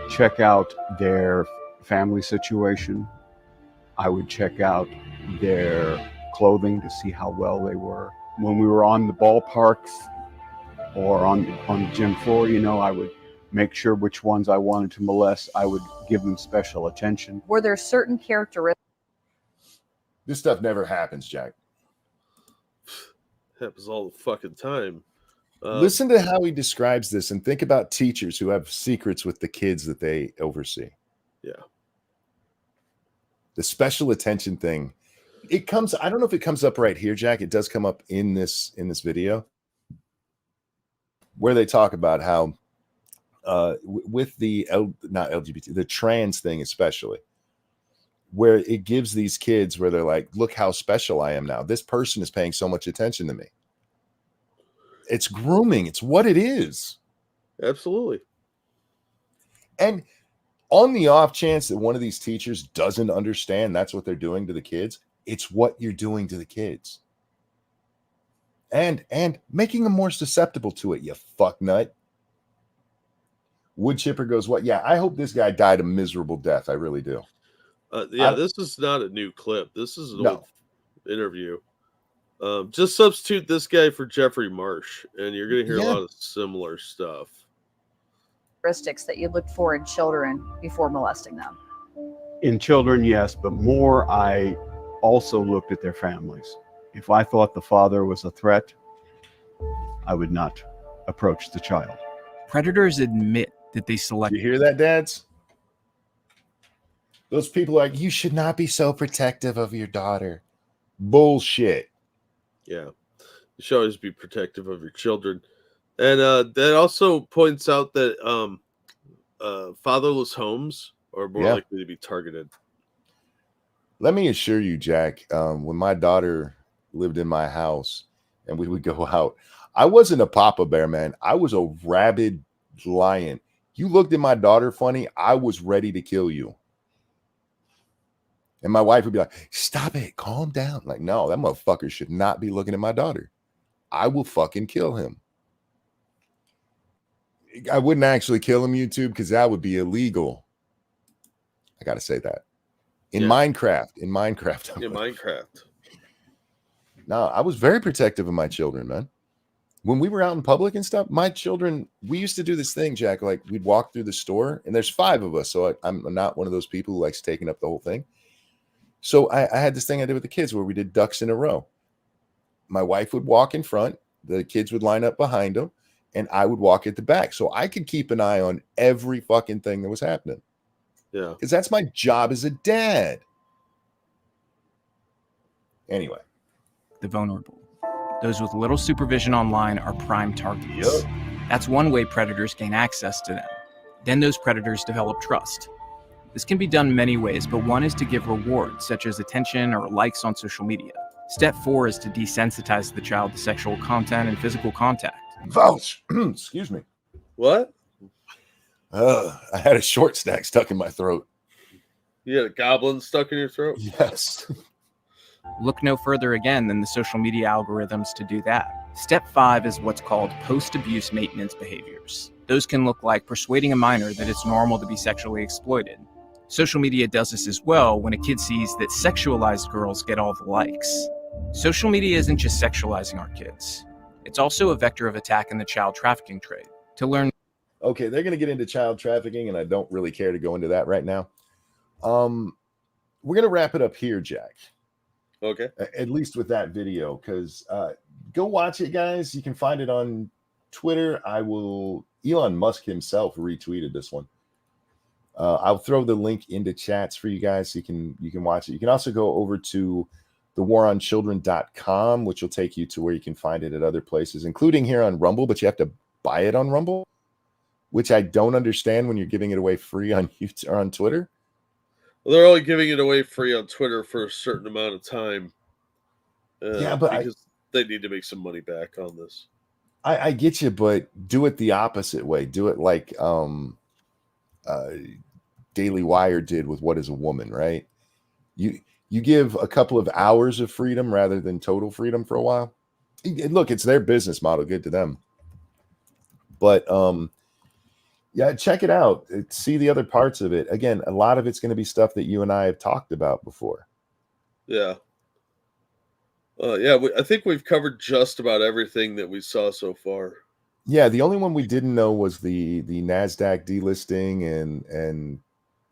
Speaker 16: check out their family situation. I would check out their clothing to see how well they were. When we were on the ballparks or on the gym floor, I would make sure which ones I wanted to molest. I would give them special attention.
Speaker 17: Were there certain characteristics?
Speaker 2: This stuff never happens, Jack.
Speaker 1: Happens all the fucking time.
Speaker 2: Listen to how he describes this and think about teachers who have secrets with the kids that they oversee.
Speaker 1: Yeah.
Speaker 2: The special attention thing. It comes, I don't know if it comes up right here, Jack. It does come up in this video where they talk about how with the not LGBT, the trans thing especially, where it gives these kids where they're like, look how special I am now. This person is paying so much attention to me. It's grooming. It's what it is.
Speaker 1: Absolutely.
Speaker 2: And On the off chance that one of these teachers doesn't understand that's what they're doing to the kids, it's what you're doing to the kids. And making them more susceptible to it, you fuck nut. Wood chipper goes, what? Yeah, I hope this guy died a miserable death. I really do.
Speaker 1: This is not a new clip. This is an old interview. Just substitute this guy for Jeffrey Marsh, and you're going to hear a lot of similar stuff.
Speaker 17: Characteristics that you look for in children before molesting them.
Speaker 16: In children, yes, but more I also looked at their families. If I thought the father was a threat, I would not approach the child.
Speaker 3: Predators admit that they select.
Speaker 2: You hear that, dads? Those people are like, you should not be so protective of your daughter. Bullshit.
Speaker 1: Yeah. You should always be protective of your children. And that also points out that fatherless homes are more likely to be targeted.
Speaker 2: Let me assure you, Jack, when my daughter lived in my house and we would go out, I wasn't a papa bear, man. I was a rabid lion. You looked at my daughter funny, I was ready to kill you. And my wife would be like, stop it, calm down. Like, no, that motherfucker should not be looking at my daughter. I will fucking kill him. I wouldn't actually kill him, YouTube, because that would be illegal. I got to say that. In Minecraft.
Speaker 1: In Minecraft.
Speaker 2: No, I was very protective of my children, man. When we were out in public and stuff, my children, we used to do this thing, Jack, like we'd walk through the store, and there's 5 of us, so I'm not one of those people who likes taking up the whole thing. So I had this thing I did with the kids where we did ducks in a row. My wife would walk in front, the kids would line up behind them, and I would walk at the back. So I could keep an eye on every fucking thing that was happening.
Speaker 1: Yeah.
Speaker 2: Because that's my job as a dad. Anyway.
Speaker 3: The vulnerable. Those with little supervision online are prime targets. That's one way predators gain access to them. Then those predators develop trust. This can be done many ways, but one is to give rewards, such as attention or likes on social media. Step 4 is to desensitize the child to sexual content and physical contact.
Speaker 2: Vouch! Excuse me.
Speaker 1: What?
Speaker 2: I had a short snack stuck in my throat.
Speaker 1: You had a goblin stuck in your throat?
Speaker 2: Yes.
Speaker 3: Look no further again than the social media algorithms to do that. Step 5 is what's called post-abuse maintenance behaviors. Those can look like persuading a minor that it's normal to be sexually exploited. Social media does this as well when a kid sees that sexualized girls get all the likes. Social media isn't just sexualizing our kids. It's also a vector of attack in the child trafficking trade. To learn.
Speaker 2: Okay, they're going to get into child trafficking, and I don't really care to go into that right now. We're going to wrap it up here, Jack.
Speaker 1: Okay.
Speaker 2: At least with that video, because go watch it, guys. You can find it on Twitter. Elon Musk himself retweeted this one. I'll throw the link into chats for you guys so you can watch it. You can also go over to thewaronchildren.com, which will take you to where you can find it at other places, including here on Rumble, but you have to buy it on Rumble, which I don't understand when you're giving it away free on YouTube or on Twitter.
Speaker 1: Well, they're only giving it away free on Twitter for a certain amount of time.
Speaker 2: Yeah, but
Speaker 1: because they need to make some money back on this.
Speaker 2: I get you, but do it the opposite way. Do it like Daily Wire did with What is a Woman, right? You give a couple of hours of freedom rather than total freedom for a while. Look, it's their business model. Good to them. But yeah, check it out. See the other parts of it. Again, a lot of it's going to be stuff that you and I have talked about before.
Speaker 1: Yeah. I think we've covered just about everything that we saw so far.
Speaker 2: Yeah, the only one we didn't know was the NASDAQ delisting and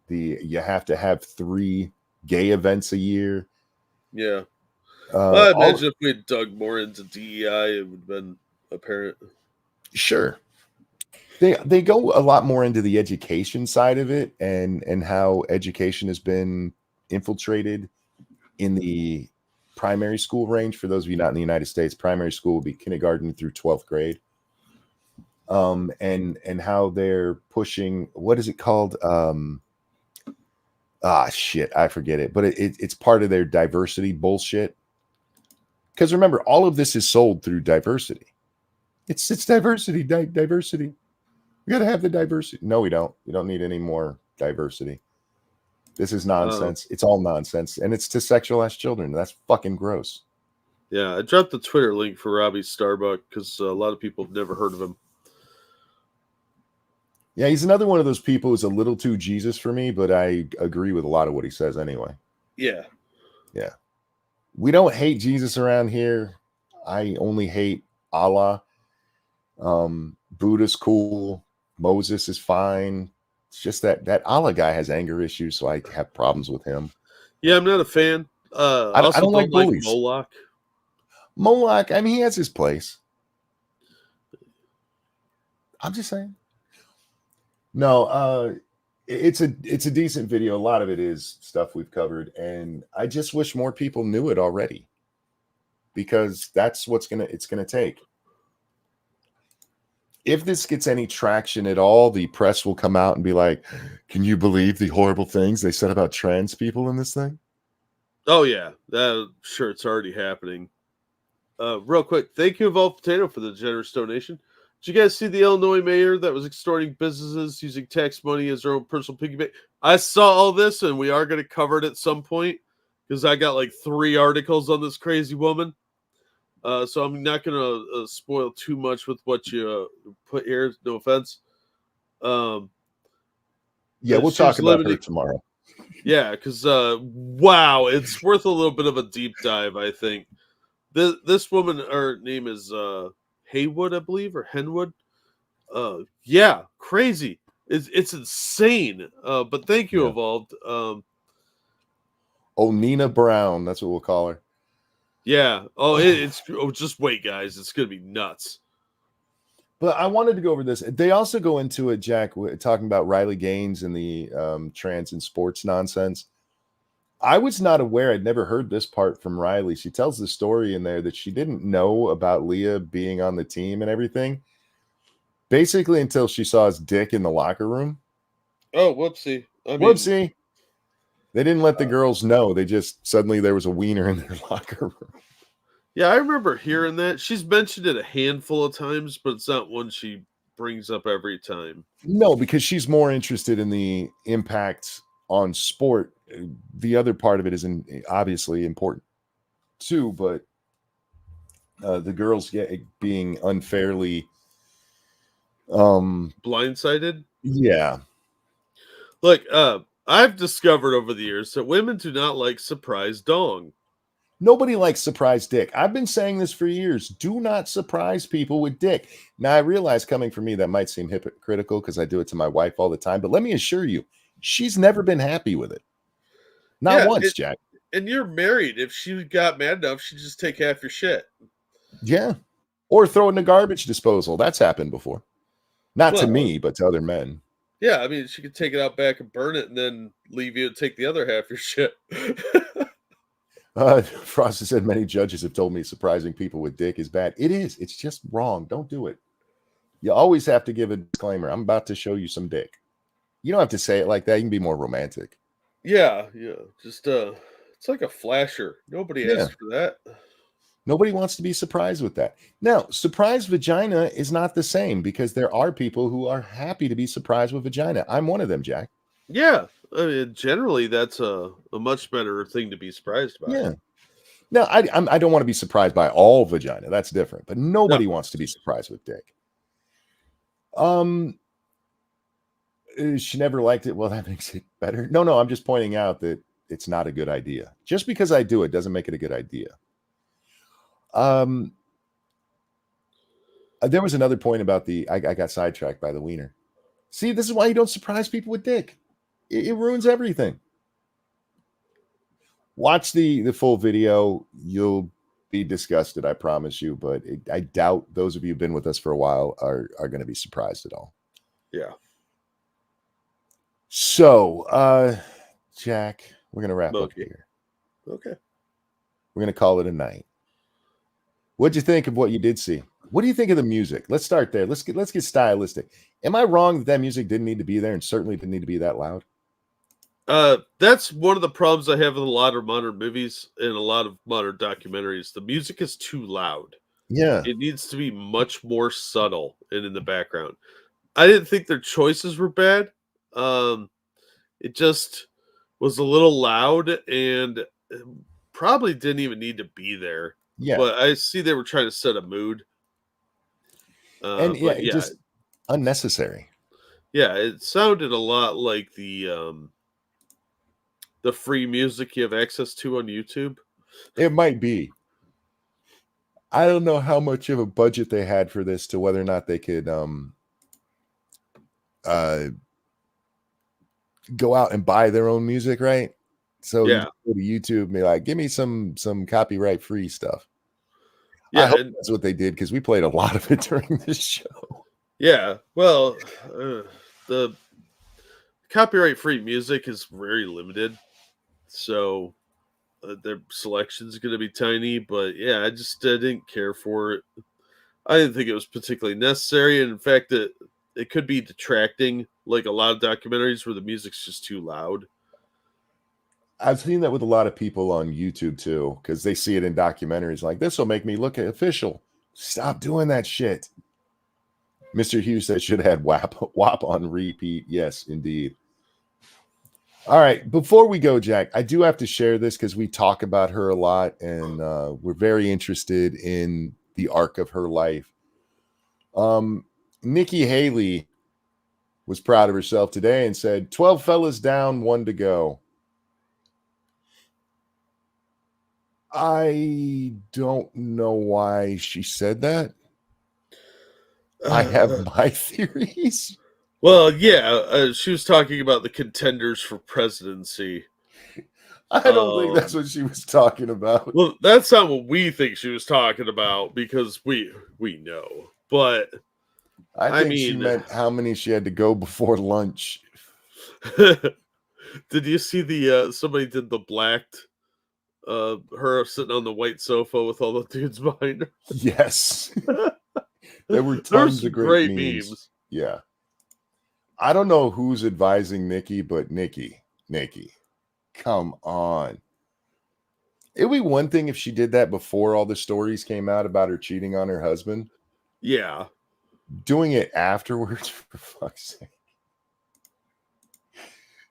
Speaker 2: the you have to have 3 gay events a year.
Speaker 1: Yeah. I imagine if we had dug more into DEI, it would have been apparent.
Speaker 2: Sure. They go a lot more into the education side of it and how education has been infiltrated in the primary school range. For those of you not in the United States, primary school will be kindergarten through 12th grade. And how they're pushing, what is it called? Shit, I forget it, but it's part of their diversity bullshit. Because remember, all of this is sold through diversity. It's diversity, diversity. We got to have the diversity. No, we don't. We don't need any more diversity. This is nonsense. It's all nonsense, and it's to sexualize children. That's fucking gross.
Speaker 1: Yeah, I dropped the Twitter link for Robbie Starbuck because a lot of people have never heard of him.
Speaker 2: Yeah, he's another one of those people who's a little too Jesus for me, but I agree with a lot of what he says anyway.
Speaker 1: Yeah.
Speaker 2: Yeah. We don't hate Jesus around here. I only hate Allah. Buddha's cool. Moses is fine. It's just that Allah guy has anger issues, so I have problems with him.
Speaker 1: Yeah, I'm not a fan.
Speaker 2: I
Speaker 1: Also
Speaker 2: don't like bullies.
Speaker 1: Moloch.
Speaker 2: Moloch, I mean, he has his place. I'm just saying. No, it's a decent video. A lot of it is stuff we've covered, and I just wish more people knew it already, because that's what's it's gonna take. If this gets any traction at all, the press will come out and be like, "Can you believe the horrible things they said about trans people in this thing?"
Speaker 1: Oh yeah, sure, it's already happening. Real quick, thank you, Evolved Potato, for the generous donation. Did you guys see the Illinois mayor that was extorting businesses using tax money as their own personal piggy bank? I saw all this, and we are going to cover it at some point because I got like 3 articles on this crazy woman. So I'm not going to spoil too much with what you put here. No offense.
Speaker 2: Yeah, we'll talk about her tomorrow.
Speaker 1: Yeah, because wow, it's worth a little bit of a deep dive, I think. This woman, her name is Haywood, I believe, or Henwood. Yeah, crazy. It's insane. But thank you, Evolved.
Speaker 2: Nina Brown, that's what we'll call her.
Speaker 1: Yeah. Just wait, guys. It's gonna be nuts.
Speaker 2: But I wanted to go over this. They also go into it, Jack, talking about Riley Gaines and the trans and sports nonsense. I was not aware. I'd never heard this part from Riley. She tells the story in there that she didn't know about Leah being on the team and everything, basically until she saw his dick in the locker room.
Speaker 1: Oh, whoopsie.
Speaker 2: Whoopsie. They didn't let the girls know. They just suddenly there was a wiener in their locker room.
Speaker 1: Yeah, I remember hearing that. She's mentioned it a handful of times, but it's not one she brings up every time.
Speaker 2: No, because she's more interested in the impact on sport. The other part of it is obviously important too, but the girls being unfairly
Speaker 1: blindsided.
Speaker 2: Yeah.
Speaker 1: Look, I've discovered over the years that women do not like surprise dong.
Speaker 2: Nobody likes surprise dick. I've been saying this for years. Do not surprise people with dick. Now, I realize coming from me, that might seem hypocritical because I do it to my wife all the time. But let me assure you, she's never been happy with it. Not once, Jack.
Speaker 1: And you're married. If she got mad enough, she'd just take half your shit.
Speaker 2: Yeah. Or throw it in a garbage disposal. That's happened before. Not to me, but to other men.
Speaker 1: Yeah, I mean, she could take it out back and burn it and then leave you and take the other half your shit.
Speaker 2: Frost said many judges have told me surprising people with dick is bad. It is. It's just wrong. Don't do it. You always have to give a disclaimer. I'm about to show you some dick. You don't have to say it like that. You can be more romantic.
Speaker 1: Yeah. Just it's like a flasher. Nobody asked for that.
Speaker 2: Nobody wants to be surprised with that. Now, surprised vagina is not the same because there are people who are happy to be surprised with vagina. I'm one of them, Jack.
Speaker 1: Yeah. I mean, generally, that's a much better thing to be surprised by.
Speaker 2: Yeah. Now, I don't want to be surprised by all vagina. That's different. But nobody wants to be surprised with dick. She never liked it. Well, that makes it better. No, I'm just pointing out that it's not a good idea. Just because I do it doesn't make it a good idea. There was another point about I got sidetracked by the wiener. See, this is why you don't surprise people with dick. It ruins everything. Watch the full video. You'll be disgusted, I promise you. But I doubt those of you who've been with us for a while are going to be surprised at all.
Speaker 1: Yeah.
Speaker 2: So, Jack, we're going to wrap up here.
Speaker 1: Okay.
Speaker 2: We're going to call it a night. What'd you think of what you did see? What do you think of the music? Let's start there. Let's get stylistic. Am I wrong that music didn't need to be there and certainly didn't need to be that loud?
Speaker 1: That's one of the problems I have with a lot of modern movies and a lot of modern documentaries. The music is too loud.
Speaker 2: Yeah.
Speaker 1: It needs to be much more subtle and in the background. I didn't think their choices were bad. it just was a little loud and probably didn't even need to be there.
Speaker 2: Yeah.
Speaker 1: But I see they were trying to set a mood.
Speaker 2: And yeah,
Speaker 1: But
Speaker 2: it
Speaker 1: yeah,
Speaker 2: just unnecessary.
Speaker 1: yeah, it sounded a lot like the free music you have access to on YouTube.
Speaker 2: It might be. I don't know how much of a budget they had for this to whether or not they could go out and buy their own music, right? So you
Speaker 1: Yeah.
Speaker 2: go to YouTube and be like, give me some copyright free stuff.
Speaker 1: Yeah,
Speaker 2: I hope
Speaker 1: and-
Speaker 2: that's what they did because we played a lot of it during this show.
Speaker 1: Yeah, well, the copyright-free music is very limited, so their selection is going to be tiny. But yeah, I just didn't care for it. I didn't think it was particularly necessary, and in fact, it could be detracting, like a lot of documentaries where the music's just too loud.
Speaker 2: I've seen that with a lot of people on YouTube too, because they see it in documentaries like this will make me look official. Stop doing that shit. Mr. Hughes said should have had WAP on repeat. Yes, indeed. All right. Before we go, Jack, I do have to share this because we talk about her a lot and we're very interested in the arc of her life. Nikki Haley was proud of herself today and said, 12 fellas down, 1 to go. I don't know why she said that. I have my theories.
Speaker 1: Well, yeah, she was talking about the contenders for presidency.
Speaker 2: I don't think that's what she was talking about.
Speaker 1: Well, that's not what we think she was talking about because we know. But
Speaker 2: I think she meant how many she had to go before lunch.
Speaker 1: Did you see the somebody did the blacked her sitting on the white sofa with all the dudes behind her?
Speaker 2: Yes. There were tons of great memes. Yeah. I don't know who's advising Nikki, but Nikki, come on. It would be one thing if she did that before all the stories came out about her cheating on her husband.
Speaker 1: Yeah.
Speaker 2: Doing it afterwards, for fuck's sake.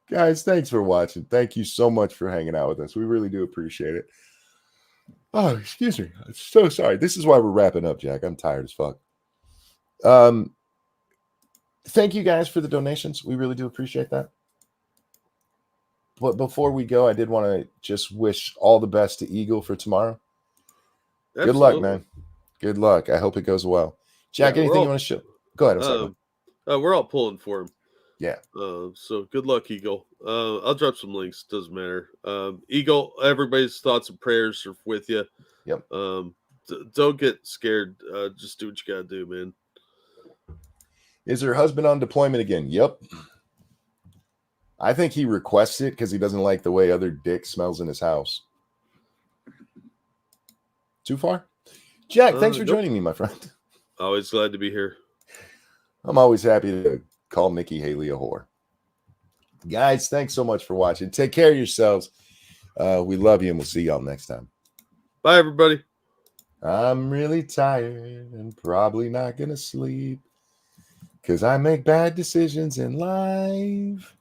Speaker 2: Guys, thanks for watching. Thank you so much for hanging out with us. We really do appreciate it. Oh, excuse me. I'm so sorry. This is why we're wrapping up, Jack. I'm tired as fuck. Thank you guys for the donations. We really do appreciate that. But before we go, I did want to just wish all the best to Eagle for tomorrow.
Speaker 1: Absolutely.
Speaker 2: Good luck, man. Good luck. I hope it goes well. Jack,
Speaker 1: Yeah,
Speaker 2: anything you want to show? Go ahead. I'm sorry.
Speaker 1: We're all pulling for him.
Speaker 2: Yeah.
Speaker 1: So good luck, Eagle. I'll drop some links. Doesn't matter. Eagle, everybody's thoughts and prayers are with you.
Speaker 2: Yep.
Speaker 1: Don't get scared. Just do what you gotta do, man.
Speaker 2: Is her husband on deployment again? Yep. I think he requests it because he doesn't like the way other dick smells in his house. Too far? Jack, thanks for joining me, my friend.
Speaker 1: Always glad to be here.
Speaker 2: I'm always happy to call Nikki Haley a whore. Guys, thanks so much for watching. Take care of yourselves. We love you, and we'll see y'all next time.
Speaker 1: Bye, everybody.
Speaker 2: I'm really tired and probably not going to sleep because I make bad decisions in life.